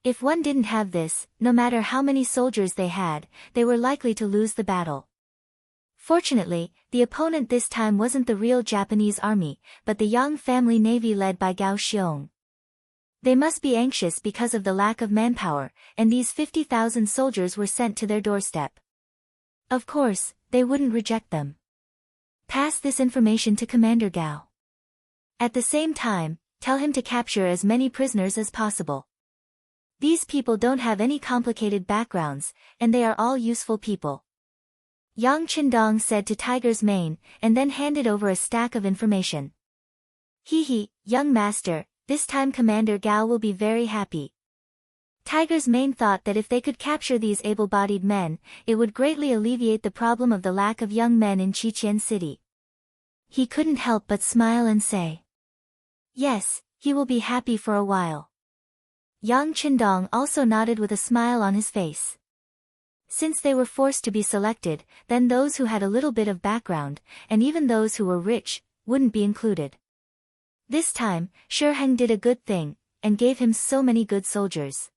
S1: If one didn't have this, no matter how many soldiers they had, they were likely to lose the battle. Fortunately, the opponent this time wasn't the real Japanese army, but the Yang family navy led by Gao Xiong. They must be anxious because of the lack of manpower, and these 50,000 soldiers were sent to their doorstep. Of course, they wouldn't reject them. Pass this information to Commander Gao. At the same time, tell him to capture as many prisoners as possible. These people don't have any complicated backgrounds, and they are all useful people. Yang Qindong said to Tiger's Mane, and then handed over a stack of information. Hee, young master, this time Commander Gao will be very happy. Tiger's Mane thought that if they could capture these able-bodied men, it would greatly alleviate the problem of the lack of young men in Qiqian City. He couldn't help but smile and say, "Yes, he will be happy for a while." Yang Qindong also nodded with a smile on his face. Since they were forced to be selected, then those who had a little bit of background, and even those who were rich, wouldn't be included. This time, Shi Heng did a good thing, and gave him so many good soldiers.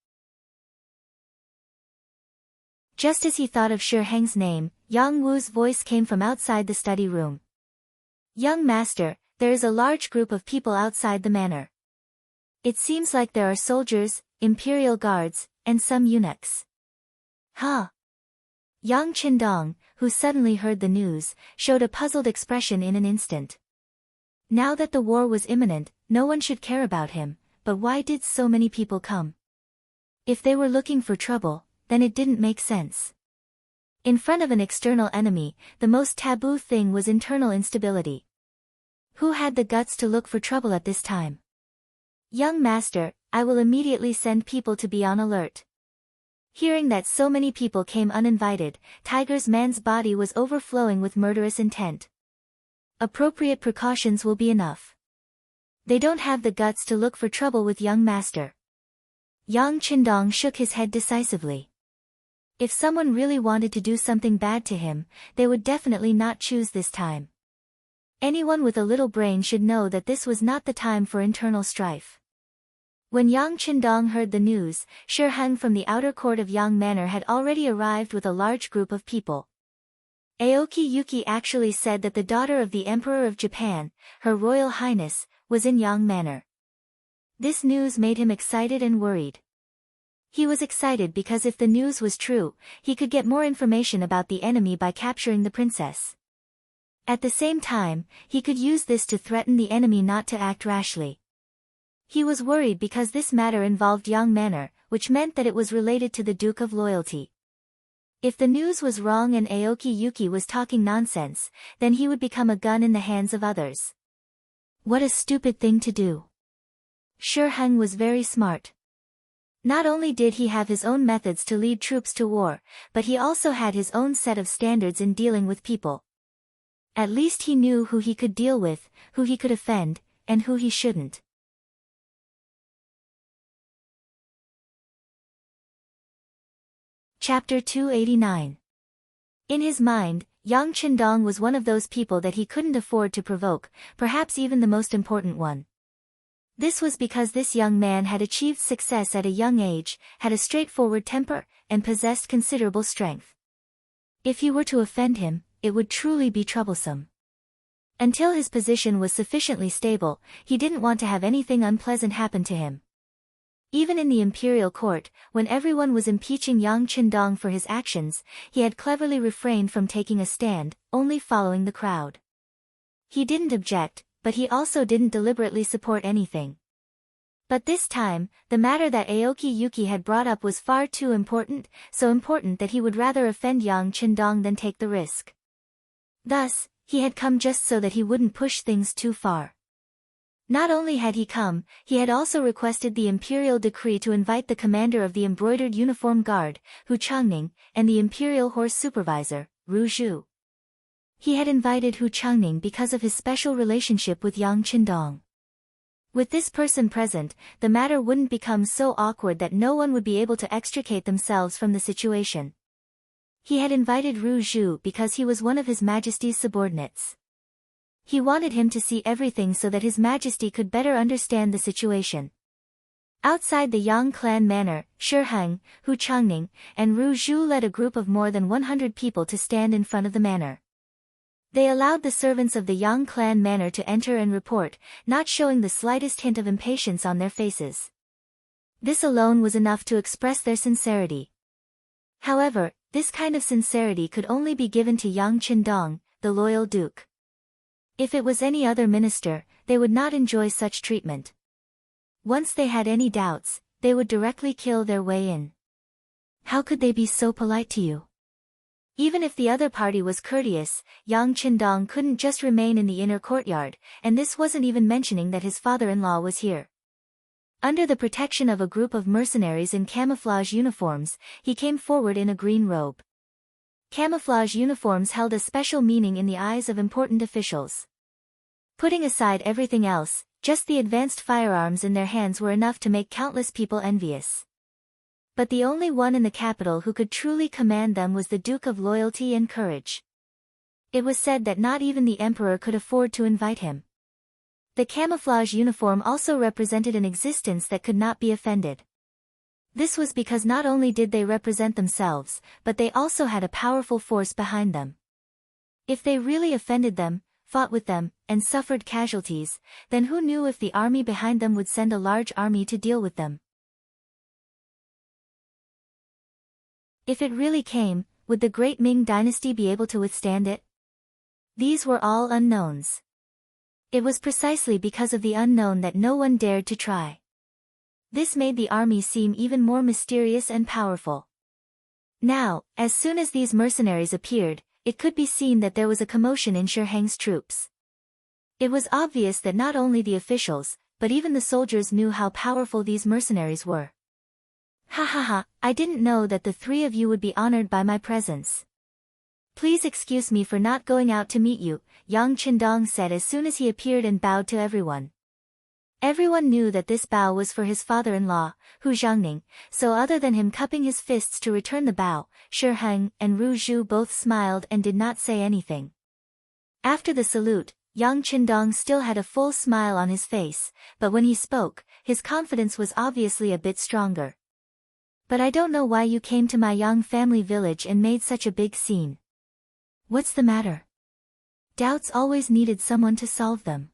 S1: Just as he thought of Shi Heng's name, Yang Wu's voice came from outside the study room. "Young master, there is a large group of people outside the manor. It seems like there are soldiers, imperial guards, and some eunuchs." "Huh?" Yang Qindong, who suddenly heard the news, showed a puzzled expression in an instant. Now that the war was imminent, no one should care about him, but why did so many people come? If they were looking for trouble, then it didn't make sense. In front of an external enemy, the most taboo thing was internal instability. Who had the guts to look for trouble at this time? "Young master, I will immediately send people to be on alert." Hearing that so many people came uninvited, Tiger's Man's body was overflowing with murderous intent. Appropriate precautions will be enough. They don't have the guts to look for trouble with young master. Yang Qindong shook his head decisively. If someone really wanted to do something bad to him, they would definitely not choose this time. Anyone with a little brain should know that this was not the time for internal strife. When Yang Qindong heard the news, Shi Heng from the outer court of Yang Manor had already arrived with a large group of people. Aoki Yuki actually said that the daughter of the Emperor of Japan, Her Royal Highness, was in Yang Manor. This news made him excited and worried. He was excited because if the news was true, he could get more information about the enemy by capturing the princess. At the same time, he could use this to threaten the enemy not to act rashly. He was worried because this matter involved Yang Manor, which meant that it was related to the Duke of Loyalty. If the news was wrong and Aoki Yuki was talking nonsense, then he would become a gun in the hands of others. What a stupid thing to do. Shi Heng was very smart. Not only did he have his own methods to lead troops to war, but he also had his own set of standards in dealing with people. At least he knew who he could deal with, who he could offend, and who he shouldn't. Chapter 289. In his mind, Yang Qindong was one of those people that he couldn't afford to provoke, perhaps even the most important one. This was because this young man had achieved success at a young age, had a straightforward temper, and possessed considerable strength. If he were to offend him, it would truly be troublesome. Until his position was sufficiently stable, he didn't want to have anything unpleasant happen to him. Even in the imperial court, when everyone was impeaching Yang Qindong for his actions, he had cleverly refrained from taking a stand, only following the crowd. He didn't object, but he also didn't deliberately support anything. But this time, the matter that Aoki Yuki had brought up was far too important, so important that he would rather offend Yang Qindong than take the risk. Thus, he had come just so that he wouldn't push things too far. Not only had he come, he had also requested the imperial decree to invite the commander of the embroidered uniform guard, Hu Changning, and the imperial horse supervisor, Ru Zhu. He had invited Hu Changning because of his special relationship with Yang Qindong. With this person present, the matter wouldn't become so awkward that no one would be able to extricate themselves from the situation. He had invited Ru Zhu because he was one of His Majesty's subordinates. He wanted him to see everything so that His Majesty could better understand the situation. Outside the Yang clan manor, Shi Heng, Hu Changning, and Ru Zhu led a group of more than 100 people to stand in front of the manor. They allowed the servants of the Yang clan manor to enter and report, not showing the slightest hint of impatience on their faces. This alone was enough to express their sincerity. However, this kind of sincerity could only be given to Yang Qindong, the loyal duke. If it was any other minister, they would not enjoy such treatment. Once they had any doubts, they would directly kill their way in. How could they be so polite to you? Even if the other party was courteous, Yang Qindong couldn't just remain in the inner courtyard, and this wasn't even mentioning that his father-in-law was here. Under the protection of a group of mercenaries in camouflage uniforms, he came forward in a green robe. Camouflage uniforms held a special meaning in the eyes of important officials. Putting aside everything else, just the advanced firearms in their hands were enough to make countless people envious. But the only one in the capital who could truly command them was the Duke of Loyalty and Courage. It was said that not even the emperor could afford to invite him. The camouflage uniform also represented an existence that could not be offended. This was because not only did they represent themselves, but they also had a powerful force behind them. If they really offended them, fought with them, and suffered casualties, then who knew if the army behind them would send a large army to deal with them? If it really came, would the great Ming dynasty be able to withstand it? These were all unknowns. It was precisely because of the unknown that no one dared to try. This made the army seem even more mysterious and powerful. Now, as soon as these mercenaries appeared, it could be seen that there was a commotion in Shi Heng's troops. It was obvious that not only the officials, but even the soldiers knew how powerful these mercenaries were. Ha ha ha, I didn't know that the three of you would be honored by my presence. Please excuse me for not going out to meet you, Yang Qindong said as soon as he appeared and bowed to everyone. Everyone knew that this bow was for his father-in-law, Hu Zhangning, so other than him cupping his fists to return the bow, Shi Heng and Ru Zhu both smiled and did not say anything. After the salute, Yang Qindong still had a full smile on his face, but when he spoke, his confidence was obviously a bit stronger. But I don't know why you came to my Yang family village and made such a big scene. What's the matter? Doubts always needed someone to solve them.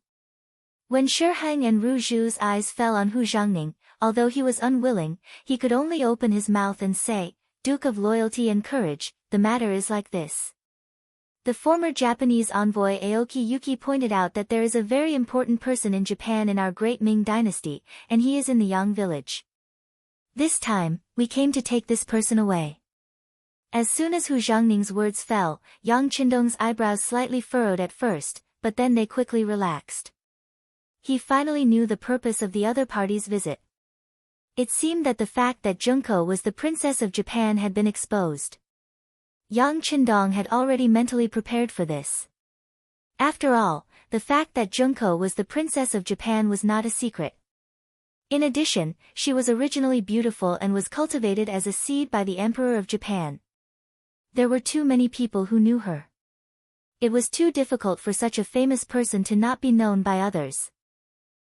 S1: When Shi Heng and Ru Zhu's eyes fell on Hu Zhangning, although he was unwilling, he could only open his mouth and say, Duke of Loyalty and Courage, the matter is like this. The former Japanese envoy Aoki Yuki pointed out that there is a very important person in Japan in our great Ming dynasty, and he is in the Yang village. This time, we came to take this person away. As soon as Hu Zhangning's words fell, Yang Qindong's eyebrows slightly furrowed at first, but then they quickly relaxed. He finally knew the purpose of the other party's visit. It seemed that the fact that Junko was the princess of Japan had been exposed. Yang Qindong had already mentally prepared for this. After all, the fact that Junko was the princess of Japan was not a secret. In addition, she was originally beautiful and was cultivated as a seed by the Emperor of Japan. There were too many people who knew her. It was too difficult for such a famous person to not be known by others.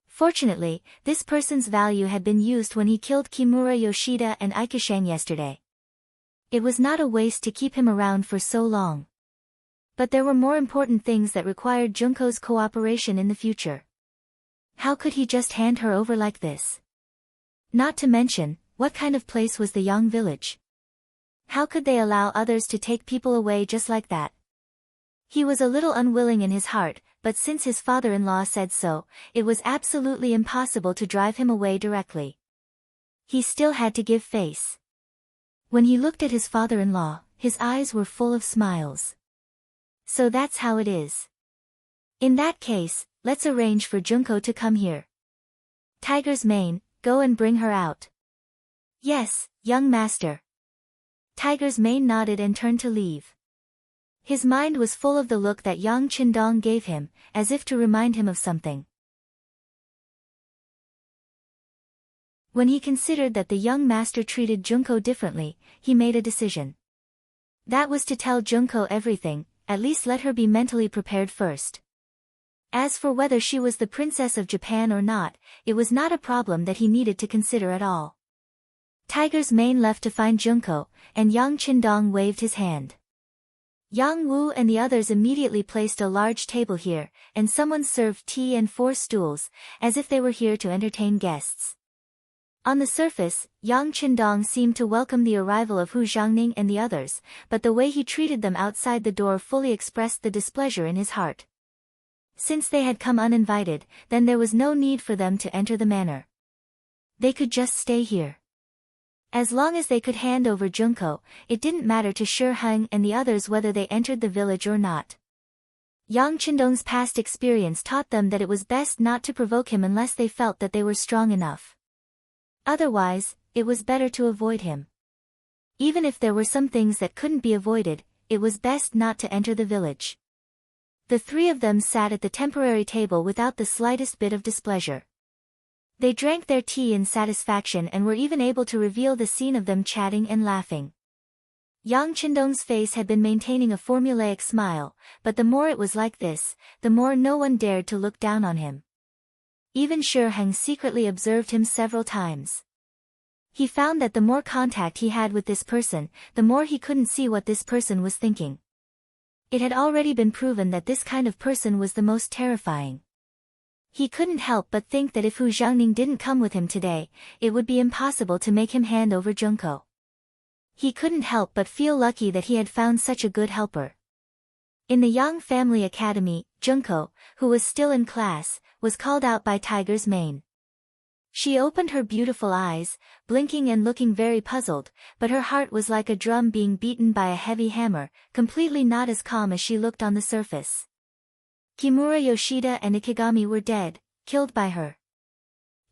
S1: Fortunately, this person's value had been used when he killed Kimura Yoshida and Aikishang yesterday. It was not a waste to keep him around for so long. But there were more important things that required Junko's cooperation in the future. How could he just hand her over like this? Not to mention, what kind of place was the Yang village? How could they allow others to take people away just like that? He was a little unwilling in his heart, but since his father-in-law said so, it was absolutely impossible to drive him away directly. He still had to give face. When he looked at his father-in-law, his eyes were full of smiles. So that's how it is. In that case, let's arrange for Junko to come here. Tiger's mane, go and bring her out. Yes, young master. Tiger's mane nodded and turned to leave. His mind was full of the look that Yang Qindong gave him, as if to remind him of something. When he considered that the young master treated Junko differently, he made a decision. That was to tell Junko everything, at least let her be mentally prepared first. As for whether she was the princess of Japan or not, it was not a problem that he needed to consider at all. Tiger's mane left to find Junko, and Yang Qindong waved his hand. Yang Wu and the others immediately placed a large table here, and someone served tea and 4 stools, as if they were here to entertain guests. On the surface, Yang Qindong seemed to welcome the arrival of Hu Jiangning and the others, but the way he treated them outside the door fully expressed the displeasure in his heart. Since they had come uninvited, then there was no need for them to enter the manor. They could just stay here. As long as they could hand over Junko, it didn't matter to Shi Heng and the others whether they entered the village or not. Yang Qindong's past experience taught them that it was best not to provoke him unless they felt that they were strong enough. Otherwise, it was better to avoid him. Even if there were some things that couldn't be avoided, it was best not to enter the village. The 3 of them sat at the temporary table without the slightest bit of displeasure. They drank their tea in satisfaction and were even able to reveal the scene of them chatting and laughing. Yang Qindong's face had been maintaining a formulaic smile, but the more it was like this, the more no one dared to look down on him. Even Shi Heng secretly observed him several times. He found that the more contact he had with this person, the more he couldn't see what this person was thinking. It had already been proven that this kind of person was the most terrifying. He couldn't help but think that if Hu Jiangning didn't come with him today, it would be impossible to make him hand over Junko. He couldn't help but feel lucky that he had found such a good helper. In the Yang Family Academy, Junko, who was still in class, was called out by Tiger's mane. She opened her beautiful eyes, blinking and looking very puzzled, but her heart was like a drum being beaten by a heavy hammer, completely not as calm as she looked on the surface. Kimura Yoshida and Ikigami were dead, killed by her.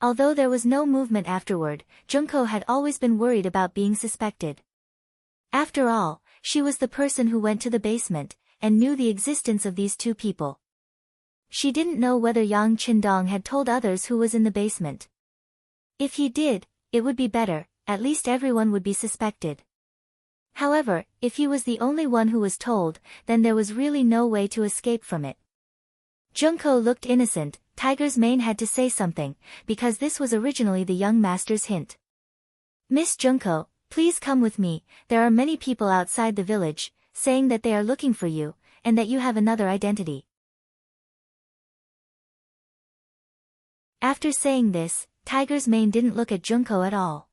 S1: Although there was no movement afterward, Junko had always been worried about being suspected. After all, she was the person who went to the basement, and knew the existence of these 2 people. She didn't know whether Yang Qindong had told others who was in the basement. If he did, it would be better, at least everyone would be suspected. However, if he was the only one who was told, then there was really no way to escape from it. Junko looked innocent. Tiger's mane had to say something, because this was originally the young master's hint. Miss Junko, please come with me, there are many people outside the village, saying that they are looking for you, and that you have another identity. After saying this, Tiger's mane didn't look at Junko at all.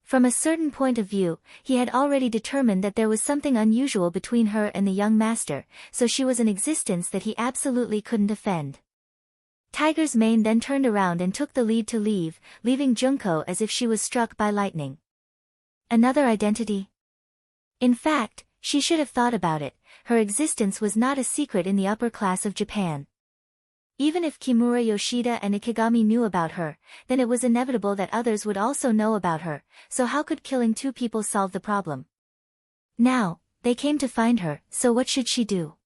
S1: From a certain point of view, he had already determined that there was something unusual between her and the young master, so she was an existence that he absolutely couldn't offend. Tiger's mane then turned around and took the lead to leave, leaving Junko as if she was struck by lightning. Another identity? In fact, she should have thought about it, her existence was not a secret in the upper class of Japan. Even if Kimura Yoshida and Ikigami knew about her, then it was inevitable that others would also know about her, so how could killing 2 people solve the problem? Now, they came to find her, so what should she do?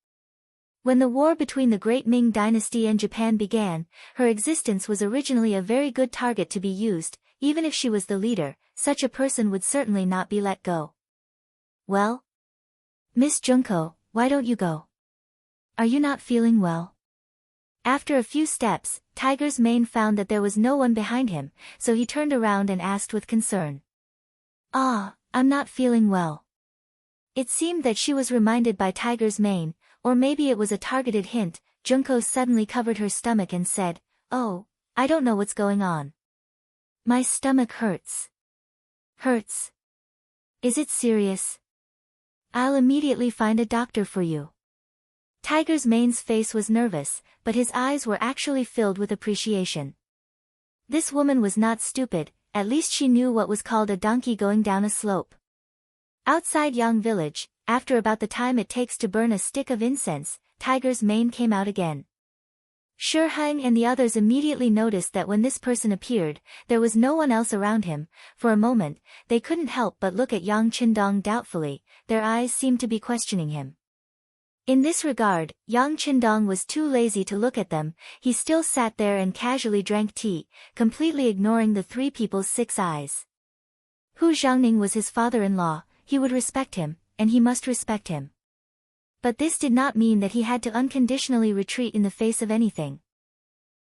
S1: When the war between the Great Ming Dynasty and Japan began, her existence was originally a very good target to be used. Even if she was the leader, such a person would certainly not be let go. Well? Miss Junko, why don't you go? Are you not feeling well? After a few steps, Tiger's mane found that there was no one behind him, so he turned around and asked with concern. I'm not feeling well. It seemed that she was reminded by Tiger's mane, or maybe it was a targeted hint. Junko suddenly covered her stomach and said, "Oh, I don't know what's going on. My stomach hurts." "Hurts? Is it serious? I'll immediately find a doctor for you." Tiger's mane's face was nervous, but his eyes were actually filled with appreciation. This woman was not stupid, at least she knew what was called a donkey going down a slope. Outside Yang village, after about the time it takes to burn a stick of incense, Tiger's mane came out again. Shi Heng and the others immediately noticed that when this person appeared, there was no one else around him. For a moment, they couldn't help but look at Yang Qindong doubtfully, their eyes seemed to be questioning him. In this regard, Yang Qindong was too lazy to look at them, he still sat there and casually drank tea, completely ignoring the three people's 6 eyes. Hu Zhangning was his father-in-law, he would respect him, and he must respect him. But this did not mean that he had to unconditionally retreat in the face of anything.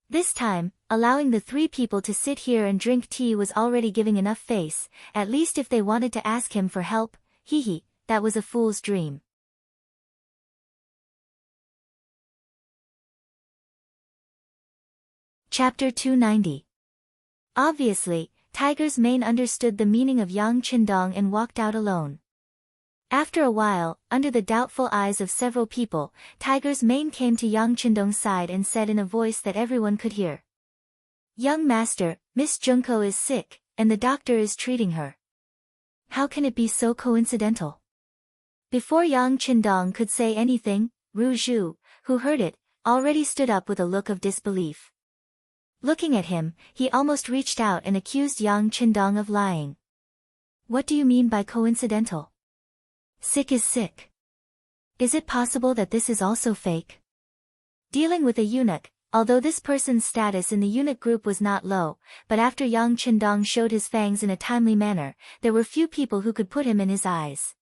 S1: This time, allowing the 3 people to sit here and drink tea was already giving enough face, at least if they wanted to ask him for help, that was a fool's dream. Chapter 290. Obviously, Tiger's mane understood the meaning of Yang Qindong and walked out alone. After a while, under the doubtful eyes of several people, Tiger's mane came to Yang Qindong's side and said in a voice that everyone could hear. "Young master, Miss Junko is sick, and the doctor is treating her." How can it be so coincidental? Before Yang Qindong could say anything, Ru Zhu, who heard it, already stood up with a look of disbelief. Looking at him, he almost reached out and accused Yang Qindong of lying. "What do you mean by coincidental? Sick is sick. Is it possible that this is also fake?" Dealing with a eunuch, although this person's status in the eunuch group was not low, but after Yang Qindong showed his fangs in a timely manner, there were few people who could put him in his eyes.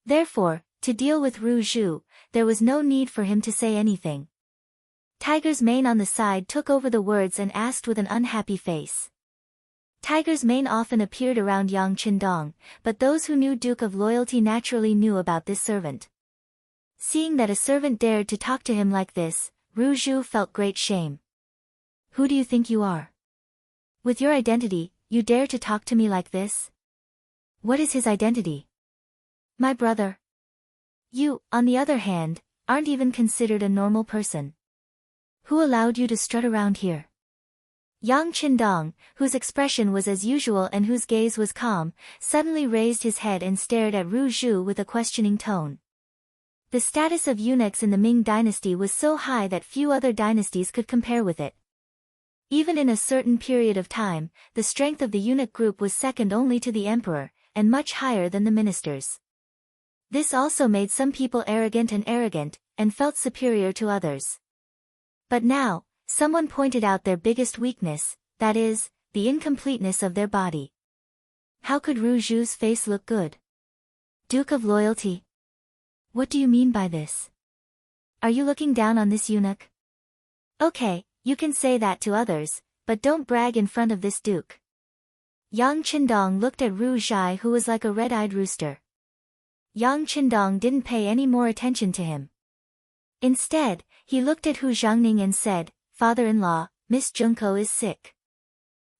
S1: Therefore, to deal with Ru Zhu, there was no need for him to say anything. Tiger's mane on the side took over the words and asked with an unhappy face. Tiger's mane often appeared around Yang Qindong, but those who knew Duke of Loyalty naturally knew about this servant. Seeing that a servant dared to talk to him like this, Ru Zhu felt great shame. "Who do you think you are? With your identity, you dare to talk to me like this? What is his identity?" "My brother. You, on the other hand, aren't even considered a normal person. Who allowed you to strut around here?" Yang Qindong, whose expression was as usual and whose gaze was calm, suddenly raised his head and stared at Ru Zhu with a questioning tone. The status of eunuchs in the Ming dynasty was so high that few other dynasties could compare with it. Even in a certain period of time, the strength of the eunuch group was second only to the emperor, and much higher than the ministers. This also made some people arrogant and felt superior to others. But now, someone pointed out their biggest weakness, that is, the incompleteness of their body. How could Ru Zhu's face look good? Duke of Loyalty? What do you mean by this? Are you looking down on this eunuch? Okay, you can say that to others, but don't brag in front of this duke. Yang Qindong looked at Ru Zhai, who was like a red-eyed rooster. Yang Qindong didn't pay any more attention to him. Instead, he looked at Hu Zhangning and said, "Father-in-law, Miss Junko is sick.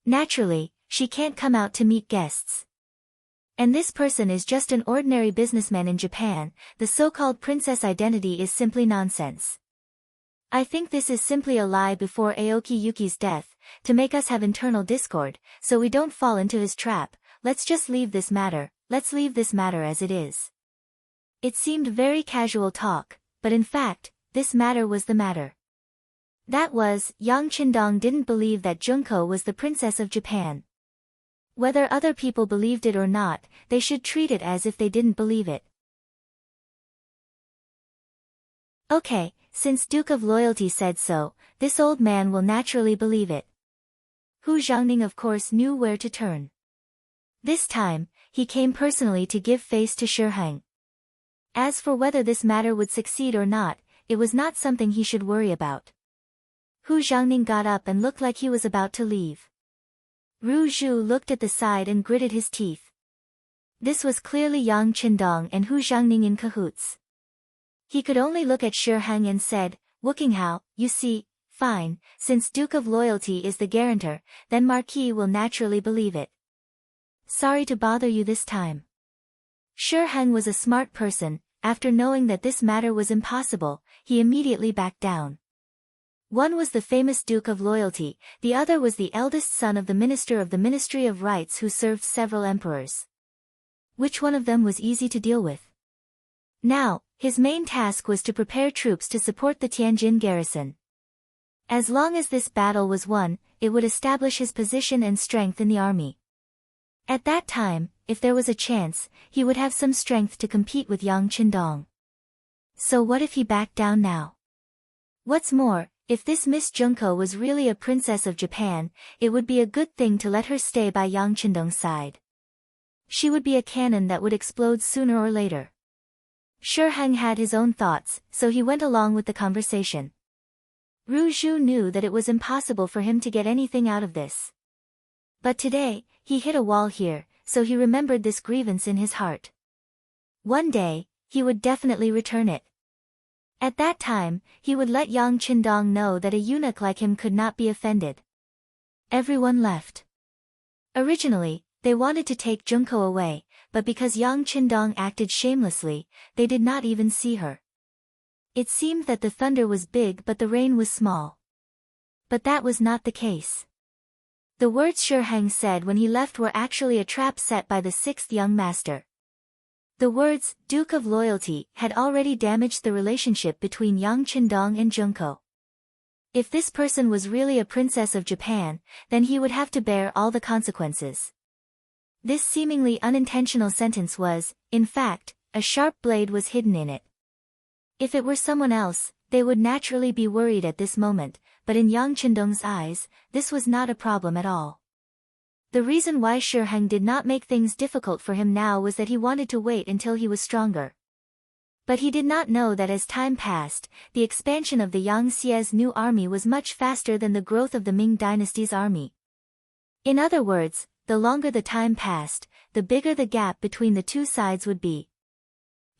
S1: Naturally, she can't come out to meet guests. And this person is just an ordinary businessman in Japan, the so-called princess identity is simply nonsense. I think this is simply a lie before Aoki Yuki's death, to make us have internal discord, so we don't fall into his trap. Let's leave this matter as it is." It seemed very casual talk, but in fact, this matter was the matter. That was, Yang Qindong didn't believe that Junko was the princess of Japan. Whether other people believed it or not, they should treat it as if they didn't believe it. Okay, since Duke of Loyalty said so, this old man will naturally believe it. Hu Zhangning of course knew where to turn. This time, he came personally to give face to Shi Heng. As for whether this matter would succeed or not, it was not something he should worry about. Hu Zhangning got up and looked like he was about to leave. Ru Zhu looked at the side and gritted his teeth. This was clearly Yang Qindong and Hu Jiangning in cahoots. He could only look at Shi Heng and said, "Wukinghow, you see, fine, since Duke of Loyalty is the guarantor, then Marquis will naturally believe it. Sorry to bother you this time." Shi Heng was a smart person. After knowing that this matter was impossible, he immediately backed down. One was the famous Duke of Loyalty, the other was the eldest son of the Minister of the Ministry of Rights who served several emperors. Which one of them was easy to deal with? Now, his main task was to prepare troops to support the Tianjin garrison. As long as this battle was won, it would establish his position and strength in the army. At that time, if there was a chance, he would have some strength to compete with Yang Qindong. So what if he backed down now? What's more, if this Miss Junko was really a princess of Japan, it would be a good thing to let her stay by Yang Qindong's side. She would be a cannon that would explode sooner or later. Shi Heng had his own thoughts, so he went along with the conversation. Ru Zhu knew that it was impossible for him to get anything out of this. But today, he hit a wall here, so he remembered this grievance in his heart. One day, he would definitely return it. At that time, he would let Yang Qindong know that a eunuch like him could not be offended. Everyone left. Originally, they wanted to take Junko away, but because Yang Qindong acted shamelessly, they did not even see her. It seemed that the thunder was big but the rain was small. But that was not the case. The words Shi Heng said when he left were actually a trap set by the sixth young master. The words, Duke of Loyalty, had already damaged the relationship between Yang Qindong and Junko. If this person was really a princess of Japan, then he would have to bear all the consequences. This seemingly unintentional sentence was, in fact, a sharp blade was hidden in it. If it were someone else, they would naturally be worried at this moment, but in Yang Qindong's eyes, this was not a problem at all. The reason why Shi Heng did not make things difficult for him now was that he wanted to wait until he was stronger. But he did not know that as time passed, the expansion of the Yang Xie's new army was much faster than the growth of the Ming dynasty's army. In other words, the longer the time passed, the bigger the gap between the two sides would be.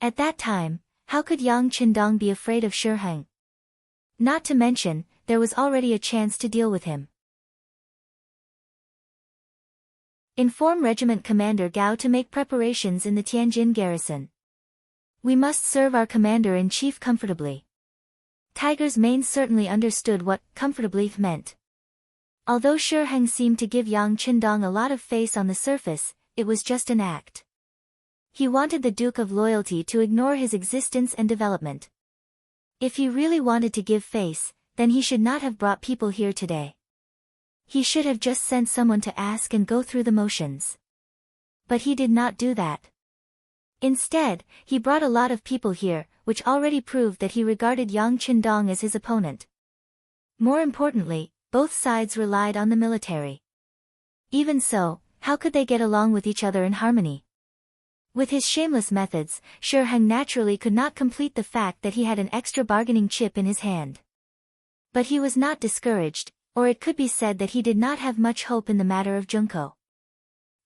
S1: At that time, how could Yang Qindong be afraid of Shi Heng? Not to mention, there was already a chance to deal with him. Inform Regiment Commander Gao to make preparations in the Tianjin garrison. We must serve our commander-in-chief comfortably. Tiger's mane certainly understood what comfortably meant. Although Shi Heng seemed to give Yang Qindong a lot of face on the surface, it was just an act. He wanted the Duke of Loyalty to ignore his existence and development. If he really wanted to give face, then he should not have brought people here today. He should have just sent someone to ask and go through the motions. But he did not do that. Instead, he brought a lot of people here, which already proved that he regarded Yang Qindong as his opponent. More importantly, both sides relied on the military. Even so, how could they get along with each other in harmony? With his shameless methods, Shi Heng naturally could not complete the fact that he had an extra bargaining chip in his hand. But he was not discouraged, or it could be said that he did not have much hope in the matter of Junko.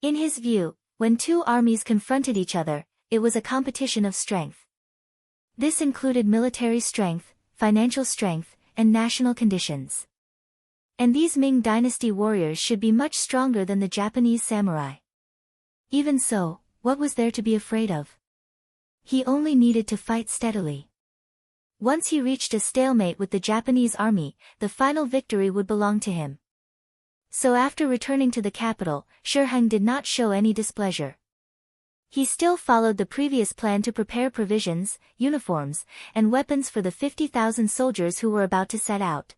S1: In his view, when two armies confronted each other, it was a competition of strength. This included military strength, financial strength, and national conditions. And these Ming dynasty warriors should be much stronger than the Japanese samurai. Even so, what was there to be afraid of? He only needed to fight steadily. Once he reached a stalemate with the Japanese army, the final victory would belong to him. So after returning to the capital, Shi Heng did not show any displeasure. He still followed the previous plan to prepare provisions, uniforms, and weapons for the 50,000 soldiers who were about to set out.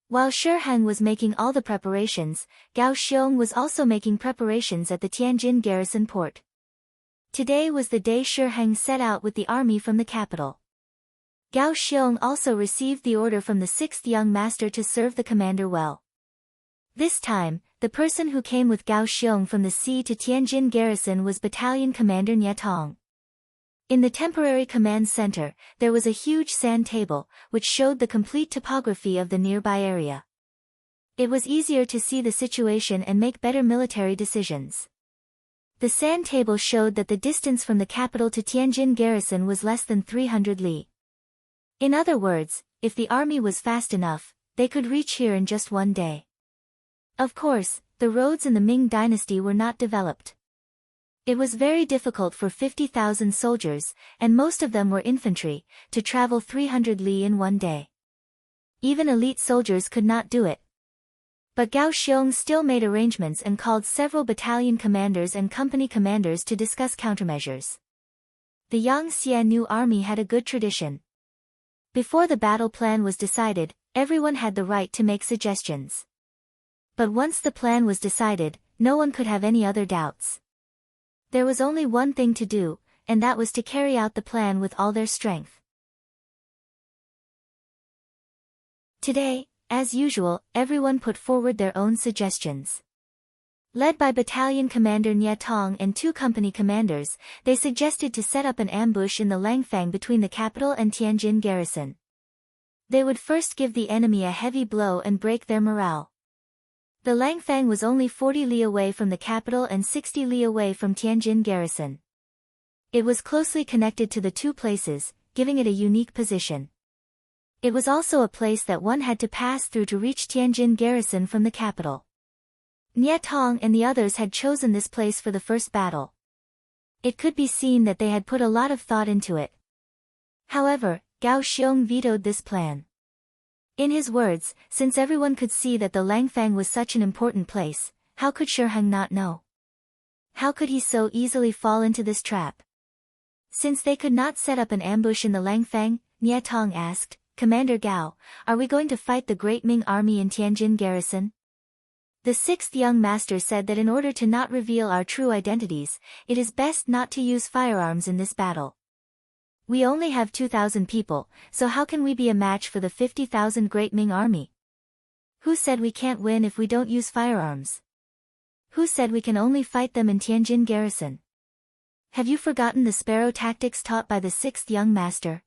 S1: While Shi Heng was making all the preparations, Gao Xiong was also making preparations at the Tianjin garrison port. Today was the day Shi Heng set out with the army from the capital. Gao Xiong also received the order from the sixth young master to serve the commander well. This time, the person who came with Gao Xiong from the sea to Tianjin garrison was Battalion Commander Nie Tong. In the temporary command center, there was a huge sand table, which showed the complete topography of the nearby area. It was easier to see the situation and make better military decisions. The sand table showed that the distance from the capital to Tianjin garrison was less than 300 li. In other words, if the army was fast enough, they could reach here in just one day. Of course, the roads in the Ming dynasty were not developed. It was very difficult for 50,000 soldiers, and most of them were infantry, to travel 300 li in one day. Even elite soldiers could not do it. But Gao Xiong still made arrangements and called several battalion commanders and company commanders to discuss countermeasures. The Yang Xiannu army had a good tradition. Before the battle plan was decided, everyone had the right to make suggestions. But once the plan was decided, no one could have any other doubts. There was only one thing to do, and that was to carry out the plan with all their strength. Today, as usual, everyone put forward their own suggestions. Led by battalion commander Nie Tong and 2 company commanders, they suggested to set up an ambush in the Langfang between the capital and Tianjin garrison. They would first give the enemy a heavy blow and break their morale. The Langfang was only 40 li away from the capital and 60 li away from Tianjin garrison. It was closely connected to the 2 places, giving it a unique position. It was also a place that one had to pass through to reach Tianjin garrison from the capital. Nie Tong and the others had chosen this place for the first battle. It could be seen that they had put a lot of thought into it. However, Gao Xiong vetoed this plan. In his words, since everyone could see that the Langfang was such an important place, how could Shiheng not know? How could he so easily fall into this trap? Since they could not set up an ambush in the Langfang, Nie Tong asked, Commander Gao, are we going to fight the Great Ming army in Tianjin garrison? The 6th young master said that in order to not reveal our true identities, it is best not to use firearms in this battle. We only have 2,000 people, so how can we be a match for the 50,000 Great Ming army? Who said we can't win if we don't use firearms? Who said we can only fight them in Tianjin garrison? Have you forgotten the sparrow tactics taught by the 6th young master?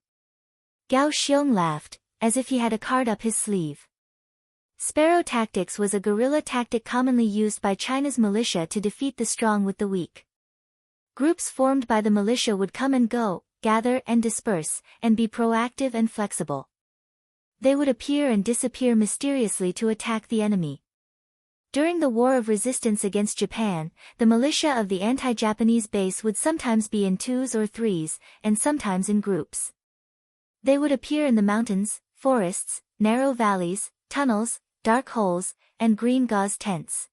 S1: Gao Xiong laughed, as if he had a card up his sleeve. Sparrow tactics was a guerrilla tactic commonly used by China's militia to defeat the strong with the weak. Groups formed by the militia would come and go, gather and disperse, and be proactive and flexible. They would appear and disappear mysteriously to attack the enemy. During the War of Resistance against Japan, the militia of the anti-Japanese base would sometimes be in 2s or 3s, and sometimes in groups. They would appear in the mountains, forests, narrow valleys, tunnels, dark holes, and green gauze tents.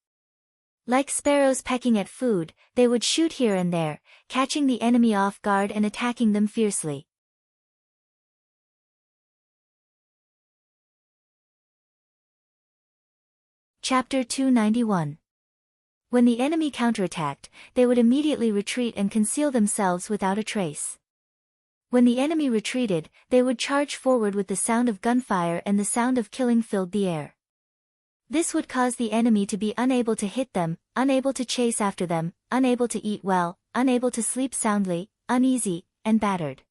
S1: Like sparrows pecking at food, they would shoot here and there, catching the enemy off guard and attacking them fiercely. Chapter 291. When the enemy counterattacked, they would immediately retreat and conceal themselves without a trace. When the enemy retreated, they would charge forward with the sound of gunfire and the sound of killing filled the air. This would cause the enemy to be unable to hit them, unable to chase after them, unable to eat well, unable to sleep soundly, uneasy, and battered.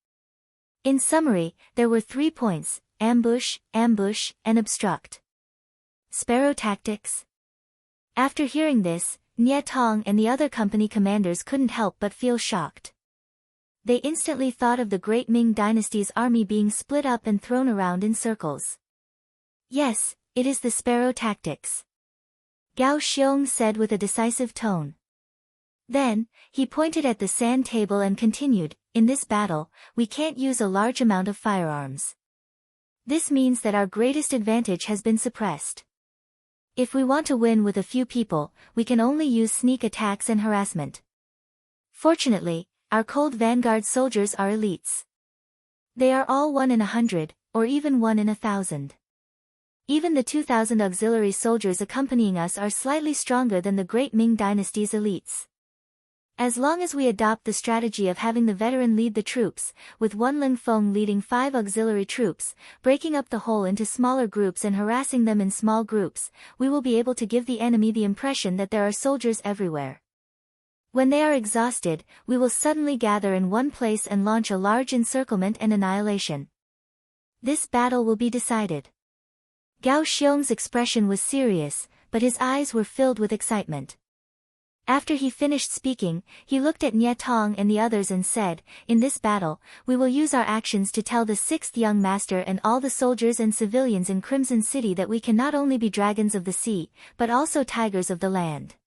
S1: In summary, there were 3 points: ambush, ambush, and obstruct. Sparrow tactics? After hearing this, Nie Tong and the other company commanders couldn't help but feel shocked. They instantly thought of the Great Ming dynasty's army being split up and thrown around in circles. Yes, it is the sparrow tactics. Gao Xiong said with a decisive tone. Then, he pointed at the sand table and continued, in this battle, we can't use a large amount of firearms. This means that our greatest advantage has been suppressed. If we want to win with a few people, we can only use sneak attacks and harassment. Fortunately, our cold vanguard soldiers are elites. They are all 1 in 100, or even 1 in 1,000. Even the 2,000 auxiliary soldiers accompanying us are slightly stronger than the Great Ming dynasty's elites. As long as we adopt the strategy of having the veteran lead the troops, with one Ling Feng leading 5 auxiliary troops, breaking up the whole into smaller groups and harassing them in small groups, we will be able to give the enemy the impression that there are soldiers everywhere. When they are exhausted, we will suddenly gather in one place and launch a large encirclement and annihilation. This battle will be decided. Gao Xiong's expression was serious, but his eyes were filled with excitement. After he finished speaking, he looked at Nie Tong and the others and said, "In this battle, we will use our actions to tell the sixth young master and all the soldiers and civilians in Crimson City that we can not only be dragons of the sea, but also tigers of the land.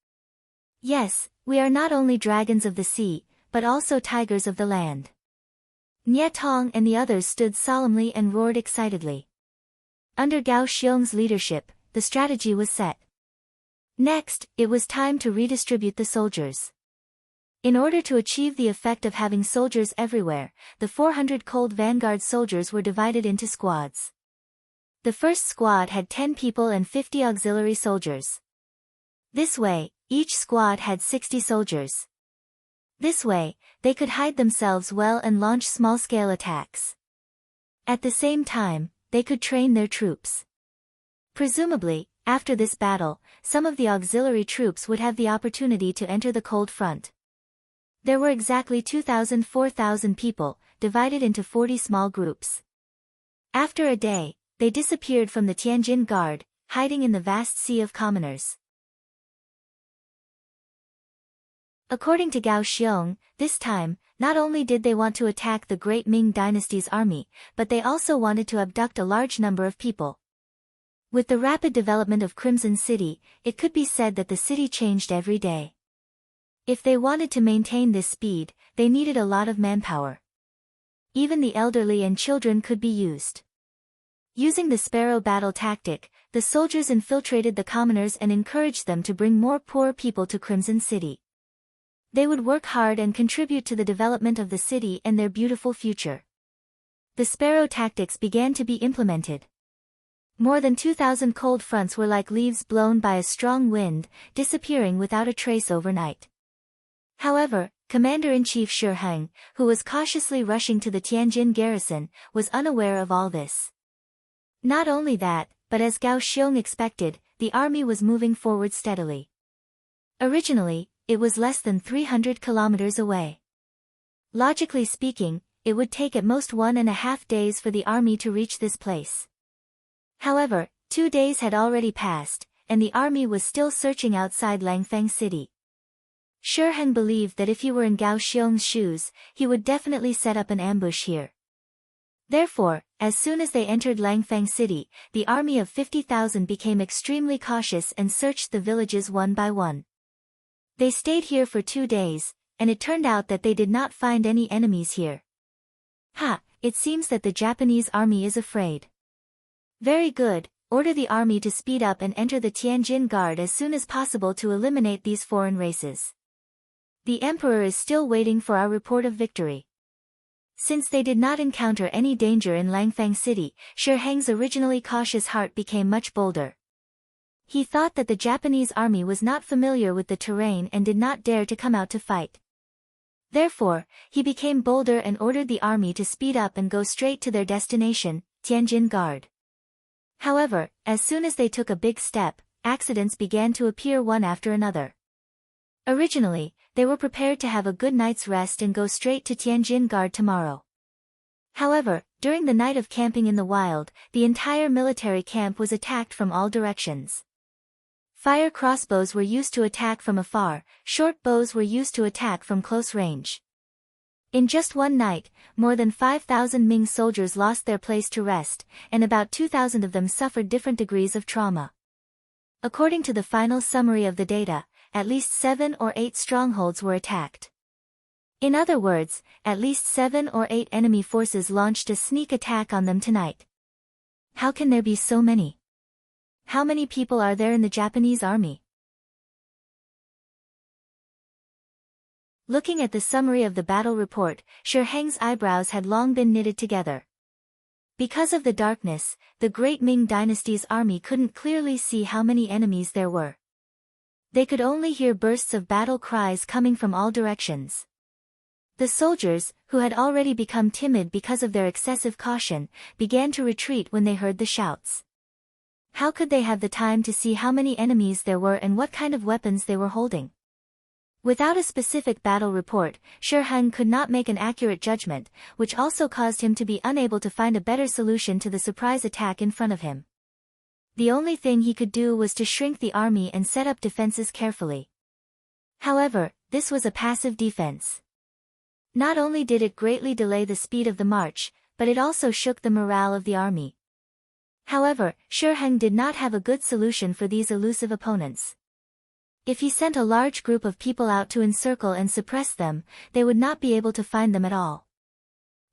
S1: Yes, we are not only dragons of the sea, but also tigers of the land." Nie Tong and the others stood solemnly and roared excitedly. Under Gao Xiong's leadership, the strategy was set. Next, it was time to redistribute the soldiers. In order to achieve the effect of having soldiers everywhere, the 400 cold vanguard soldiers were divided into squads. The first squad had 10 people and 50 auxiliary soldiers. This way, each squad had 60 soldiers. This way, they could hide themselves well and launch small-scale attacks. At the same time, they could train their troops. Presumably, after this battle, some of the auxiliary troops would have the opportunity to enter the cold front. There were exactly 4,000 people, divided into 40 small groups. After a day, they disappeared from the Tianjin Guard, hiding in the vast sea of commoners. According to Gao Xiong, this time, not only did they want to attack the great Ming dynasty's army, but they also wanted to abduct a large number of people. With the rapid development of Crimson City, it could be said that the city changed every day. If they wanted to maintain this speed, they needed a lot of manpower. Even the elderly and children could be used. Using the sparrow battle tactic, the soldiers infiltrated the commoners and encouraged them to bring more poor people to Crimson City. They would work hard and contribute to the development of the city and their beautiful future. The sparrow tactics began to be implemented. More than 2,000 cold fronts were like leaves blown by a strong wind, disappearing without a trace overnight. However, Commander-in-Chief Shi Heng, who was cautiously rushing to the Tianjin garrison, was unaware of all this. Not only that, but as Gao Xiong expected, the army was moving forward steadily. Originally, it was less than 300 kilometers away. Logically speaking, it would take at most 1.5 days for the army to reach this place. However, 2 days had already passed, and the army was still searching outside Langfang City. Shi Heng believed that if he were in Gao Xiong's shoes, he would definitely set up an ambush here. Therefore, as soon as they entered Langfang City, the army of 50,000 became extremely cautious and searched the villages one by one. They stayed here for 2 days, and it turned out that they did not find any enemies here. It seems that the Japanese army is afraid. Very good, order the army to speed up and enter the Tianjin Guard as soon as possible to eliminate these foreign races. The Emperor is still waiting for our report of victory. Since they did not encounter any danger in Langfang City, Shi Heng's originally cautious heart became much bolder. He thought that the Japanese army was not familiar with the terrain and did not dare to come out to fight. Therefore, he became bolder and ordered the army to speed up and go straight to their destination, Tianjin Guard. However, as soon as they took a big step, accidents began to appear one after another. Originally, they were prepared to have a good night's rest and go straight to Tianjin Guard tomorrow. However, during the night of camping in the wild, the entire military camp was attacked from all directions. Fire crossbows were used to attack from afar, short bows were used to attack from close range. In just one night, more than 5,000 Ming soldiers lost their place to rest, and about 2,000 of them suffered different degrees of trauma. According to the final summary of the data, at least 7 or 8 strongholds were attacked. In other words, at least 7 or 8 enemy forces launched a sneak attack on them tonight. How can there be so many? How many people are there in the Japanese army? Looking at the summary of the battle report, Shi Heng's eyebrows had long been knitted together. Because of the darkness, the great Ming dynasty's army couldn't clearly see how many enemies there were. They could only hear bursts of battle cries coming from all directions. The soldiers, who had already become timid because of their excessive caution, began to retreat when they heard the shouts. How could they have the time to see how many enemies there were and what kind of weapons they were holding? Without a specific battle report, Shi Heng could not make an accurate judgment, which also caused him to be unable to find a better solution to the surprise attack in front of him. The only thing he could do was to shrink the army and set up defenses carefully. However, this was a passive defense. Not only did it greatly delay the speed of the march, but it also shook the morale of the army. However, Shi Heng did not have a good solution for these elusive opponents. If he sent a large group of people out to encircle and suppress them, they would not be able to find them at all.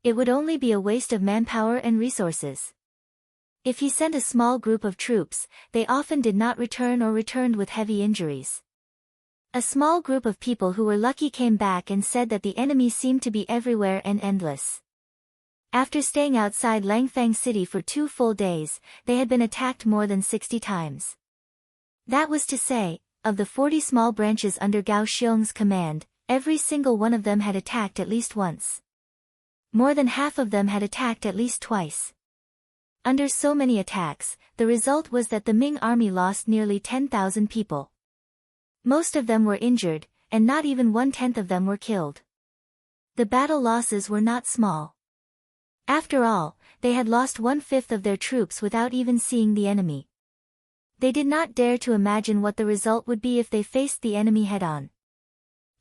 S1: It would only be a waste of manpower and resources. If he sent a small group of troops, they often did not return or returned with heavy injuries. A small group of people who were lucky came back and said that the enemy seemed to be everywhere and endless. After staying outside Langfang City for 2 full days, they had been attacked more than 60 times. That was to say, of the 40 small branches under Gao Xiong's command, every single one of them had attacked at least once. More than half of them had attacked at least twice. Under so many attacks, the result was that the Ming army lost nearly 10,000 people. Most of them were injured, and not even 1/10 of them were killed. The battle losses were not small. After all, they had lost 1/5 of their troops without even seeing the enemy. They did not dare to imagine what the result would be if they faced the enemy head-on.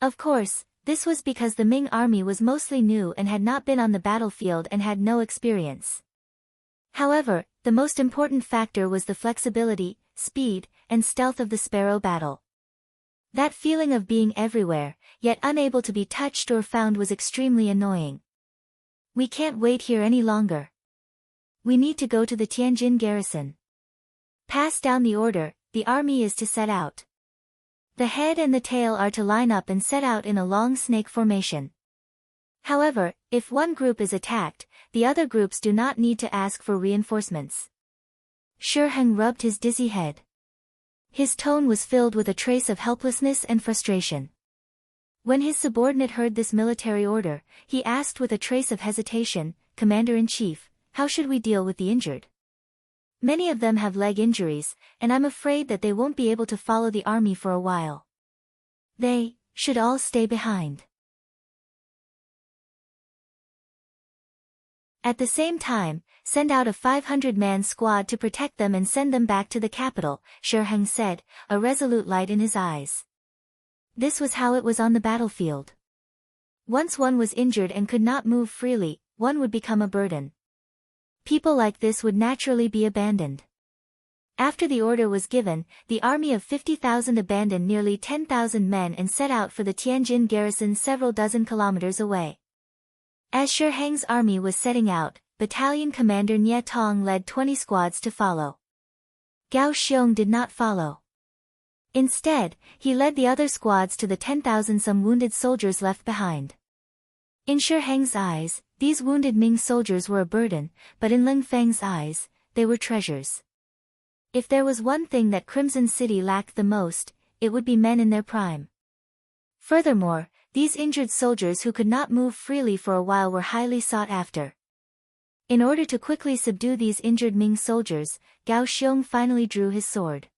S1: Of course, this was because the Ming army was mostly new and had not been on the battlefield and had no experience. However, the most important factor was the flexibility, speed, and stealth of the sparrow battle. That feeling of being everywhere, yet unable to be touched or found was extremely annoying. We can't wait here any longer. We need to go to the Tianjin garrison. Pass down the order, the army is to set out. The head and the tail are to line up and set out in a long snake formation. However, if one group is attacked, the other groups do not need to ask for reinforcements. Shi Heng rubbed his dizzy head. His tone was filled with a trace of helplessness and frustration. When his subordinate heard this military order, he asked with a trace of hesitation, "Commander-in-Chief, how should we deal with the injured? Many of them have leg injuries, and I'm afraid that they won't be able to follow the army for a while. They should all stay behind. At the same time, send out a 500-man squad to protect them and send them back to the capital," Shi Heng said, a resolute light in his eyes. This was how it was on the battlefield. Once one was injured and could not move freely, one would become a burden. People like this would naturally be abandoned. After the order was given, the army of 50,000 abandoned nearly 10,000 men and set out for the Tianjin garrison several dozen kilometers away. As Shi Heng's army was setting out, Battalion Commander Nie Tong led 20 squads to follow. Gao Xiong did not follow. Instead, he led the other squads to the 10,000 some wounded soldiers left behind. In Shi Heng's eyes, these wounded Ming soldiers were a burden, but in Ling Feng's eyes, they were treasures. If there was one thing that Crimson City lacked the most, it would be men in their prime. Furthermore, these injured soldiers who could not move freely for a while were highly sought after. In order to quickly subdue these injured Ming soldiers, Gao Xiong finally drew his sword.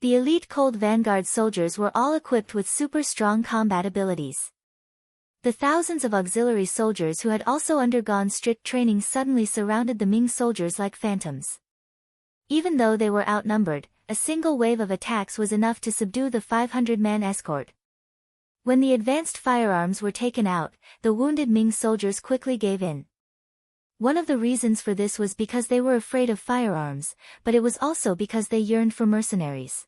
S1: The elite Cold Vanguard soldiers were all equipped with super strong combat abilities. The thousands of auxiliary soldiers who had also undergone strict training suddenly surrounded the Ming soldiers like phantoms. Even though they were outnumbered, a single wave of attacks was enough to subdue the 500-man escort. When the advanced firearms were taken out, the wounded Ming soldiers quickly gave in. One of the reasons for this was because they were afraid of firearms, but it was also because they yearned for mercenaries.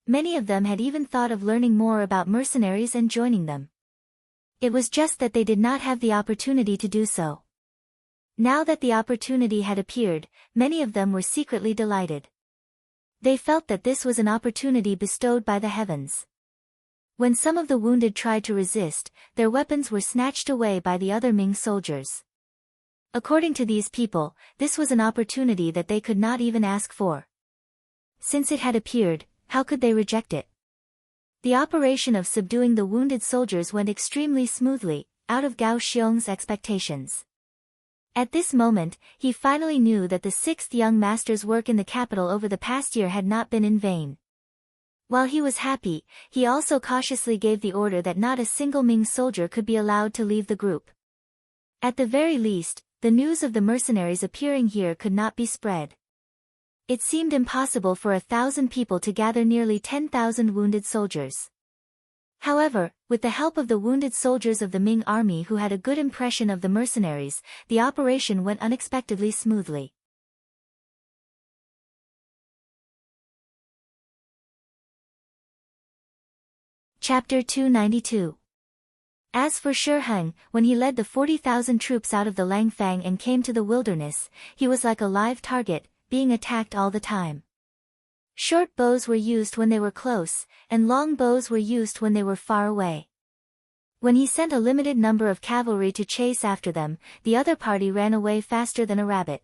S1: Many of them had even thought of learning more about mercenaries and joining them. It was just that they did not have the opportunity to do so. Now that the opportunity had appeared, many of them were secretly delighted. They felt that this was an opportunity bestowed by the heavens. When some of the wounded tried to resist, their weapons were snatched away by the other Ming soldiers. According to these people, this was an opportunity that they could not even ask for. Since it had appeared, how could they reject it? The operation of subduing the wounded soldiers went extremely smoothly, out of Gao Xiong's expectations. At this moment, he finally knew that the 6th young master's work in the capital over the past year had not been in vain. While he was happy, he also cautiously gave the order that not a single Ming soldier could be allowed to leave the group. At the very least, the news of the mercenaries appearing here could not be spread. It seemed impossible for 1,000 people to gather nearly 10,000 wounded soldiers. However, with the help of the wounded soldiers of the Ming army who had a good impression of the mercenaries, the operation went unexpectedly smoothly. Chapter 292. As for Shi Heng, when he led the 40,000 troops out of the Langfang and came to the wilderness, he was like a live target, being attacked all the time. Short bows were used when they were close, and long bows were used when they were far away. When he sent a limited number of cavalry to chase after them, the other party ran away faster than a rabbit.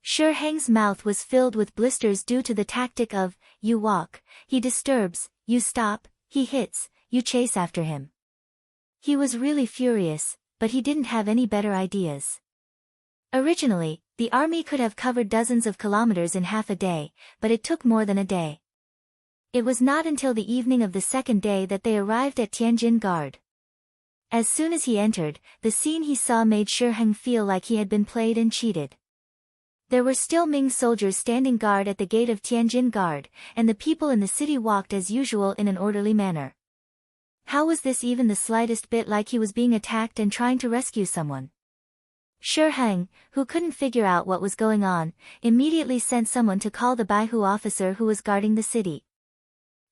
S1: Shi Heng's mouth was filled with blisters due to the tactic of, you walk, he disturbs, you stop, he hits, you chase after him. He was really furious, but he didn't have any better ideas. Originally, the army could have covered dozens of kilometers in half a day, but it took more than a day. It was not until the evening of the second day that they arrived at Tianjin Guard. As soon as he entered, the scene he saw made Shi Heng feel like he had been played and cheated. There were still Ming soldiers standing guard at the gate of Tianjin Guard, and the people in the city walked as usual in an orderly manner. How was this even the slightest bit like he was being attacked and trying to rescue someone? Shi Heng, who couldn't figure out what was going on, immediately sent someone to call the Baihu officer who was guarding the city.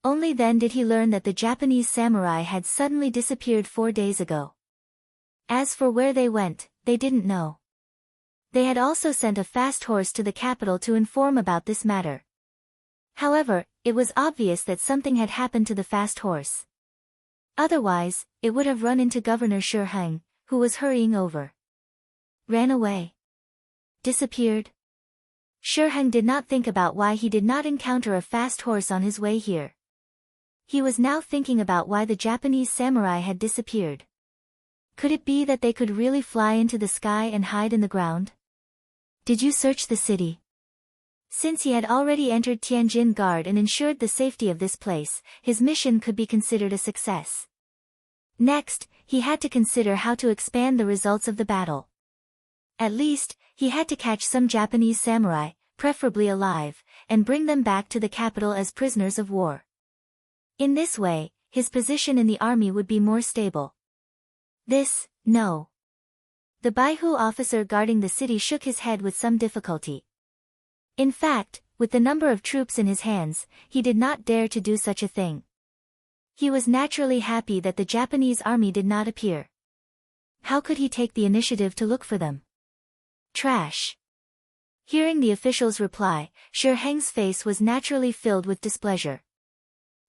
S1: Only then did he learn that the Japanese samurai had suddenly disappeared 4 days ago. As for where they went, they didn't know. They had also sent a fast horse to the capital to inform about this matter. However, it was obvious that something had happened to the fast horse. Otherwise, it would have run into Governor Shi Heng, who was hurrying over. Ran away. Disappeared. Shi Heng did not think about why he did not encounter a fast horse on his way here. He was now thinking about why the Japanese samurai had disappeared. Could it be that they could really fly into the sky and hide in the ground? Did you search the city? Since he had already entered Tianjin Guard and ensured the safety of this place, his mission could be considered a success. Next, he had to consider how to expand the results of the battle. At least, he had to catch some Japanese samurai, preferably alive, and bring them back to the capital as prisoners of war. In this way, his position in the army would be more stable. No. The Baihu officer guarding the city shook his head with some difficulty. In fact, with the number of troops in his hands, he did not dare to do such a thing. He was naturally happy that the Japanese army did not appear. How could he take the initiative to look for them? Trash. Hearing the official's reply, Shi Heng's face was naturally filled with displeasure.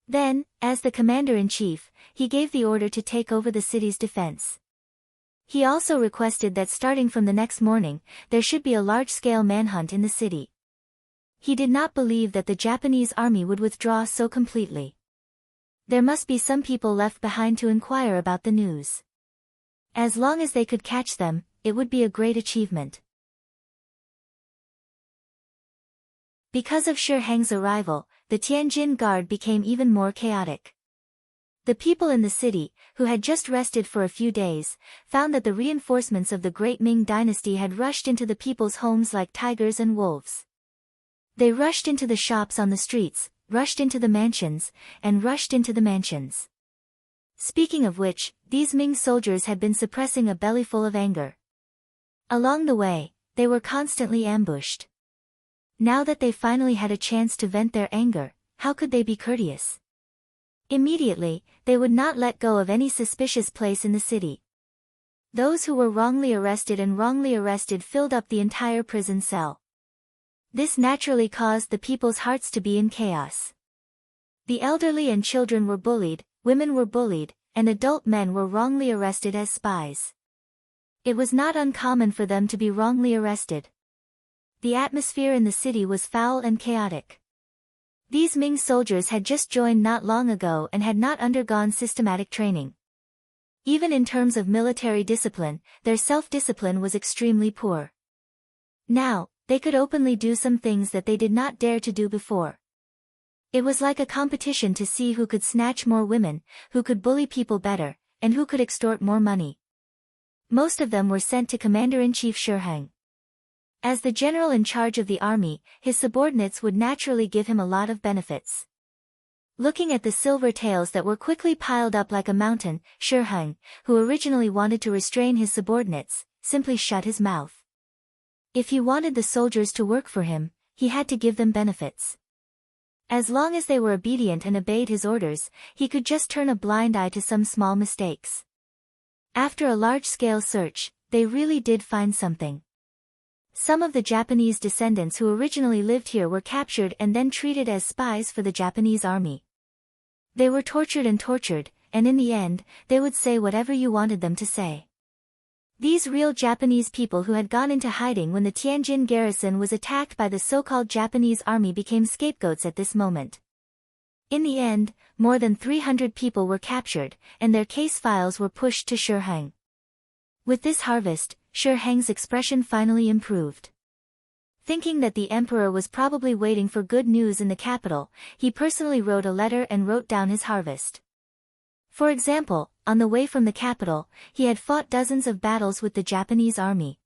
S1: Then, as the commander-in-chief, he gave the order to take over the city's defense. He also requested that starting from the next morning, there should be a large-scale manhunt in the city. He did not believe that the Japanese army would withdraw so completely. There must be some people left behind to inquire about the news. As long as they could catch them, it would be a great achievement. Because of Shi Heng's arrival, the Tianjin Guard became even more chaotic. The people in the city, who had just rested for a few days, found that the reinforcements of the great Ming dynasty had rushed into the people's homes like tigers and wolves. They rushed into the shops on the streets, rushed into the mansions, and rushed into the mansions. Speaking of which, these Ming soldiers had been suppressing a bellyful of anger. Along the way, they were constantly ambushed. Now that they finally had a chance to vent their anger, how could they be courteous? Immediately, they would not let go of any suspicious place in the city. Those who were wrongly arrested filled up the entire prison cell. This naturally caused the people's hearts to be in chaos. The elderly and children were bullied, women were bullied, and adult men were wrongly arrested as spies. It was not uncommon for them to be wrongly arrested. The atmosphere in the city was foul and chaotic. These Ming soldiers had just joined not long ago and had not undergone systematic training. Even in terms of military discipline, their self-discipline was extremely poor. Now, they could openly do some things that they did not dare to do before. It was like a competition to see who could snatch more women, who could bully people better, and who could extort more money. Most of them were sent to Commander-in-Chief Shi Heng. As the general in charge of the army, his subordinates would naturally give him a lot of benefits. Looking at the silver tails that were quickly piled up like a mountain, Shi Heng, who originally wanted to restrain his subordinates, simply shut his mouth. If he wanted the soldiers to work for him, he had to give them benefits. As long as they were obedient and obeyed his orders, he could just turn a blind eye to some small mistakes. After a large-scale search, they really did find something. Some of the Japanese descendants who originally lived here were captured and then treated as spies for the Japanese army. They were tortured, and in the end, they would say whatever you wanted them to say. These real Japanese people who had gone into hiding when the Tianjin garrison was attacked by the so-called Japanese army became scapegoats at this moment. In the end, more than 300 people were captured, and their case files were pushed to Shi Heng. With this harvest, Shi Heng's expression finally improved. Thinking that the emperor was probably waiting for good news in the capital, he personally wrote a letter and wrote down his harvest. For example, on the way from the capital, he had fought dozens of battles with the Japanese army.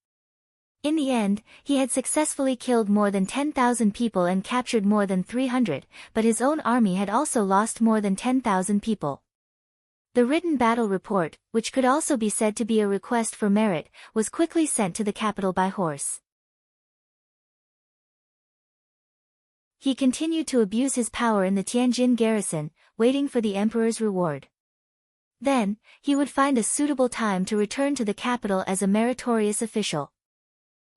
S1: In the end, he had successfully killed more than 10,000 people and captured more than 300, but his own army had also lost more than 10,000 people. The written battle report, which could also be said to be a request for merit, was quickly sent to the capital by horse. He continued to abuse his power in the Tianjin garrison, waiting for the emperor's reward. Then, he would find a suitable time to return to the capital as a meritorious official.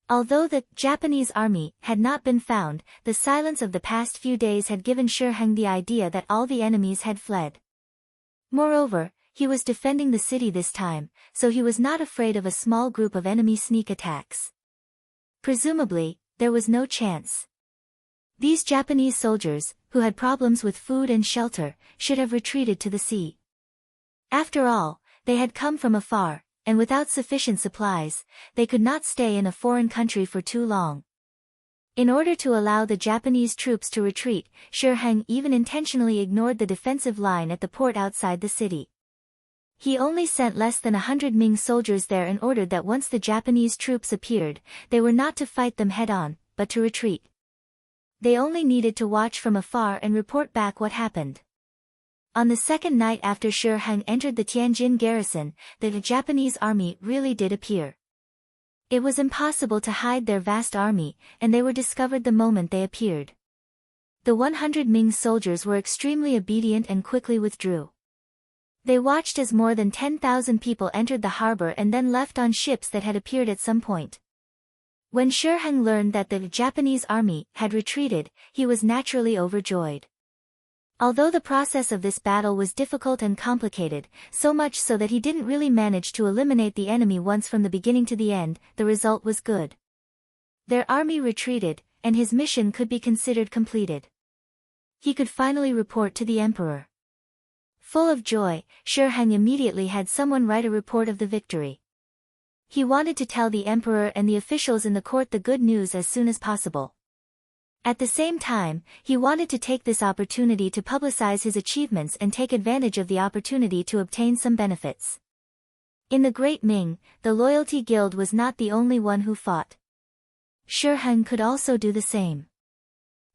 S1: Although the Japanese army had not been found, the silence of the past few days had given Shi Heng the idea that all the enemies had fled. Moreover, he was defending the city this time, so he was not afraid of a small group of enemy sneak attacks. Presumably, there was no chance. These Japanese soldiers, who had problems with food and shelter, should have retreated to the sea. After all, they had come from afar, and without sufficient supplies, they could not stay in a foreign country for too long. In order to allow the Japanese troops to retreat, Shi Heng even intentionally ignored the defensive line at the port outside the city. He only sent less than 100 Ming soldiers there and ordered that once the Japanese troops appeared, they were not to fight them head-on, but to retreat. They only needed to watch from afar and report back what happened. On the second night after Shi Heng entered the Tianjin garrison, the Japanese army really did appear. It was impossible to hide their vast army, and they were discovered the moment they appeared. The 100 Ming soldiers were extremely obedient and quickly withdrew. They watched as more than 10,000 people entered the harbor and then left on ships that had appeared at some point. When Shi Heng learned that the Japanese army had retreated, he was naturally overjoyed. Although the process of this battle was difficult and complicated, so much so that he didn't really manage to eliminate the enemy once from the beginning to the end, the result was good. Their army retreated, and his mission could be considered completed. He could finally report to the emperor. Full of joy, Shi Heng immediately had someone write a report of the victory. He wanted to tell the emperor and the officials in the court the good news as soon as possible. At the same time, he wanted to take this opportunity to publicize his achievements and take advantage of the opportunity to obtain some benefits. In the Great Ming, the Loyalty Guild was not the only one who fought. Shi Heng could also do the same.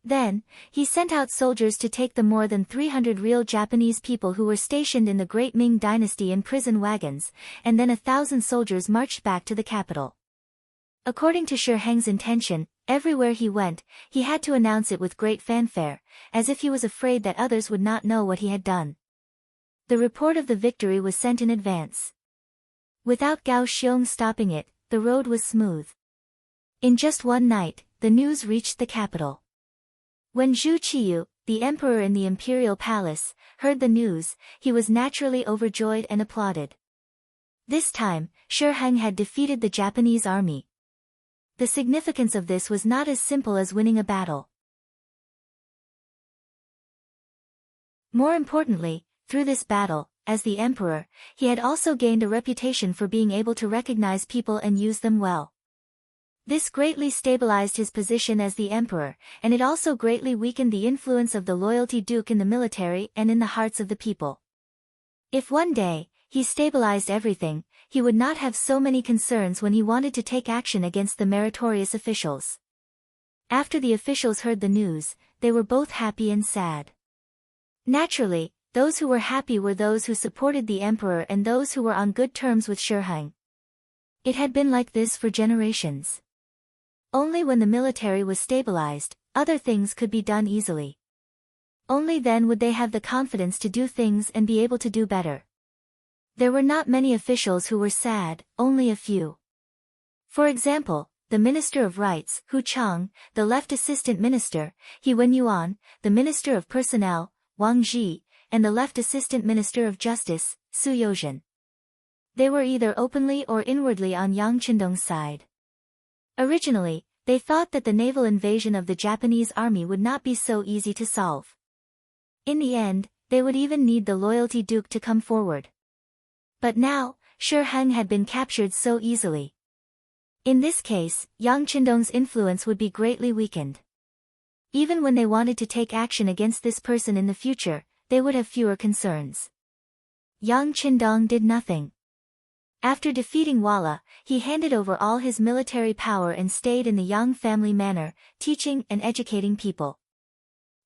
S1: Then, he sent out soldiers to take the more than 300 real Japanese people who were stationed in the Great Ming dynasty in prison wagons, and then 1,000 soldiers marched back to the capital. According to Shi Heng's intention, everywhere he went, he had to announce it with great fanfare, as if he was afraid that others would not know what he had done. The report of the victory was sent in advance. Without Gao Xiong stopping it, the road was smooth. In just one night, the news reached the capital. When Zhu Qiyu, the emperor in the imperial palace, heard the news, he was naturally overjoyed and applauded. This time, Shi Heng had defeated the Japanese army. The significance of this was not as simple as winning a battle. More importantly, through this battle, as the emperor, he had also gained a reputation for being able to recognize people and use them well. This greatly stabilized his position as the emperor, and it also greatly weakened the influence of the Loyalty Duke in the military and in the hearts of the people. If one day, he stabilized everything, he would not have so many concerns when he wanted to take action against the meritorious officials. After the officials heard the news, they were both happy and sad. Naturally, those who were happy were those who supported the emperor and those who were on good terms with Shiheng. It had been like this for generations. Only when the military was stabilized, other things could be done easily. Only then would they have the confidence to do things and be able to do better. There were not many officials who were sad, only a few. For example, the Minister of Rights, Hu Cheng, the left assistant minister, He Wenyuan, the Minister of Personnel, Wang Zhi, and the left assistant minister of Justice, Su Youzhen. They were either openly or inwardly on Yang Qindong's side. Originally, they thought that the naval invasion of the Japanese army would not be so easy to solve. In the end, they would even need the loyalty duke to come forward. But now, Shiheng had been captured so easily. In this case, Yang Qindong's influence would be greatly weakened. Even when they wanted to take action against this person in the future, they would have fewer concerns. Yang Qindong did nothing. After defeating Wala, he handed over all his military power and stayed in the Yang family manor, teaching and educating people.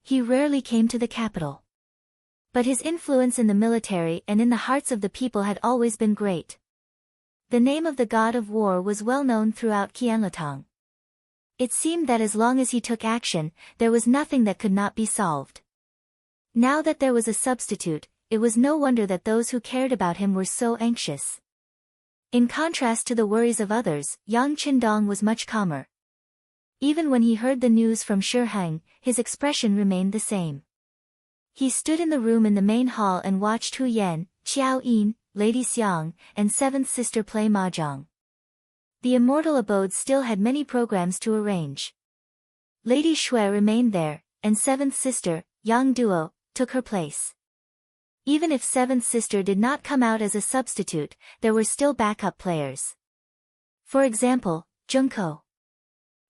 S1: He rarely came to the capital. But his influence in the military and in the hearts of the people had always been great. The name of the god of war was well known throughout Qianlong. It seemed that as long as he took action, there was nothing that could not be solved. Now that there was a substitute, it was no wonder that those who cared about him were so anxious. In contrast to the worries of others, Yang Qindong was much calmer. Even when he heard the news from Shiheng, his expression remained the same. He stood in the room in the main hall and watched Hu Yan, Qiao Yin, Lady Xiang, and seventh sister play mahjong. The immortal abode still had many programs to arrange. Lady Shui remained there, and seventh sister, Yang Duo, took her place. Even if seventh sister did not come out as a substitute, there were still backup players. For example, Junko.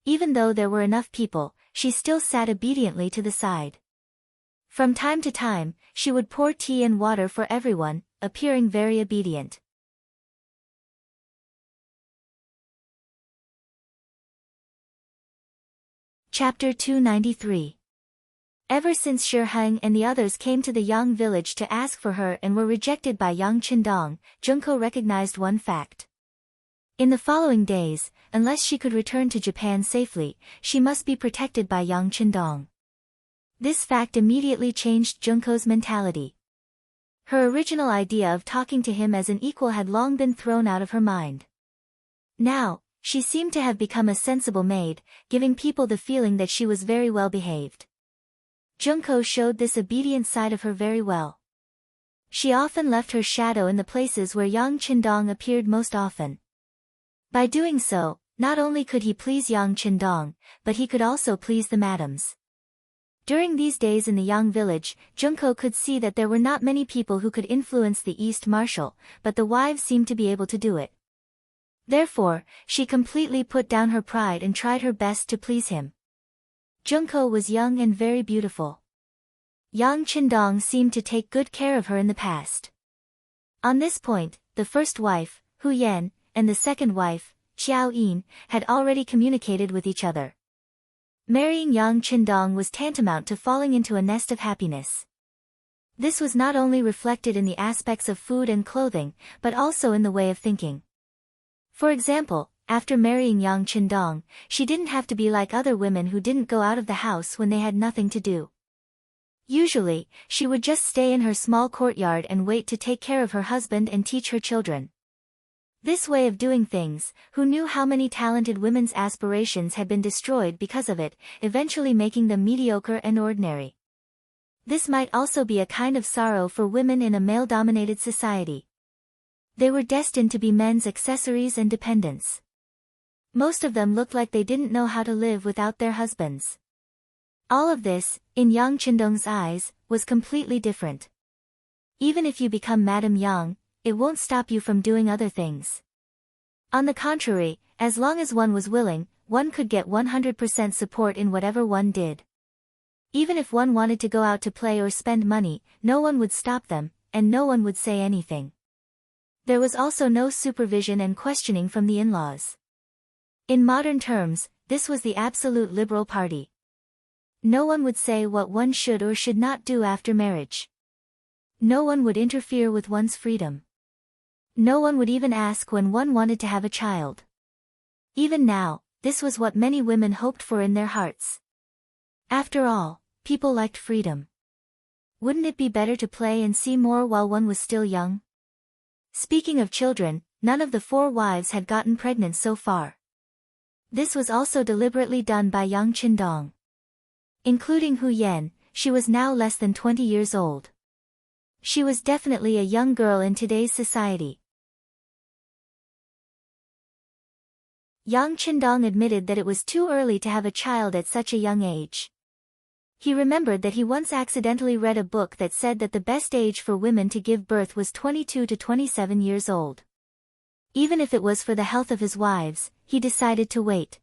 S1: Even though there were enough people, she still sat obediently to the side. From time to time, she would pour tea and water for everyone, appearing very obedient. Chapter 293. Ever since Shiheng and the others came to the Yang village to ask for her and were rejected by Yang Qindong, Junko recognized one fact. In the following days, unless she could return to Japan safely, she must be protected by Yang Qindong. This fact immediately changed Junko's mentality. Her original idea of talking to him as an equal had long been thrown out of her mind. Now, she seemed to have become a sensible maid, giving people the feeling that she was very well behaved. Junko showed this obedient side of her very well. She often left her shadow in the places where Yang Qindong appeared most often. By doing so, not only could he please Yang Qindong, but he could also please the madams. During these days in the Yang village, Junko could see that there were not many people who could influence the East Marshal, but the wives seemed to be able to do it. Therefore, she completely put down her pride and tried her best to please him. Junko was young and very beautiful. Yang Qindong seemed to take good care of her in the past. On this point, the first wife, Hu Yan, and the second wife, Qiao Yin, had already communicated with each other. Marrying Yang Qindong was tantamount to falling into a nest of happiness. This was not only reflected in the aspects of food and clothing, but also in the way of thinking. For example, after marrying Yang Qindong, she didn't have to be like other women who didn't go out of the house when they had nothing to do. Usually, she would just stay in her small courtyard and wait to take care of her husband and teach her children. This way of doing things, who knew how many talented women's aspirations had been destroyed because of it, eventually making them mediocre and ordinary. This might also be a kind of sorrow for women in a male-dominated society. They were destined to be men's accessories and dependents. Most of them looked like they didn't know how to live without their husbands. All of this, in Yang Qindong's eyes, was completely different. Even if you become Madame Yang, it won't stop you from doing other things. On the contrary, as long as one was willing, one could get 100% support in whatever one did. Even if one wanted to go out to play or spend money, no one would stop them, and no one would say anything. There was also no supervision and questioning from the in-laws. In modern terms, this was the absolute liberal party. No one would say what one should or should not do after marriage. No one would interfere with one's freedom. No one would even ask when one wanted to have a child. Even now, this was what many women hoped for in their hearts. After all, people liked freedom. Wouldn't it be better to play and see more while one was still young? Speaking of children, none of the 4 wives had gotten pregnant so far. This was also deliberately done by young Qindong. Including Hu Yan, she was now less than 20 years old. She was definitely a young girl in today's society. Young Qindong admitted that it was too early to have a child at such a young age. He remembered that he once accidentally read a book that said that the best age for women to give birth was 22 to 27 years old. Even if it was for the health of his wives, he decided to wait.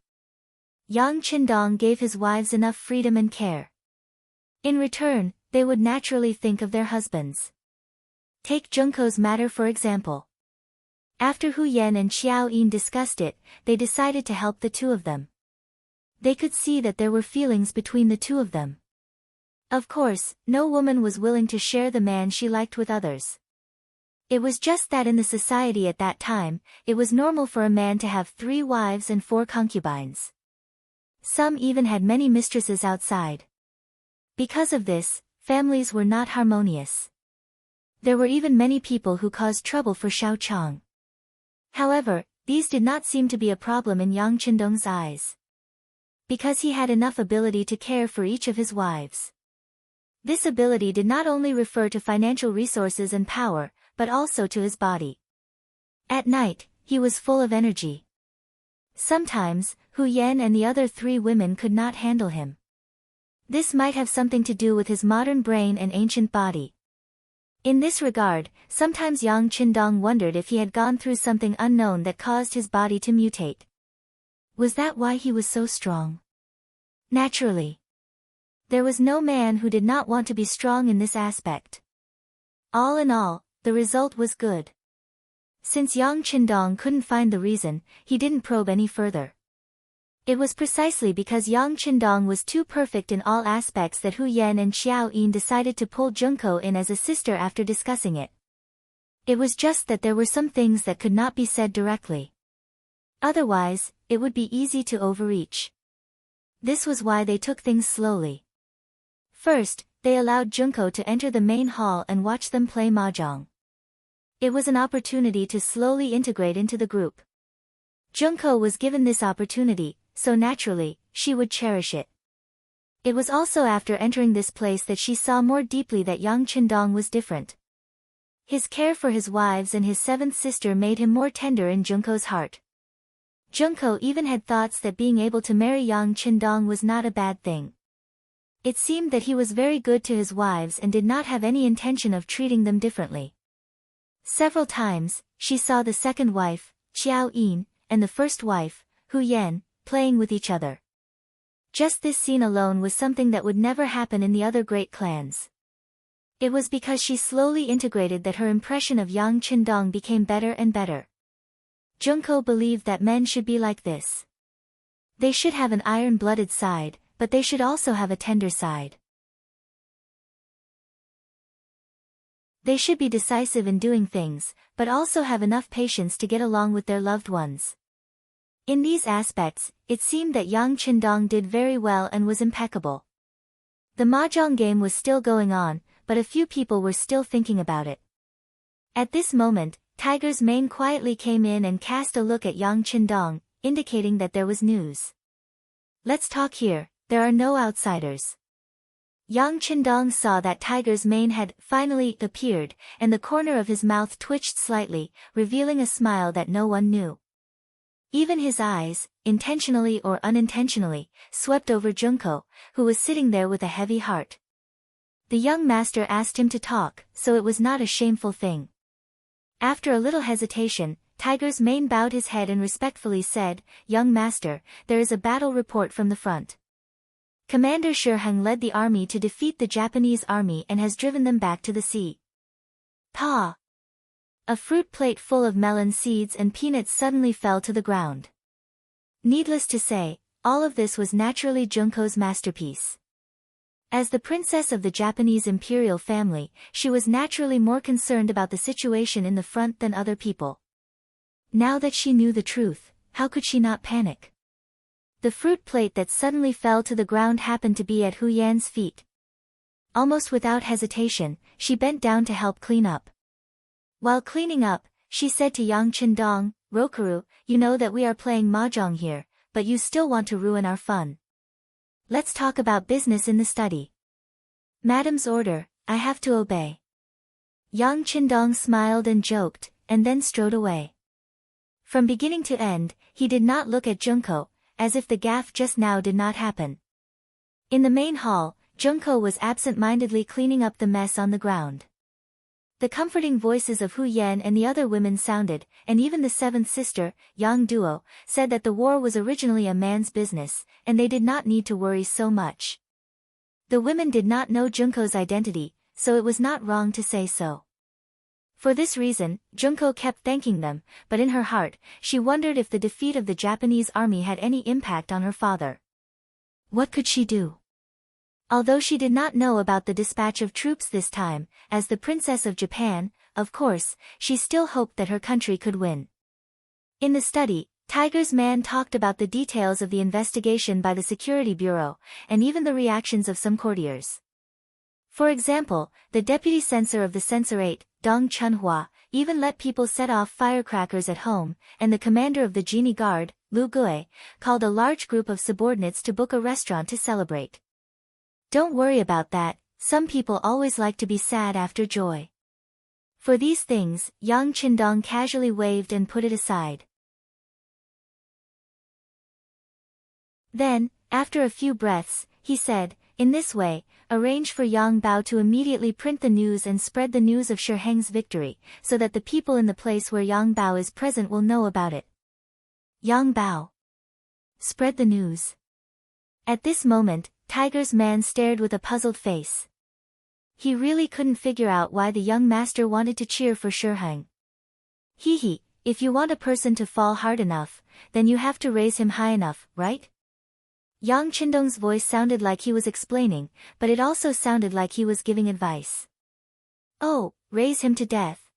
S1: Yang Qindong gave his wives enough freedom and care. In return, they would naturally think of their husbands. Take Junko's matter for example. After Hu Yan and Xiao Yin discussed it, they decided to help the two of them. They could see that there were feelings between the two of them. Of course, no woman was willing to share the man she liked with others. It was just that in the society at that time, it was normal for a man to have 3 wives and 4 concubines. Some even had many mistresses outside. Because of this, families were not harmonious. There were even many people who caused trouble for Xiao Chang. However, these did not seem to be a problem in Yang Qindong's eyes. Because he had enough ability to care for each of his wives. This ability did not only refer to financial resources and power, but also to his body. At night, he was full of energy. Sometimes, Hu Yan and the other 3 women could not handle him. This might have something to do with his modern brain and ancient body. In this regard, sometimes Yang Qindong wondered if he had gone through something unknown that caused his body to mutate. Was that why he was so strong? Naturally. There was no man who did not want to be strong in this aspect. All in all, the result was good. Since Yang Qindong couldn't find the reason, he didn't probe any further. It was precisely because Yang Qindong was too perfect in all aspects that Hu Yan and Xiao Yin decided to pull Junko in as a sister after discussing it. It was just that there were some things that could not be said directly. Otherwise, it would be easy to overreach. This was why they took things slowly. First, they allowed Junko to enter the main hall and watch them play mahjong. It was an opportunity to slowly integrate into the group. Junko was given this opportunity, so naturally, she would cherish it. It was also after entering this place that she saw more deeply that Yang Qindong was different. His care for his wives and his 7th sister made him more tender in Junko's heart. Junko even had thoughts that being able to marry Yang Qindong was not a bad thing. It seemed that he was very good to his wives and did not have any intention of treating them differently. Several times, she saw the 2nd wife, Xiao Yin, and the 1st wife, Hu Yan, playing with each other. Just this scene alone was something that would never happen in the other great clans. It was because she slowly integrated that her impression of Yang Qindong became better and better. Junko believed that men should be like this. They should have an iron-blooded side, but they should also have a tender side. They should be decisive in doing things, but also have enough patience to get along with their loved ones. In these aspects, it seemed that Yang Qindong did very well and was impeccable. The mahjong game was still going on, but a few people were still thinking about it. At this moment, Tiger's mane quietly came in and cast a look at Yang Qindong, indicating that there was news. Let's talk here, there are no outsiders. Yang Qindong saw that Tiger's mane had finally appeared, and the corner of his mouth twitched slightly, revealing a smile that no one knew. Even his eyes, intentionally or unintentionally, swept over Junko, who was sitting there with a heavy heart. The young master asked him to talk, so it was not a shameful thing. After a little hesitation, Tiger's mane bowed his head and respectfully said, "Young master, there is a battle report from the front. Commander Shiheng led the army to defeat the Japanese army and has driven them back to the sea." Pa! A fruit plate full of melon seeds and peanuts suddenly fell to the ground. Needless to say, all of this was naturally Junko's masterpiece. As the princess of the Japanese imperial family, she was naturally more concerned about the situation in the front than other people. Now that she knew the truth, how could she not panic? The fruit plate that suddenly fell to the ground happened to be at Hu Yan's feet. Almost without hesitation, she bent down to help clean up. While cleaning up, she said to Yang Qindong, "Rokaru, you know that we are playing mahjong here, but you still want to ruin our fun. Let's talk about business in the study." "Madam's order, I have to obey." Yang Qindong smiled and joked, and then strode away. From beginning to end, he did not look at Junko, as if the gaffe just now did not happen. In the main hall, Junko was absent-mindedly cleaning up the mess on the ground. The comforting voices of Hu Yan and the other women sounded, and even the seventh sister, Yang Duo, said that the war was originally a man's business, and they did not need to worry so much. The women did not know Junko's identity, so it was not wrong to say so. For this reason, Junko kept thanking them, but in her heart, she wondered if the defeat of the Japanese army had any impact on her father. What could she do? Although she did not know about the dispatch of troops this time, as the Princess of Japan, of course, she still hoped that her country could win. In the study, Tiger's man talked about the details of the investigation by the Security Bureau, and even the reactions of some courtiers. For example, the deputy censor of the censorate, Dong Chunhua, even let people set off firecrackers at home, and the commander of the Genie Guard, Lu Gui, called a large group of subordinates to book a restaurant to celebrate. Don't worry about that, some people always like to be sad after joy. For these things, Yang Qindong casually waved and put it aside. Then, after a few breaths, he said, "In this way, arrange for Yang Bao to immediately print the news and spread the news of Shi Heng's victory, so that the people in the place where Yang Bao is present will know about it." Yang Bao. Spread the news. At this moment, Tiger's man stared with a puzzled face. He really couldn't figure out why the young master wanted to cheer for Shi Heng. Hee, if you want a person to fall hard enough, then you have to raise him high enough, right? Yang Qindong's voice sounded like he was explaining, but it also sounded like he was giving advice. "Oh, raise him to death.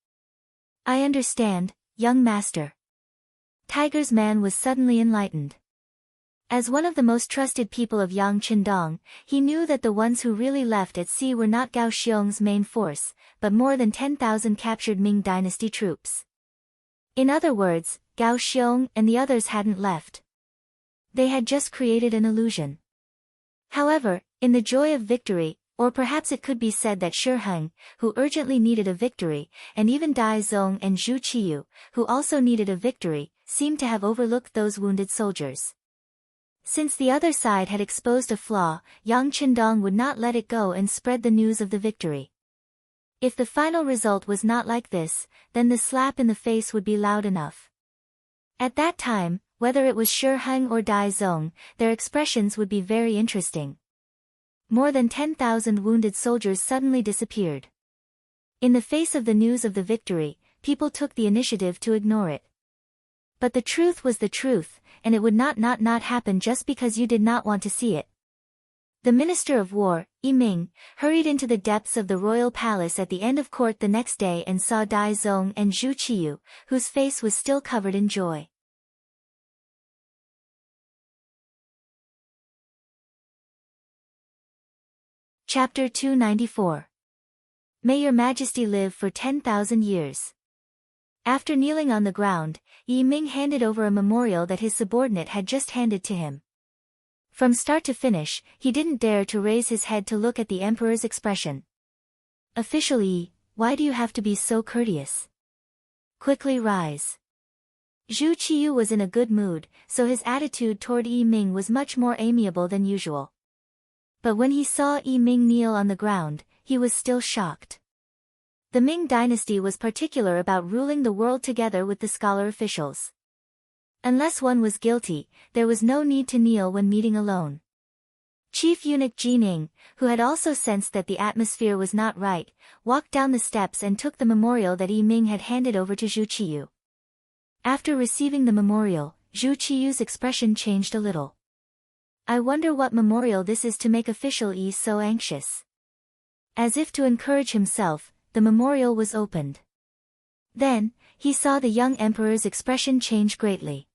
S1: I understand, young master." Tiger's man was suddenly enlightened. As one of the most trusted people of Yang Qindong, he knew that the ones who really left at sea were not Gao Xiong's main force, but more than 10,000 captured Ming dynasty troops. In other words, Gao Xiong and the others hadn't left. They had just created an illusion. However, in the joy of victory, or perhaps it could be said that Shi Heng, who urgently needed a victory, and even Dai Zong and Zhu Qiyu, who also needed a victory, seemed to have overlooked those wounded soldiers. Since the other side had exposed a flaw, Yang Qindong would not let it go and spread the news of the victory. If the final result was not like this, then the slap in the face would be loud enough. At that time, whether it was Shi Heng or Dai Zong, their expressions would be very interesting. More than 10,000 wounded soldiers suddenly disappeared. In the face of the news of the victory, people took the initiative to ignore it. But the truth was the truth, and it would not happen just because you did not want to see it. The Minister of War, Yi Ming, hurried into the depths of the royal palace at the end of court the next day and saw Dai Zong and Zhu Qiyu, whose face was still covered in joy. Chapter 294. May your majesty live for 10,000 years. After kneeling on the ground, Yi Ming handed over a memorial that his subordinate had just handed to him. From start to finish, he didn't dare to raise his head to look at the emperor's expression. "Official Yi, why do you have to be so courteous? Quickly rise." Zhu Qiyu was in a good mood, so his attitude toward Yi Ming was much more amiable than usual. But when he saw Yi Ming kneel on the ground, he was still shocked. The Ming dynasty was particular about ruling the world together with the scholar officials. Unless one was guilty, there was no need to kneel when meeting alone. Chief eunuch Jining, who had also sensed that the atmosphere was not right, walked down the steps and took the memorial that Yi Ming had handed over to Zhu Qiyu. After receiving the memorial, Zhu Qiyu's expression changed a little. I wonder what memorial this is to make official Yi so anxious. As if to encourage himself, the memorial was opened. Then, he saw the young emperor's expression change greatly.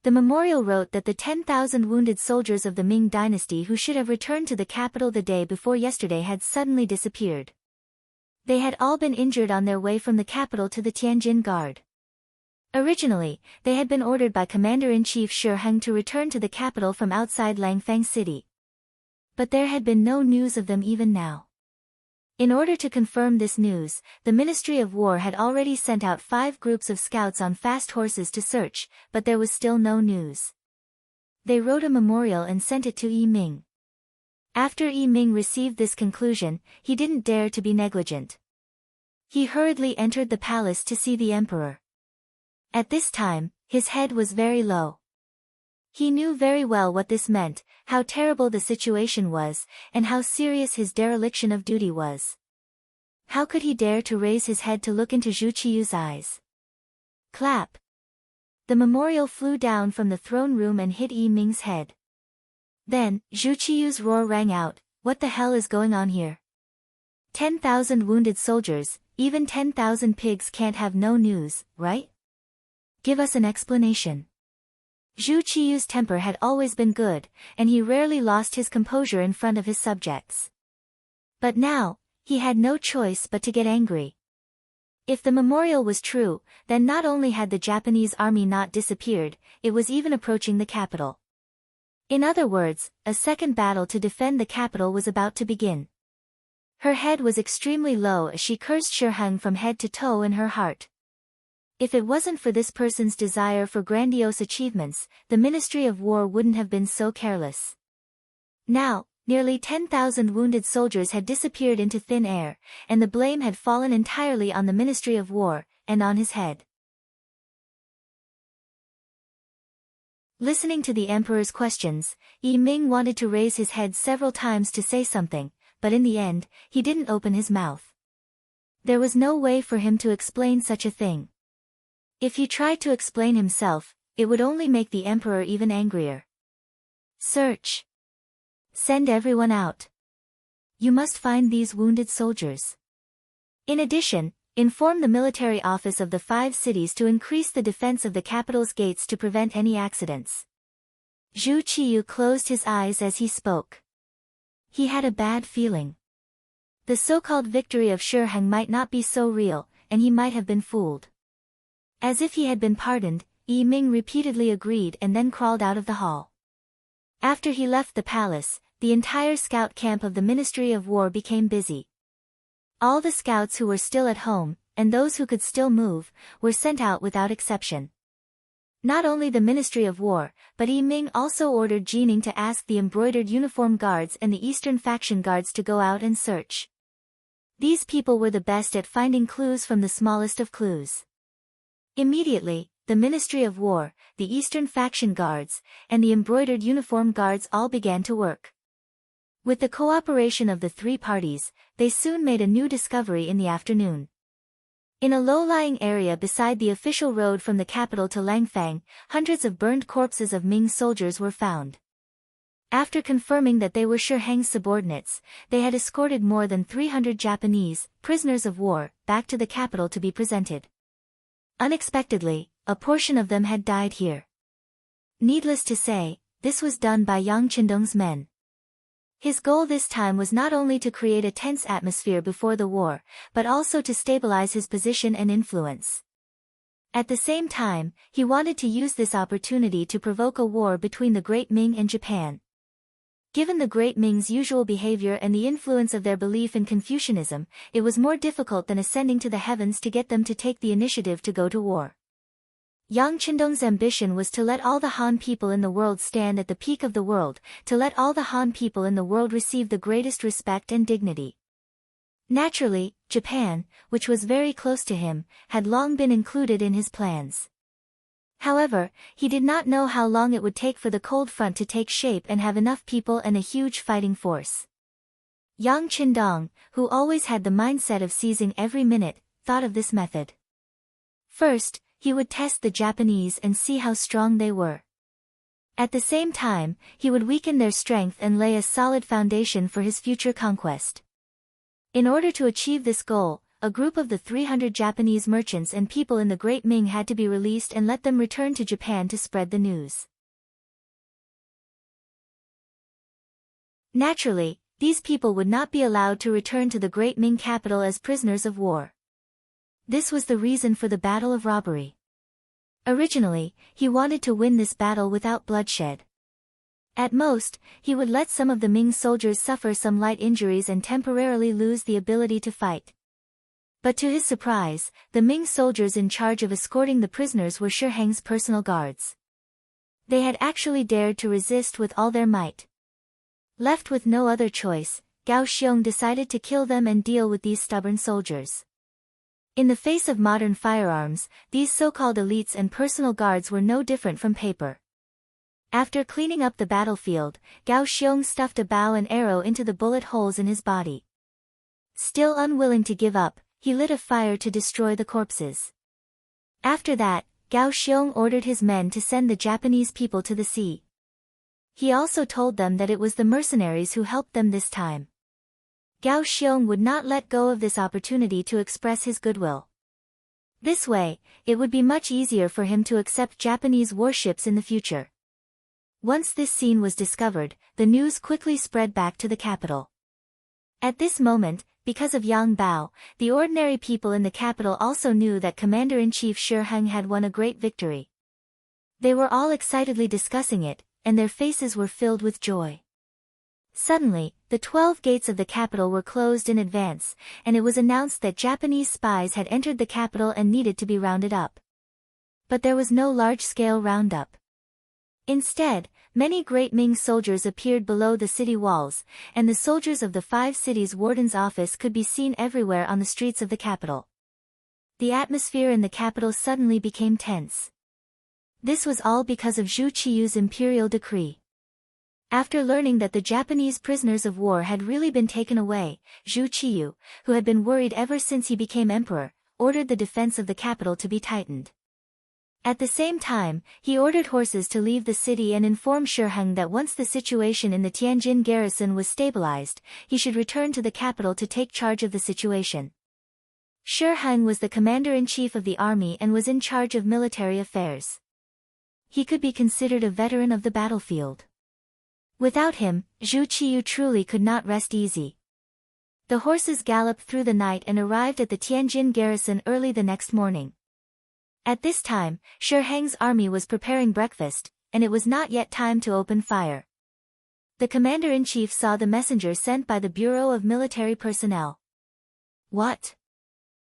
S1: The memorial wrote that the 10,000 wounded soldiers of the Ming dynasty who should have returned to the capital the day before yesterday had suddenly disappeared. They had all been injured on their way from the capital to the Tianjin Guard. Originally, they had been ordered by Commander-in-Chief Shi Heng to return to the capital from outside Langfang City. But there had been no news of them even now. In order to confirm this news, the Ministry of War had already sent out 5 groups of scouts on fast horses to search, but there was still no news. They wrote a memorial and sent it to Yi Ming. After Yi Ming received this conclusion, he didn't dare to be negligent. He hurriedly entered the palace to see the emperor. At this time, his head was very low. He knew very well what this meant, how terrible the situation was, and how serious his dereliction of duty was. How could he dare to raise his head to look into Zhu Qiyu's eyes? Clap! The memorial flew down from the throne room and hit Yi Ming's head. Then, Zhu Qiyu's roar rang out, "What the hell is going on here? 10,000 wounded soldiers, even 10,000 pigs can't have no news, right? Give us an explanation." Zhu Qiyu's temper had always been good, and he rarely lost his composure in front of his subjects. But now, he had no choice but to get angry. If the memorial was true, then not only had the Japanese army not disappeared, it was even approaching the capital. In other words, a second battle to defend the capital was about to begin. Her head was extremely low as she cursed Shi Heng from head to toe in her heart. If it wasn't for this person's desire for grandiose achievements, the Ministry of War wouldn't have been so careless. Now, nearly 10,000 wounded soldiers had disappeared into thin air, and the blame had fallen entirely on the Ministry of War, and on his head. Listening to the emperor's questions, Yi Ming wanted to raise his head several times to say something, but in the end, he didn't open his mouth. There was no way for him to explain such a thing. If he tried to explain himself, it would only make the emperor even angrier. Search. Send everyone out. You must find these wounded soldiers. In addition, inform the military office of the 5 cities to increase the defense of the capital's gates to prevent any accidents. Zhu Qiyu closed his eyes as he spoke. He had a bad feeling. The so-called victory of Shi Heng might not be so real, and he might have been fooled. As if he had been pardoned, Yi Ming repeatedly agreed and then crawled out of the hall. After he left the palace, the entire scout camp of the Ministry of War became busy. All the scouts who were still at home, and those who could still move, were sent out without exception. Not only the Ministry of War, but Yi Ming also ordered Jining to ask the embroidered uniform guards and the Eastern faction guards to go out and search. These people were the best at finding clues from the smallest of clues. Immediately, the Ministry of War, the Eastern faction guards, and the embroidered uniform guards all began to work. With the cooperation of the 3 parties, they soon made a new discovery in the afternoon. In a low-lying area beside the official road from the capital to Langfang, hundreds of burned corpses of Ming soldiers were found. After confirming that they were Shi Heng's subordinates, they had escorted more than 300 Japanese prisoners of war back to the capital to be presented. Unexpectedly, a portion of them had died here. Needless to say, this was done by Yang Qindong's men. His goal this time was not only to create a tense atmosphere before the war, but also to stabilize his position and influence. At the same time, he wanted to use this opportunity to provoke a war between the Great Ming and Japan. Given the Great Ming's usual behavior and the influence of their belief in Confucianism, it was more difficult than ascending to the heavens to get them to take the initiative to go to war. Yang Qindong's ambition was to let all the Han people in the world stand at the peak of the world, to let all the Han people in the world receive the greatest respect and dignity. Naturally, Japan, which was very close to him, had long been included in his plans. However, he did not know how long it would take for the cold front to take shape and have enough people and a huge fighting force. Yang Qindong, who always had the mindset of seizing every minute, thought of this method. First, he would test the Japanese and see how strong they were. At the same time, he would weaken their strength and lay a solid foundation for his future conquest. In order to achieve this goal, a group of the 300 Japanese merchants and people in the Great Ming had to be released and let them return to Japan to spread the news. Naturally, these people would not be allowed to return to the Great Ming capital as prisoners of war. This was the reason for the Battle of Robbery. Originally, he wanted to win this battle without bloodshed. At most, he would let some of the Ming soldiers suffer some light injuries and temporarily lose the ability to fight. But to his surprise, the Ming soldiers in charge of escorting the prisoners were Shi Heng's personal guards. They had actually dared to resist with all their might. Left with no other choice, Gao Xiong decided to kill them and deal with these stubborn soldiers. In the face of modern firearms, these so-called elites and personal guards were no different from paper. After cleaning up the battlefield, Gao Xiong stuffed a bow and arrow into the bullet holes in his body. Still unwilling to give up, he lit a fire to destroy the corpses. After that, Gao Xiong ordered his men to send the Japanese people to the sea. He also told them that it was the mercenaries who helped them this time. Gao Xiong would not let go of this opportunity to express his goodwill. This way, it would be much easier for him to accept Japanese warships in the future. Once this scene was discovered, the news quickly spread back to the capital. At this moment, because of Yang Bao, the ordinary people in the capital also knew that Commander-in-Chief Shi Heng had won a great victory. They were all excitedly discussing it, and their faces were filled with joy. Suddenly, the 12 gates of the capital were closed in advance, and it was announced that Japanese spies had entered the capital and needed to be rounded up. But there was no large-scale roundup. Instead, many Great Ming soldiers appeared below the city walls, and the soldiers of the 5 cities' warden's office could be seen everywhere on the streets of the capital. The atmosphere in the capital suddenly became tense. This was all because of Zhu Qiyu's imperial decree. After learning that the Japanese prisoners of war had really been taken away, Zhu Qiyu, who had been worried ever since he became emperor, ordered the defense of the capital to be tightened. At the same time, he ordered horses to leave the city and informed Shi Heng that once the situation in the Tianjin garrison was stabilized, he should return to the capital to take charge of the situation. Shi Heng was the commander-in-chief of the army and was in charge of military affairs. He could be considered a veteran of the battlefield. Without him, Zhu Qiyu truly could not rest easy. The horses galloped through the night and arrived at the Tianjin garrison early the next morning. At this time, Shi Heng's army was preparing breakfast, and it was not yet time to open fire. The commander-in-chief saw the messenger sent by the Bureau of Military Personnel. What?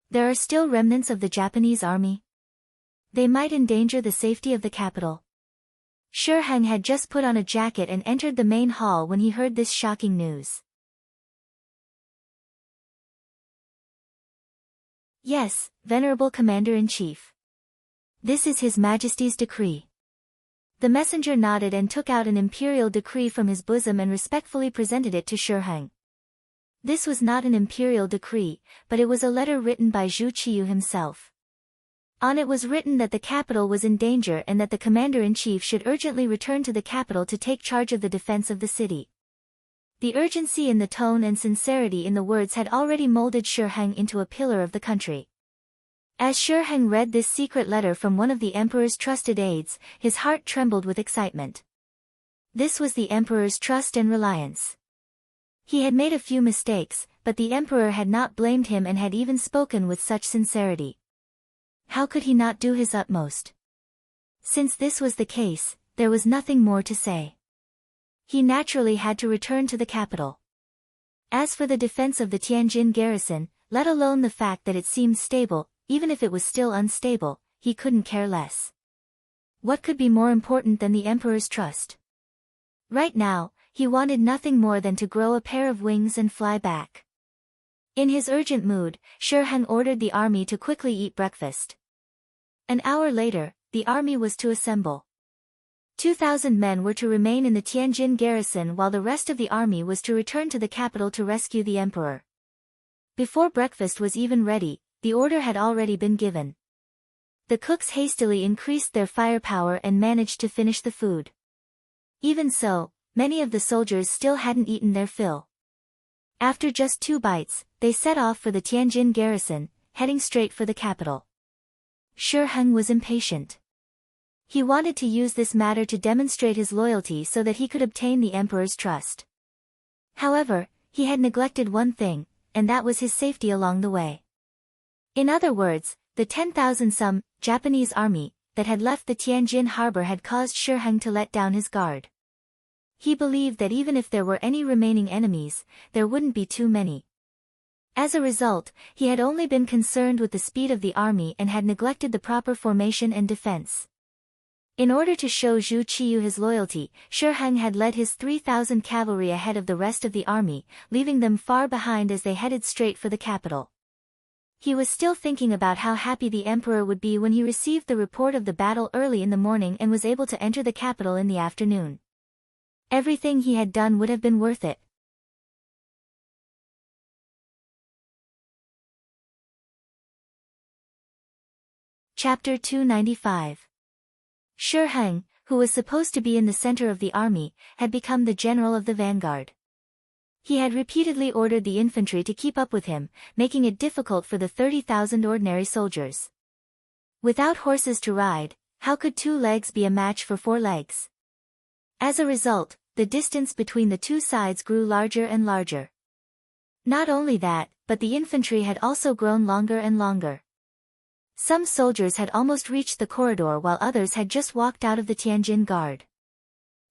S1: There are still remnants of the Japanese army? They might endanger the safety of the capital. Shi Heng had just put on a jacket and entered the main hall when he heard this shocking news. Yes, Venerable Commander-in-Chief. This is His Majesty's decree. The messenger nodded and took out an imperial decree from his bosom and respectfully presented it to Shi Heng. This was not an imperial decree, but it was a letter written by Zhu Qiyu himself. On it was written that the capital was in danger and that the commander-in-chief should urgently return to the capital to take charge of the defense of the city. The urgency in the tone and sincerity in the words had already molded Shi Heng into a pillar of the country. As Shi Heng read this secret letter from one of the emperor's trusted aides, his heart trembled with excitement. This was the emperor's trust and reliance. He had made a few mistakes, but the emperor had not blamed him and had even spoken with such sincerity. How could he not do his utmost? Since this was the case, there was nothing more to say. He naturally had to return to the capital. As for the defense of the Tianjin garrison, let alone the fact that it seemed stable, even if it was still unstable, he couldn't care less. What could be more important than the emperor's trust? Right now, he wanted nothing more than to grow a pair of wings and fly back. In his urgent mood, Shi Heng ordered the army to quickly eat breakfast. An hour later, the army was to assemble. 2,000 men were to remain in the Tianjin garrison while the rest of the army was to return to the capital to rescue the emperor. Before breakfast was even ready, the order had already been given. The cooks hastily increased their firepower and managed to finish the food. Even so, many of the soldiers still hadn't eaten their fill. After just 2 bites, they set off for the Tianjin garrison, heading straight for the capital. Shi Heng was impatient. He wanted to use this matter to demonstrate his loyalty so that he could obtain the emperor's trust. However, he had neglected one thing, and that was his safety along the way. In other words, the 10,000-some Japanese army that had left the Tianjin harbor had caused Shi Heng to let down his guard. He believed that even if there were any remaining enemies, there wouldn't be too many. As a result, he had only been concerned with the speed of the army and had neglected the proper formation and defense. In order to show Zhu Qiyu his loyalty, Shi Heng had led his 3,000 cavalry ahead of the rest of the army, leaving them far behind as they headed straight for the capital. He was still thinking about how happy the emperor would be when he received the report of the battle early in the morning and was able to enter the capital in the afternoon. Everything he had done would have been worth it. Chapter 295. Shi Heng, who was supposed to be in the center of the army, had become the general of the vanguard. He had repeatedly ordered the infantry to keep up with him, making it difficult for the 30,000 ordinary soldiers. Without horses to ride, how could 2 legs be a match for 4 legs? As a result, the distance between the 2 sides grew larger and larger. Not only that, but the infantry had also grown longer and longer. Some soldiers had almost reached the corridor while others had just walked out of the Tianjin Guard.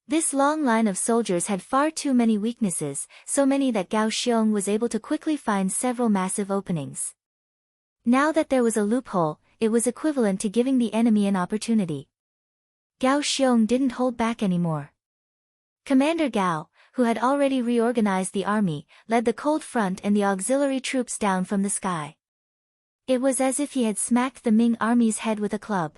S1: This long line of soldiers had far too many weaknesses, so many that Gao Xiong was able to quickly find several massive openings. Now that there was a loophole, it was equivalent to giving the enemy an opportunity. Gao Xiong didn't hold back anymore. Commander Gao, who had already reorganized the army, led the cold front and the auxiliary troops down from the sky. It was as if he had smacked the Ming army's head with a club.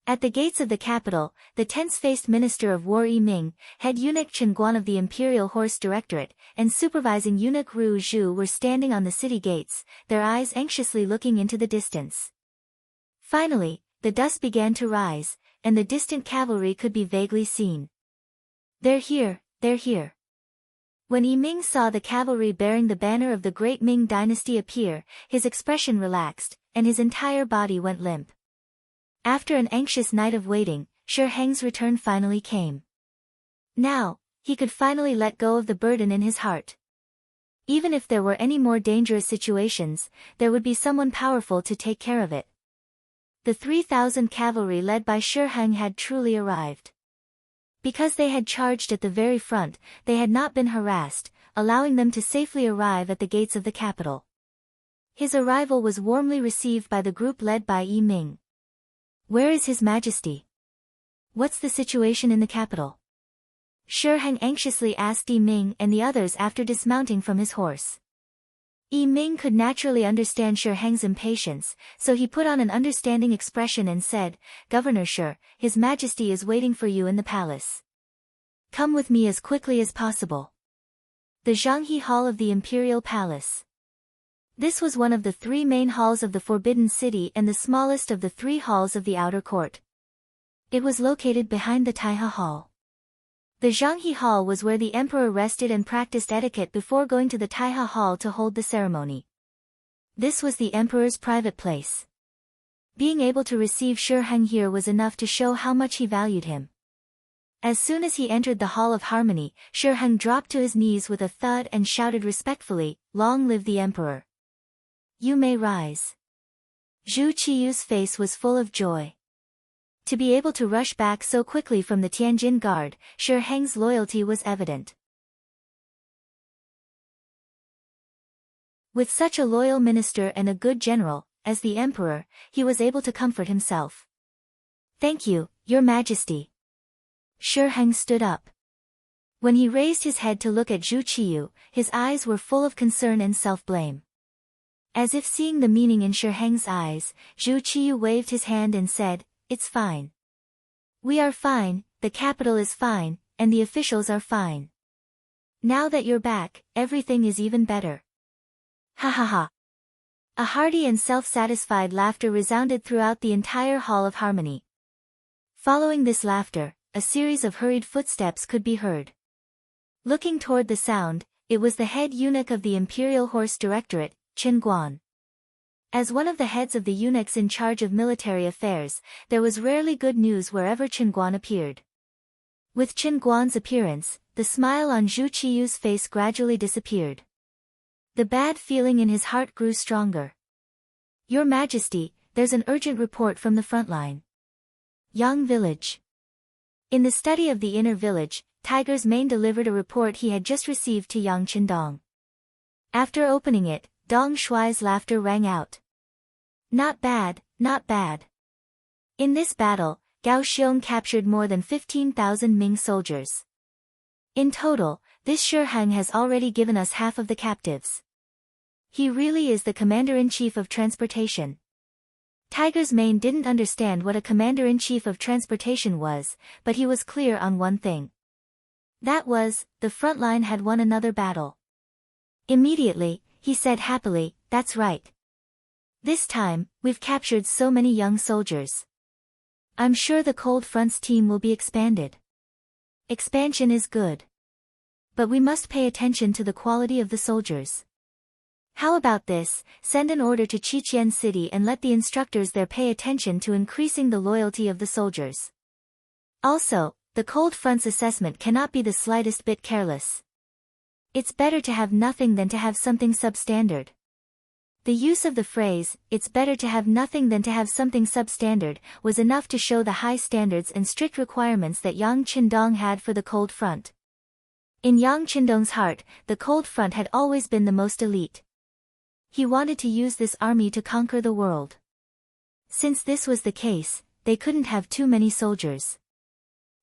S1: At the gates of the capital, the tense-faced Minister of War Yi Ming, head eunuch Chen Guan of the Imperial Horse Directorate, and supervising eunuch Ru Zhu were standing on the city gates, their eyes anxiously looking into the distance. Finally, the dust began to rise, and the distant cavalry could be vaguely seen. "They're here, they're here." When Yi Ming saw the cavalry bearing the banner of the Great Ming Dynasty appear, his expression relaxed, and his entire body went limp. After an anxious night of waiting, Shi Heng's return finally came. Now, he could finally let go of the burden in his heart. Even if there were any more dangerous situations, there would be someone powerful to take care of it. The 3,000 cavalry led by Shi Heng had truly arrived. Because they had charged at the very front, they had not been harassed, allowing them to safely arrive at the gates of the capital. His arrival was warmly received by the group led by Yi Ming. "Where is His Majesty? What's the situation in the capital?" Shi Heng anxiously asked Yi Ming and the others after dismounting from his horse. Yi Ming could naturally understand Shi Heng's impatience, so he put on an understanding expression and said, "Governor Shi, His Majesty is waiting for you in the palace. Come with me as quickly as possible." The Zhanghe Hall of the Imperial Palace. This was one of the 3 main halls of the Forbidden City and the smallest of the 3 halls of the outer court. It was located behind the Taihe Hall. The Zhanghe Hall was where the emperor rested and practiced etiquette before going to the Taihe Hall to hold the ceremony. This was the emperor's private place. Being able to receive Shi Heng here was enough to show how much he valued him. As soon as he entered the Hall of Harmony, Shi Heng dropped to his knees with a thud and shouted respectfully, "Long live the emperor! You may rise." Zhu Qiyu's face was full of joy. To be able to rush back so quickly from the Tianjin Guard, Shi Heng's loyalty was evident. With such a loyal minister and a good general, as the emperor, he was able to comfort himself. "Thank you, Your Majesty." Shi Heng stood up. When he raised his head to look at Zhu Qiyu, his eyes were full of concern and self-blame. As if seeing the meaning in Shi Heng's eyes, Zhu Qiyu waved his hand and said, "It's fine. We are fine, the capital is fine, and the officials are fine. Now that you're back, everything is even better." Ha ha ha. A hearty and self-satisfied laughter resounded throughout the entire Hall of Harmony. Following this laughter, a series of hurried footsteps could be heard. Looking toward the sound, it was the head eunuch of the Imperial Horse Directorate, Qin Guan. As one of the heads of the eunuchs in charge of military affairs, there was rarely good news wherever Qin Guan appeared. With Qin Guan's appearance, the smile on Zhu Qiyu's face gradually disappeared. The bad feeling in his heart grew stronger. Your Majesty, there's an urgent report from the front line. Yang Village. In the study of the inner village, Tiger's Mane delivered a report he had just received to Yang Qindong. After opening it, Dong Shuai's laughter rang out. Not bad, not bad. In this battle, Gao Xiong captured more than 15,000 Ming soldiers. In total, this Shi Heng has already given us half of the captives. He really is the commander-in-chief of transportation. Tiger's Mane didn't understand what a commander-in-chief of transportation was, but he was clear on one thing. That was, the front line had won another battle. Immediately, he said happily, that's right. This time, we've captured so many young soldiers. I'm sure the Cold Front's team will be expanded. Expansion is good. But we must pay attention to the quality of the soldiers. How about this, send an order to Qiqian City and let the instructors there pay attention to increasing the loyalty of the soldiers. Also, the Cold Front's assessment cannot be the slightest bit careless. It's better to have nothing than to have something substandard. The use of the phrase, it's better to have nothing than to have something substandard, was enough to show the high standards and strict requirements that Yang Qindong had for the Cold Front. In Yang Qindong's heart, the Cold Front had always been the most elite. He wanted to use this army to conquer the world. Since this was the case, they couldn't have too many soldiers.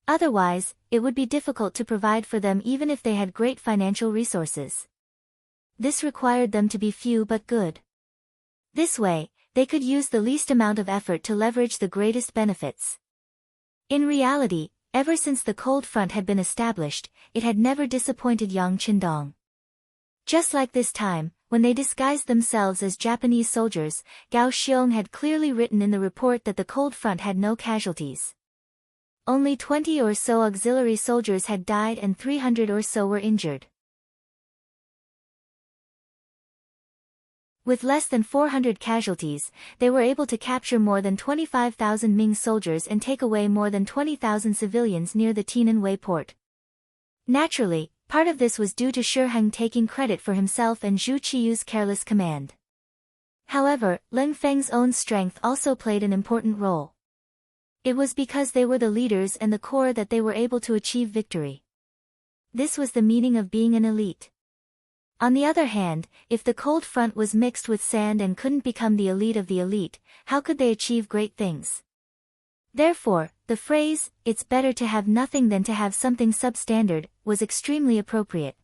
S1: Otherwise, it would be difficult to provide for them even if they had great financial resources. This required them to be few but good. This way, they could use the least amount of effort to leverage the greatest benefits. In reality, ever since the Cold Front had been established, it had never disappointed Yang Qindong. Just like this time, when they disguised themselves as Japanese soldiers, Gao Xiong had clearly written in the report that the Cold Front had no casualties. Only 20 or so auxiliary soldiers had died and 300 or so were injured. With less than 400 casualties, they were able to capture more than 25,000 Ming soldiers and take away more than 20,000 civilians near the Tiananwei port. Naturally, part of this was due to Shi Heng taking credit for himself and Zhu Qiyu's careless command. However, Ling Feng's own strength also played an important role. It was because they were the leaders and the core that they were able to achieve victory. This was the meaning of being an elite. On the other hand, if the Cold Front was mixed with sand and couldn't become the elite of the elite, how could they achieve great things? Therefore, the phrase, it's better to have nothing than to have something substandard, was extremely appropriate.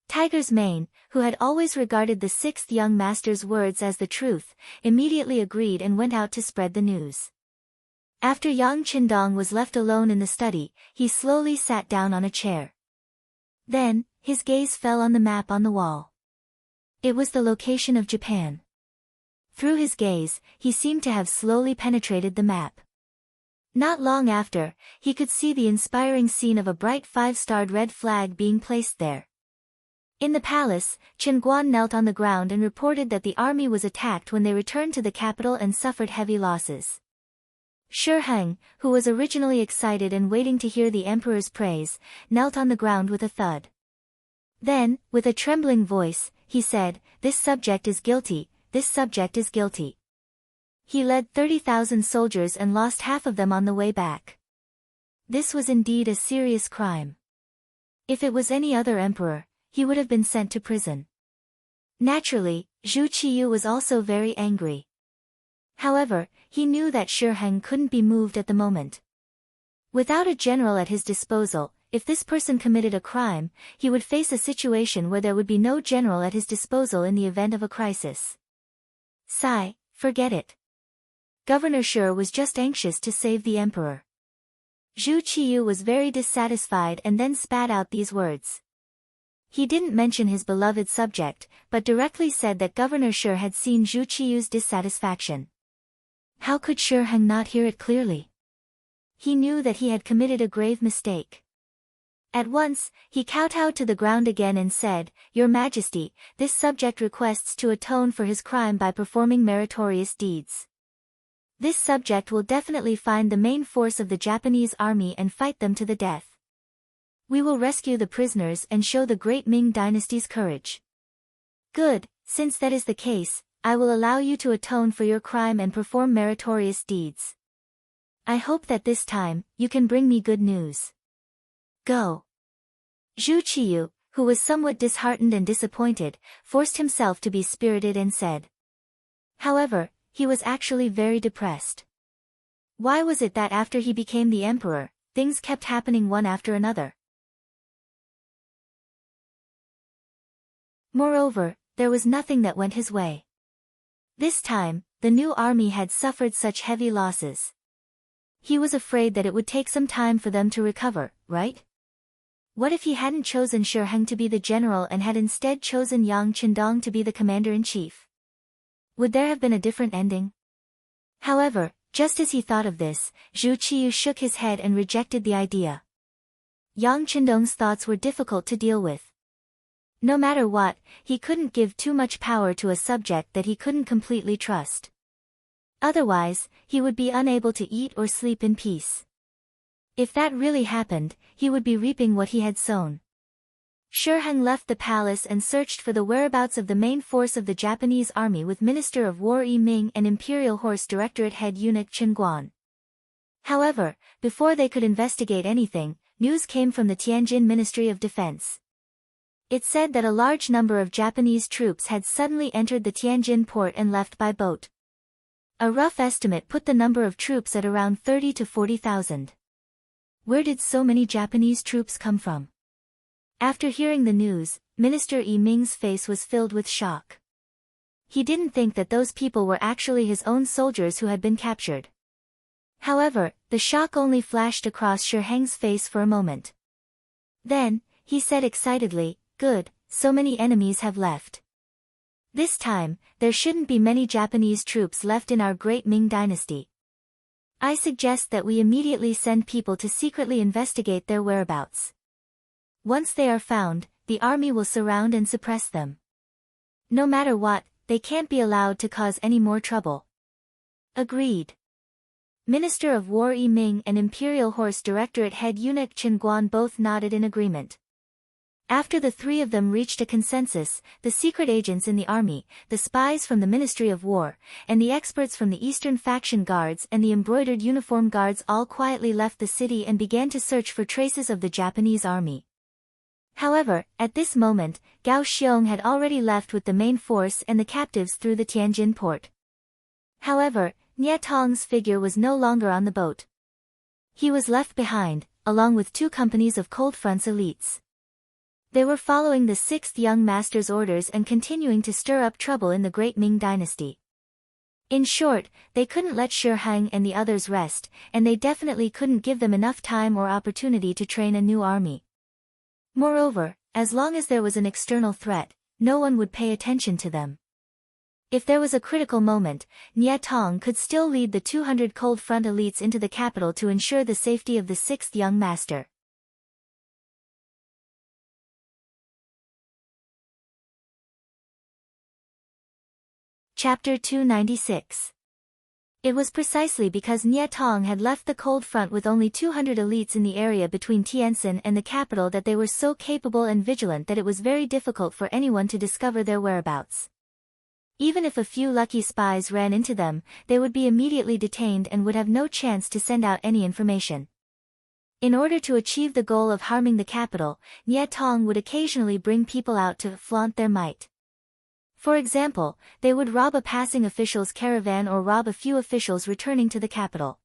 S1: Tiger's Mane, who had always regarded the sixth young master's words as the truth, immediately agreed and went out to spread the news. After Yang Qindong was left alone in the study, he slowly sat down on a chair. Then, his gaze fell on the map on the wall. It was the location of Japan. Through his gaze, he seemed to have slowly penetrated the map. Not long after, he could see the inspiring scene of a bright five-starred red flag being placed there. In the palace, Qin Guan knelt on the ground and reported that the army was attacked when they returned to the capital and suffered heavy losses. Shi Heng, who was originally excited and waiting to hear the emperor's praise, knelt on the ground with a thud. Then, with a trembling voice, he said, "This subject is guilty, this subject is guilty." He led 30,000 soldiers and lost half of them on the way back. This was indeed a serious crime. If it was any other emperor, he would have been sent to prison. Naturally, Zhu Qiyu was also very angry. However, he knew that Shi Heng couldn't be moved at the moment. Without a general at his disposal, if this person committed a crime, he would face a situation where there would be no general at his disposal in the event of a crisis. Forget it. Governor Shi was just anxious to save the emperor. Zhu Qiyu was very dissatisfied and then spat out these words. He didn't mention his beloved subject, but directly said that Governor Shi had seen Zhu Qiyu's dissatisfaction. How could Shi Heng not hear it clearly? He knew that he had committed a grave mistake. At once, he kowtowed to the ground again and said, "Your Majesty, this subject requests to atone for his crime by performing meritorious deeds. This subject will definitely find the main force of the Japanese army and fight them to the death. We will rescue the prisoners and show the great Ming dynasty's courage." "Good, since that is the case, I will allow you to atone for your crime and perform meritorious deeds. I hope that this time, you can bring me good news. Go." Zhu Qiyu, who was somewhat disheartened and disappointed, forced himself to be spirited and said. However, he was actually very depressed. Why was it that after he became the emperor, things kept happening one after another? Moreover, there was nothing that went his way. This time, the new army had suffered such heavy losses. He was afraid that it would take some time for them to recover, right? What if he hadn't chosen Shi Heng to be the general and had instead chosen Yang Qindong to be the commander-in-chief? Would there have been a different ending? However, just as he thought of this, Zhu Qiyu shook his head and rejected the idea. Yang Qindong's thoughts were difficult to deal with. No matter what, he couldn't give too much power to a subject that he couldn't completely trust. Otherwise, he would be unable to eat or sleep in peace. If that really happened, he would be reaping what he had sown. Shi Heng left the palace and searched for the whereabouts of the main force of the Japanese army with Minister of War Yi Ming and Imperial Horse Directorate head eunuch Chen Guan. However, before they could investigate anything, news came from the Tianjin Ministry of Defense. It said that a large number of Japanese troops had suddenly entered the Tianjin port and left by boat. A rough estimate put the number of troops at around 30 to 40,000. Where did so many Japanese troops come from? After hearing the news, Minister Yi Ming's face was filled with shock. He didn't think that those people were actually his own soldiers who had been captured. However, the shock only flashed across Shi Heng's face for a moment. Then, he said excitedly, "Good, so many enemies have left. This time, there shouldn't be many Japanese troops left in our great Ming dynasty. I suggest that we immediately send people to secretly investigate their whereabouts. Once they are found, the army will surround and suppress them. No matter what, they can't be allowed to cause any more trouble." Agreed. Minister of War Yi Ming and Imperial Horse Directorate head eunuch Chen Guan both nodded in agreement. After the three of them reached a consensus, the secret agents in the army, the spies from the Ministry of War, and the experts from the Eastern Faction Guards and the embroidered uniform guards all quietly left the city and began to search for traces of the Japanese army. However, at this moment, Gao Xiong had already left with the main force and the captives through the Tianjin port. However, Nie Tong's figure was no longer on the boat. He was left behind, along with 2 companies of Cold Front's elites. They were following the 6th young master's orders and continuing to stir up trouble in the great Ming dynasty. In short, they couldn't let Shi Heng and the others rest, and they definitely couldn't give them enough time or opportunity to train a new army. Moreover, as long as there was an external threat, no one would pay attention to them. If there was a critical moment, Nie Tong could still lead the 200 Cold Front elites into the capital to ensure the safety of the 6th young master. Chapter 296. It was precisely because Nie Tong had left the Cold Front with only 200 elites in the area between Tientsin and the capital that they were so capable and vigilant that it was very difficult for anyone to discover their whereabouts. Even if a few lucky spies ran into them, they would be immediately detained and would have no chance to send out any information. In order to achieve the goal of harming the capital, Nie Tong would occasionally bring people out to flaunt their might. For example, they would rob a passing official's caravan or rob a few officials returning to the capital.